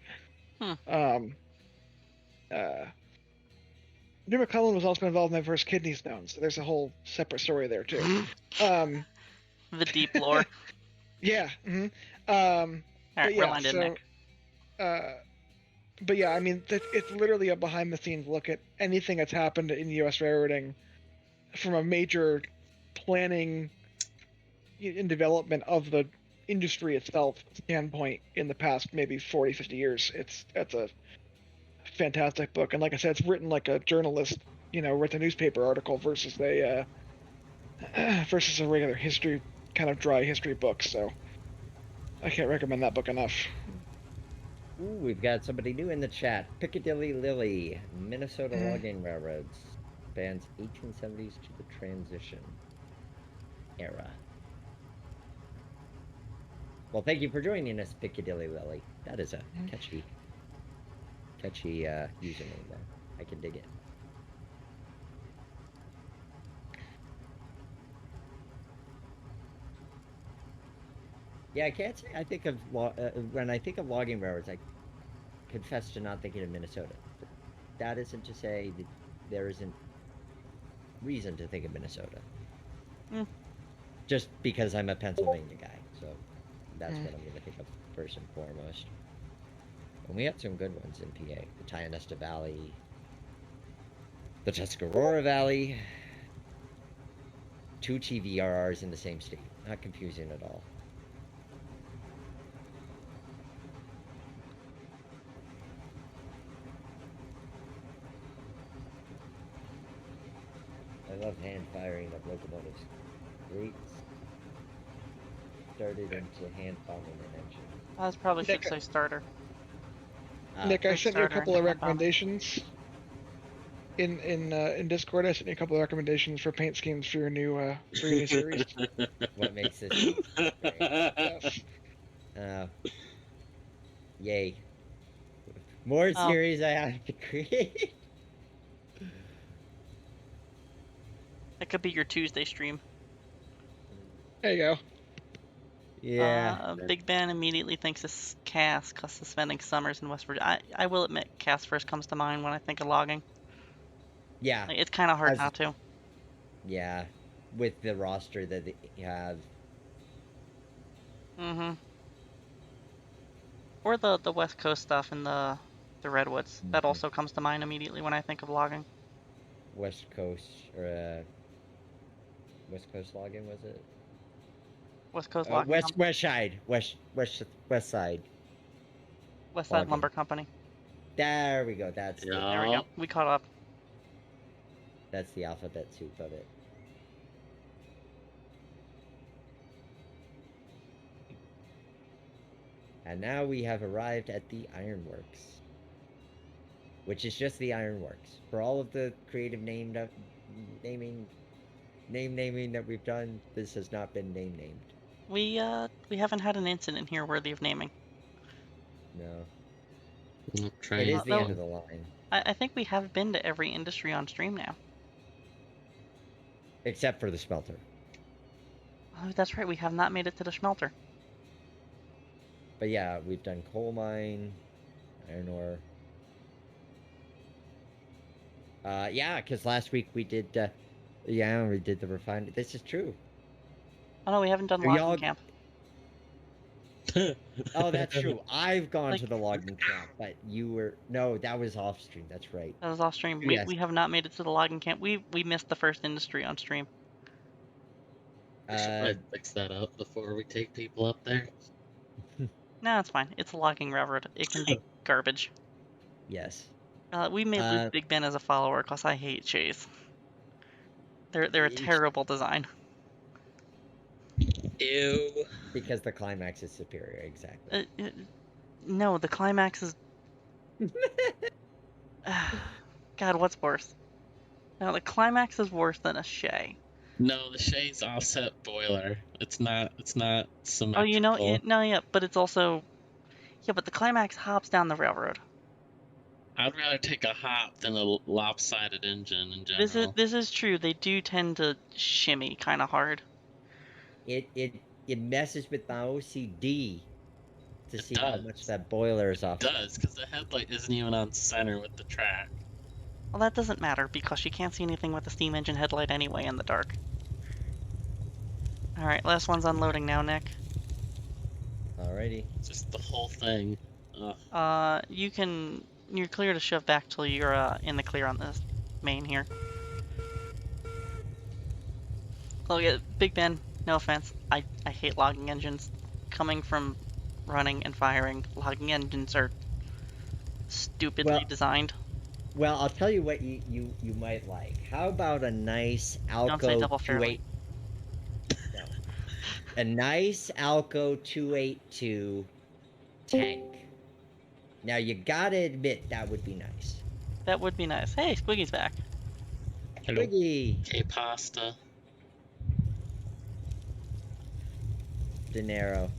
Jim McClellan was also involved in my first kidney stone, so there's a whole separate story there too. The deep lore. Yeah. All But right, yeah, we're lined in, Nick. But yeah, I mean, it's literally a behind-the-scenes look at anything that's happened in U.S. railroading from a major planning and development of the industry itself standpoint in the past maybe 40, 50 years. That's a fantastic book, and like I said, it's written like a journalist, wrote a newspaper article versus a regular history, kind of dry history book. So I can't recommend that book enough. Ooh, we've got somebody new in the chat. Piccadilly Lily, Minnesota Logging Railroads. Spans 1870s to the transition era. Well, thank you for joining us, Piccadilly Lily. That is a catchy username there. I can dig it. Yeah, I can't say I think of when I think of logging railroads, I confess to not thinking of Minnesota. But that isn't to say that there isn't reason to think of Minnesota. Just because I'm a Pennsylvania guy, so that's what I'm going to think of first and foremost. And we had some good ones in PA. The Tionesta Valley, the Tuscarora Valley, 2 TVRRs in the same state. Not confusing at all. I love hand firing of locomotives. Great. Started into hand bombing an engine. That's probably Nick, should say starter. Nick, I Quick sent you a starter couple of into hand bombing. recommendations in Discord. I sent you a couple of recommendations for paint schemes for your new series. What makes this great? Yes. Yay. More Oh. series I have to create. That could be your Tuesday stream. There you go. Yeah. Big Ben immediately thinks it's Cass because suspending summers in West Virginia. I will admit, Cass first comes to mind when I think of logging. Yeah. Like, it's kind of hard not to. Yeah. With the roster that they have. Mm-hmm. Or the West Coast stuff in the redwoods. That Mhm. also comes to mind immediately when I think of logging. West Coast or West Coast login was it? West Coast Logging Company. West Side, West Side West Side logging. Lumber Company. There we go. There we Yeah. go. We caught up. That's the alphabet soup of it. And now we have arrived at the Ironworks, which is just the Ironworks. For all of the creative naming that we've done, this has not been named. We haven't had an incident here worthy of naming. No, I'm it trying. is the though- end of the line, I think we have been to every industry on stream now. except for the smelter. Oh, that's right. We have not made it to the smelter. But yeah, we've done coal mine, iron ore. Yeah, because last week we did. We did the refinery. This is true. Oh no, we haven't done So logging y'all- camp. Oh, that's true. I've gone Like- to the logging camp, but you were no. That was off stream. That's right. That was off stream. Yes. We have not made it to the logging camp. We missed the first industry on stream. We should probably fix that up before we take people up there. No, it's fine. It's a logging railroad. It can be garbage. Yes. We may lose Big Ben as a follower because I hate Chase. They're a terrible design. Ew. Because the climax is superior. Exactly. No, the climax is. God, what's worse? No, the climax is worse than a Shay. No, the Shay's offset boiler. It's not symmetrical. Oh, yeah, but it's also. Yeah, but the climax hops down the railroad. I'd rather take a hop than a lopsided engine in general. This is true. They do tend to shimmy kind of hard. It messes with my OCD to It see how does. much that boiler is It off. does, because the headlight isn't even on center with the track. Well, that doesn't matter because you can't see anything with the steam engine headlight anyway in the dark. All right, last one's unloading now, Nick. Alrighty. Just the whole thing. Ugh. You're clear to shove back till you're in the clear on this main here. Look at Big Ben. No offense, I hate logging engines. Coming from running and firing, logging engines are stupidly Well- designed. Well, I'll tell you what you might like. How about a nice Don't say Alco double fairway. 28? No. A nice Alco 282 tank. Now you gotta admit that would be nice. That would be nice. Hey, Squiggy's back. Hello. Twiggy, K-pasta. De Niro.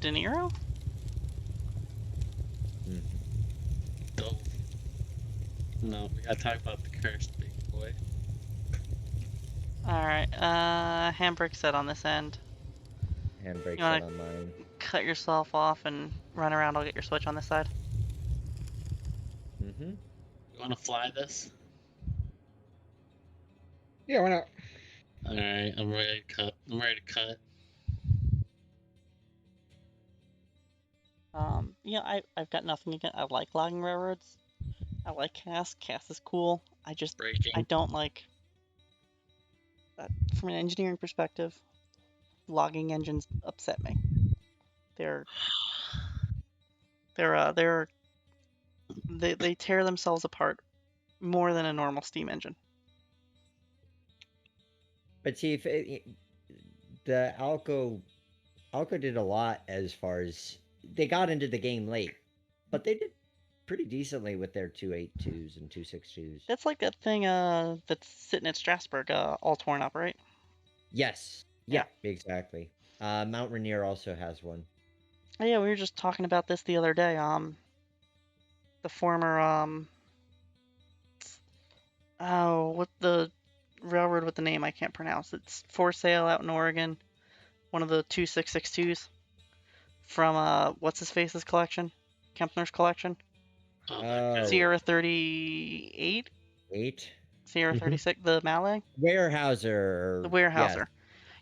De Niro? Mhm. Don't. No, we gotta talk about the cursed big boy. Alright, handbrake set on this end. Handbrake You wanna- set on mine. Cut yourself off and run around. I'll get your switch on this side. Mm-hmm. You wanna fly this? Yeah, why not? Alright, I'm ready to cut. Yeah, I've got nothing against. I like logging railroads. I like Cass. Cass is cool. I Braking. don't like that from an engineering perspective. Logging engines upset me. They tear themselves apart more than a normal steam engine. But see, if the Alco did a lot as far as they got into the game late, but they did pretty decently with their 282s and 262s. That's like that thing that's sitting at Strasbourg, all torn up, right? Yes. Yeah, exactly. Mount Rainier also has one. Oh, yeah, we were just talking about this the other day. The former what the railroad with the name I can't pronounce. It's for sale out in Oregon. One of the 2662s from what's his face's collection, Kempner's collection. Oh. Sierra 38, 8? Sierra 36, the Malay, Warehouser. the Warehouser.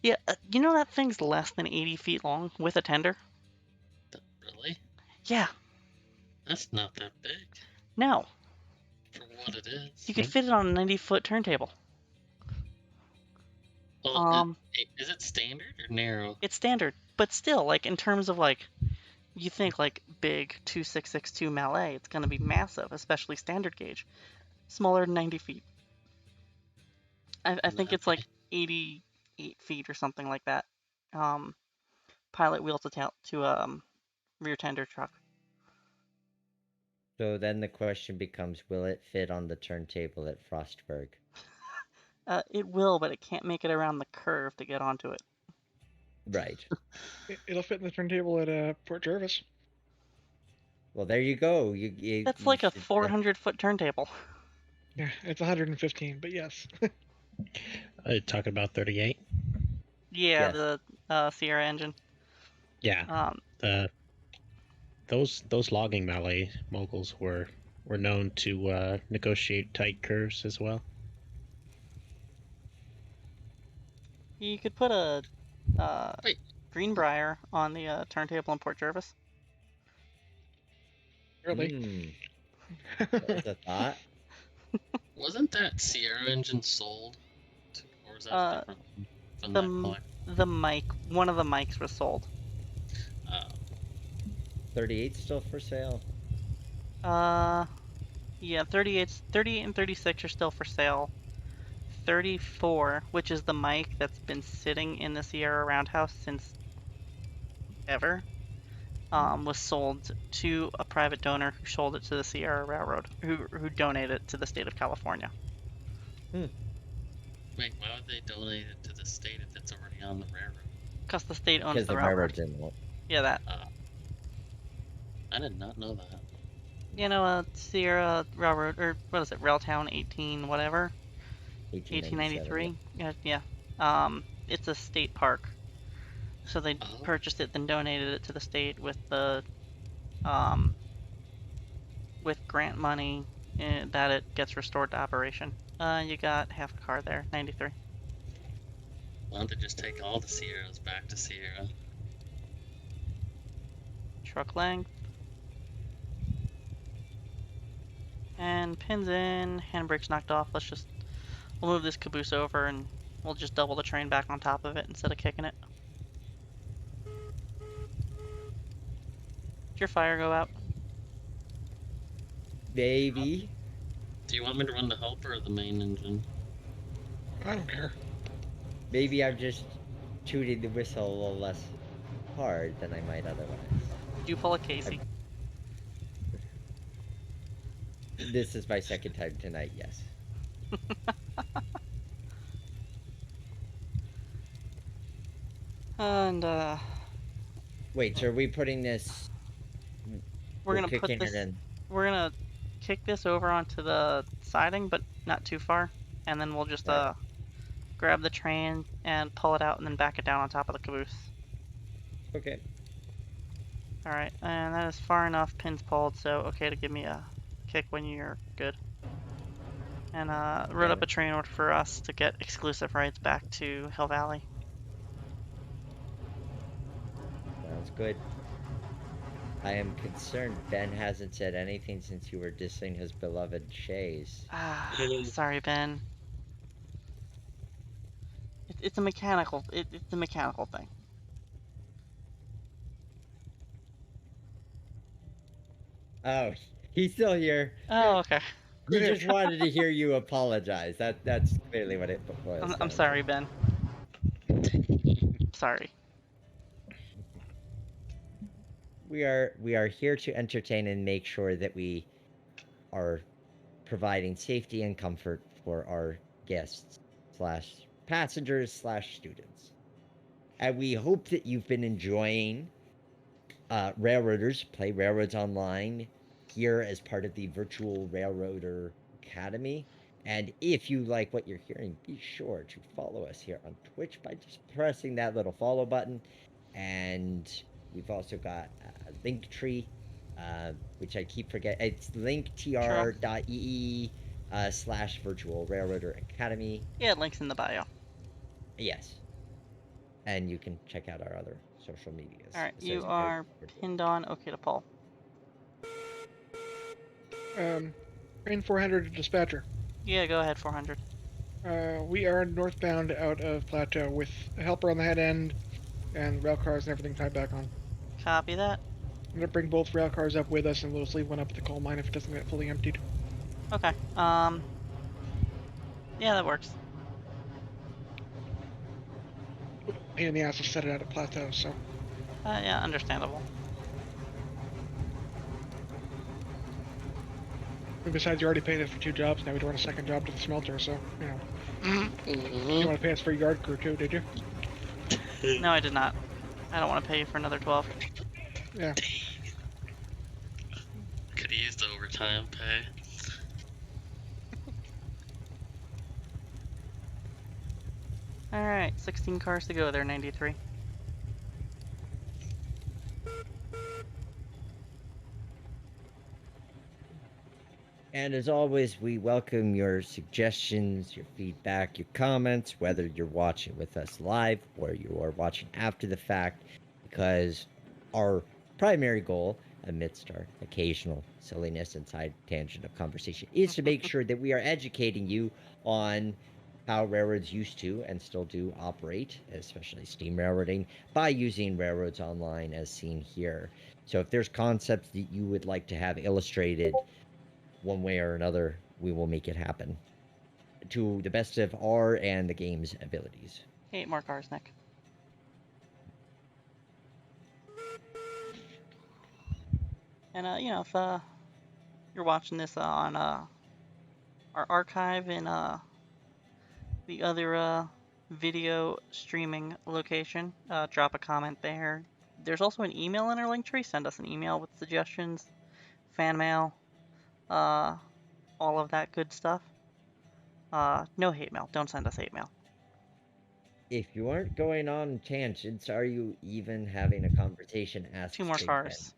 Yeah, you know that thing's less than 80 feet long with a tender? Really? Yeah, That's not that big no. for what it is. You could fit it on a 90-foot turntable. Well, Um, is it standard or narrow? it's standard, but still, like, in terms of, like, you think, like, big 2662 Mallet, it's gonna be massive, especially standard gauge. Smaller than 90 feet. I think it's like 88 feet or something like that. Pilot wheel to rear tender truck. So then the question becomes, will it fit on the turntable at Frostburg? It will, but it can't make it around the curve to get onto it. Right. It'll fit in the turntable at Port Jervis. Well, there you go. That's You like a should, 400-foot turntable. Yeah, it's 115, but yes. Talking about 38. Yeah, Yes. the Sierra engine. Yeah. Those logging Malay moguls were known to negotiate tight curves as well. You could put a Wait. Greenbrier on the turntable in Port Jervis. Really. That's a thought. Wasn't that Sierra engine sold? Or was that a Uh, different one from the that m- collection? the mic, one of the mics was sold. 38 still for sale. Yeah, 38 and 36 are still for sale. 34, which is the mic that's been sitting in the Sierra Roundhouse since ever, was sold to a private donor who sold it to the Sierra Railroad, who donated it to the state of California. Wait, why would they donate it to the state if it's already on the railroad? Because the state owns Because the the railroad. railroad's in it. Yeah, that. I did not know that. You know, Sierra Railroad, or what is it, Railtown 18 whatever? 1897. 1893? Yeah. It's a state park. So they purchased it, then donated it to the state with the, with grant money that it gets restored to operation. You got half a car there, 93. Why don't they just take all the Sierras back to Sierra? Truck length. And pins in, handbrake's knocked off. We'll move this caboose over and we'll just double the train back on top of it instead of kicking it. Did your fire go out? Maybe. Do you want me to run the helper or the main engine? I don't care. Maybe I'm just tooting the whistle a little less hard than I might otherwise. Do you pull a Casey? This is my second time tonight, yes. And Wait, so are we putting this? we're gonna kicking put this. it in. We're gonna kick this over onto the siding, but not too far, and then we'll just Right. grab the train and pull it out, and then back it down on top of the caboose. Okay. All right, and that is far enough. Pins pulled, so okay to give me a kick when you're good. And wrote up a train order for us to get exclusive rides back to Hill Valley. Sounds good. I am concerned Ben hasn't said anything since you were dissing his beloved Shays. Sorry, Ben. It's a mechanical. It's a mechanical thing. Oh, he's still here. Oh, okay. He just wanted to hear you apologize. That's clearly what it was. I'm sorry, Ben. Sorry. We are here to entertain and make sure that we are providing safety and comfort for our guests slash passengers slash students. And we hope that you've been enjoying Railroaders Play Railroads Online here as part of the Virtual Railroader Academy. And if you like what you're hearing, be sure to follow us here on Twitch by just pressing that little follow button. And we've also got a Linktree, which I keep forgetting. It's linktr.ee /Virtual Railroader Academy. Yeah, links in the bio. Yes. And you can check out our other social medias. All right, you associated are with it. pinned on. Okay to pull. Train 400 to dispatcher. Yeah, go ahead. 400. We are northbound out of Plateau with a helper on the head end and rail cars and everything tied back on. Copy that. I'm gonna bring both rail cars up with us, and we'll just leave one up at the coal mine if it doesn't get fully emptied. Okay. Yeah, that works. Pain in the ass to set it out at Plateau, so. Yeah, understandable. And besides, you already paid us for 2 jobs. Now we don't want a second job to the smelter, so you know. You want to pay us for yard crew too, did you? No, I did not. I don't want to pay you for another 12. Yeah. Could use the overtime pay. All right, 16 cars to go there. 93. And as always, we welcome your suggestions, your feedback, your comments, whether you're watching with us live or you are watching after the fact, because our primary goal, amidst our occasional silliness and side tangent of conversation, is to make sure that we are educating you on how railroads used to and still do operate, especially steam railroading, by using railroads online as seen here. So if there's concepts that you would like to have illustrated one way or another, we will make it happen to the best of our and the game's abilities. 8 more cars, Nick. And you know, if you're watching this on our archive in the other video streaming location, drop a comment there. There's also an email in our link tree. Send us an email with suggestions, fan mail, all of that good stuff. No hate mail. Don't send us hate mail. If you aren't going on tangents, are you even having a conversation? Asks 2 more Big cars.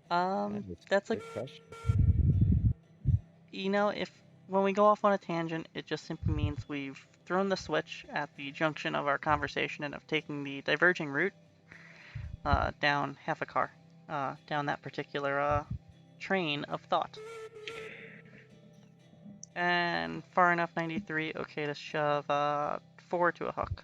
Ben. That's a good question. you know, if when we go off on a tangent, it just simply means we've thrown the switch at the junction of our conversation and of taking the diverging route down half a car, down that particular train of thought. And far enough, 93, okay to shove 4 to a hook.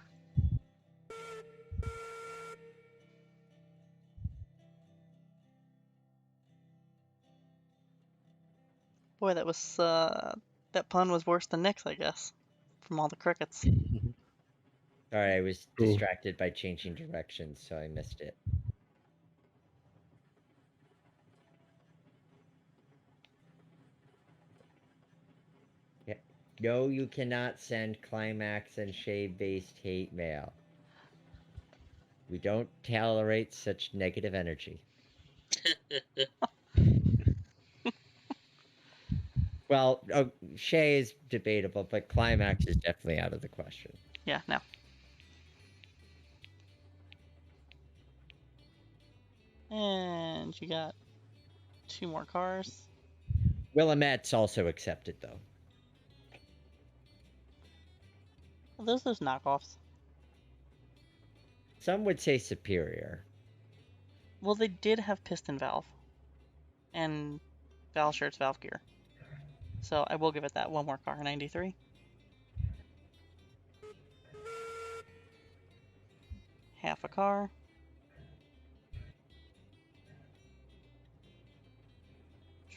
Boy, that was that pun was worse than Nick's, I guess, from all the crickets. Sorry, I was Ooh. distracted by changing directions, so I missed it. Yeah. No, you cannot send climax and shade-based hate mail. We don't tolerate such negative energy. Well, Shay is debatable, but climax is definitely out of the question. Yeah, no. And you got 2 more cars. Willamette's also accepted, though. Are those knockoffs? Some would say superior. Well, they did have piston valve and valve shirts, valve gear. So I will give it that. 1 more car, 93. Half a car.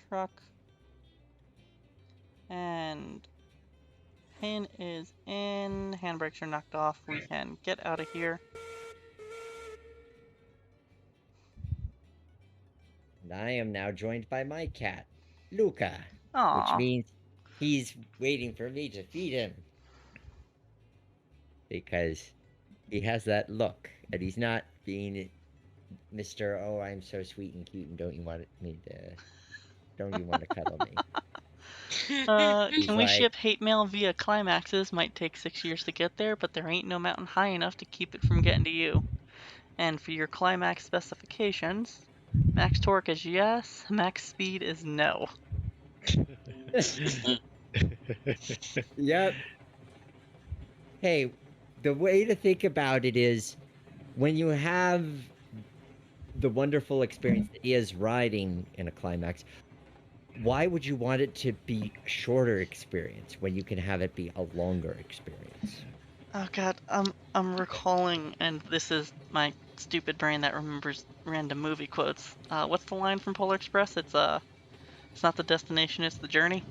Truck. And pin is in. Handbrakes are knocked off. We can get out of here. And I am now joined by my cat, Luca, which Aww. means he's waiting for me to feed him. Because he has that look, and he's not being Mr. Oh, I'm so sweet and cute, and don't you want to cuddle me? He's Can we like, ship hate mail via climaxes? Might take 6 years to get there, but there ain't no mountain high enough to keep it from getting to you. And for your climax specifications, max torque is yes, max speed is no. yep. Hey, the way to think about it is when you have the wonderful experience that is riding in a climax, why would you want it to be a shorter experience when you can have it be a longer experience? Oh God, I'm recalling, and this is my stupid brain that remembers random movie quotes. What's the line from Polar Express? It's not the destination, it's the journey.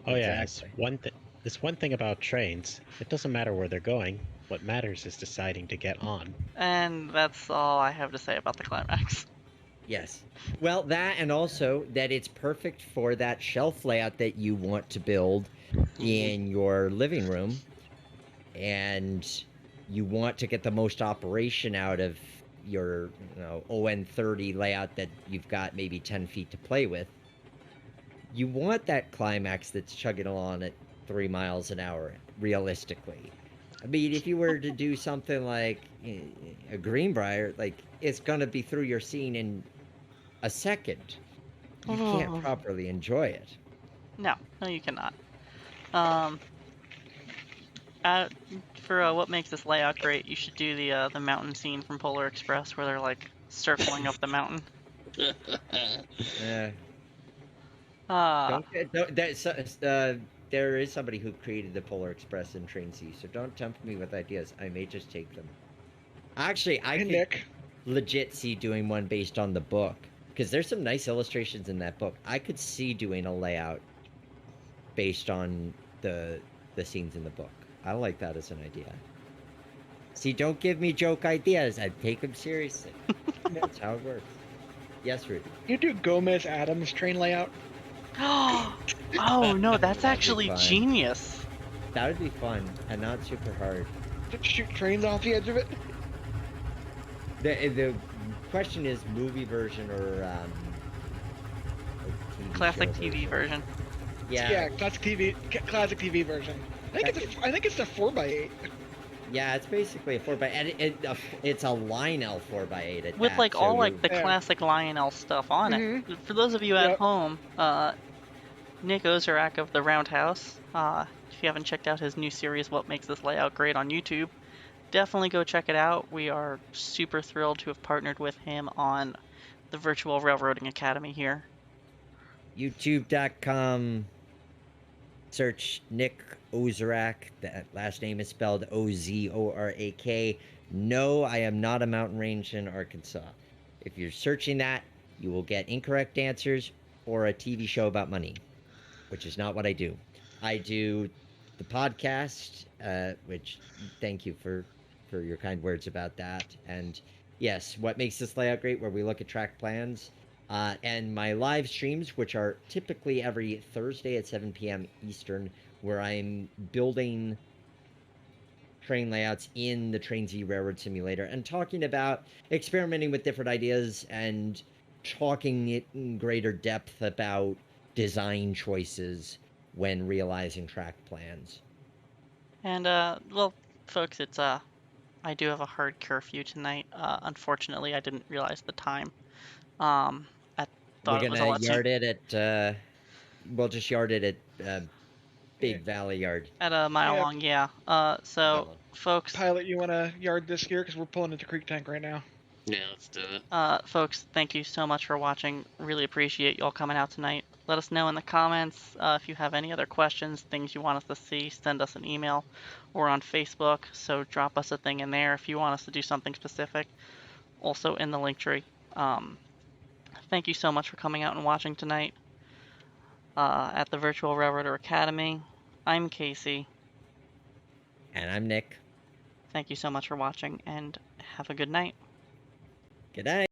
Oh yeah, Exactly. this one thing about trains. It doesn't matter where they're going. What matters is deciding to get on. And that's all I have to say about the climax. Yes. Well, that and also that it's perfect for that shelf layout that you want to build in your living room, and you want to get the most operation out of your, ON30 layout that you've got maybe 10 feet to play with. You want that climax that's chugging along at 3 miles an hour, realistically. I mean, if you were to do something like a Greenbrier, like, it's going to be through your scene in a second. You can't Oh, properly enjoy it. no, you cannot. Um, uh, for what makes this layout great, you should do the mountain scene from Polar Express where they're like circling up the mountain. Uh, Uh, don't there is somebody who created the Polar Express in Train C, so don't tempt me with ideas. I may just take them. Actually, I Hey, could Nick. legit see doing one based on the book because there's some nice illustrations in that book. I could see doing a layout based on the scenes in the book. I like that as an idea. See, don't give me joke ideas. I take them seriously. That's how it works. Yes, Rudy. You do Gomez Adams train layout? oh no, that's That'd be actually fun. genius. That would be fun and not super hard. Just shoot trains off the edge of it? The question is movie version or TV Classic show TV version. Yeah, classic TV version. I think it's the 4x8. yeah, it's basically a 4x, and it's a Lionel 4x8 at With that. like So all like you, the Yeah. classic Lionel stuff on it. Mm-hmm. For those of you at Yep. home, Nick Ozerak of the Roundhouse, if you haven't checked out his new series, What Makes This Layout Great on YouTube, definitely go check it out. We are super thrilled to have partnered with him on the Virtual Railroading Academy here. YouTube.com. Search Nick Ozorak. That last name is spelled Ozorak. No, I am not a mountain range in Arkansas. If you're searching that, you will get incorrect answers or a TV show about money, which is not what I do. I do the podcast, which thank you for your kind words about that. And yes, what makes this layout great, where we look at track plans, and my live streams, which are typically every Thursday at 7 p.m. Eastern, where I'm building train layouts in the Train Z Railroad Simulator and talking about experimenting with different ideas and talking it in greater depth about design choices when realizing track plans. And well, folks, it's I do have a hard curfew tonight. Unfortunately, I didn't realize the time. I We're thought it was a gonna lot sooner. yard it at we'll just yard it at Big Valley Yard. At a mile Yeah. long, yeah. So Well, folks, Pilot, you want to yard this here? Because we're pulling into Creek Tank right now. Yeah, let's do it. folks, thank you so much for watching. Really appreciate y'all coming out tonight. Let us know in the comments if you have any other questions, things you want us to see. Send us an email or on Facebook. So drop us a thing in there if you want us to do something specific. Also in the link tree. Thank you so much for coming out and watching tonight at the Virtual Railroader Academy. I'm Casey. and I'm Nick. Thank you so much for watching and have a good night. Good night.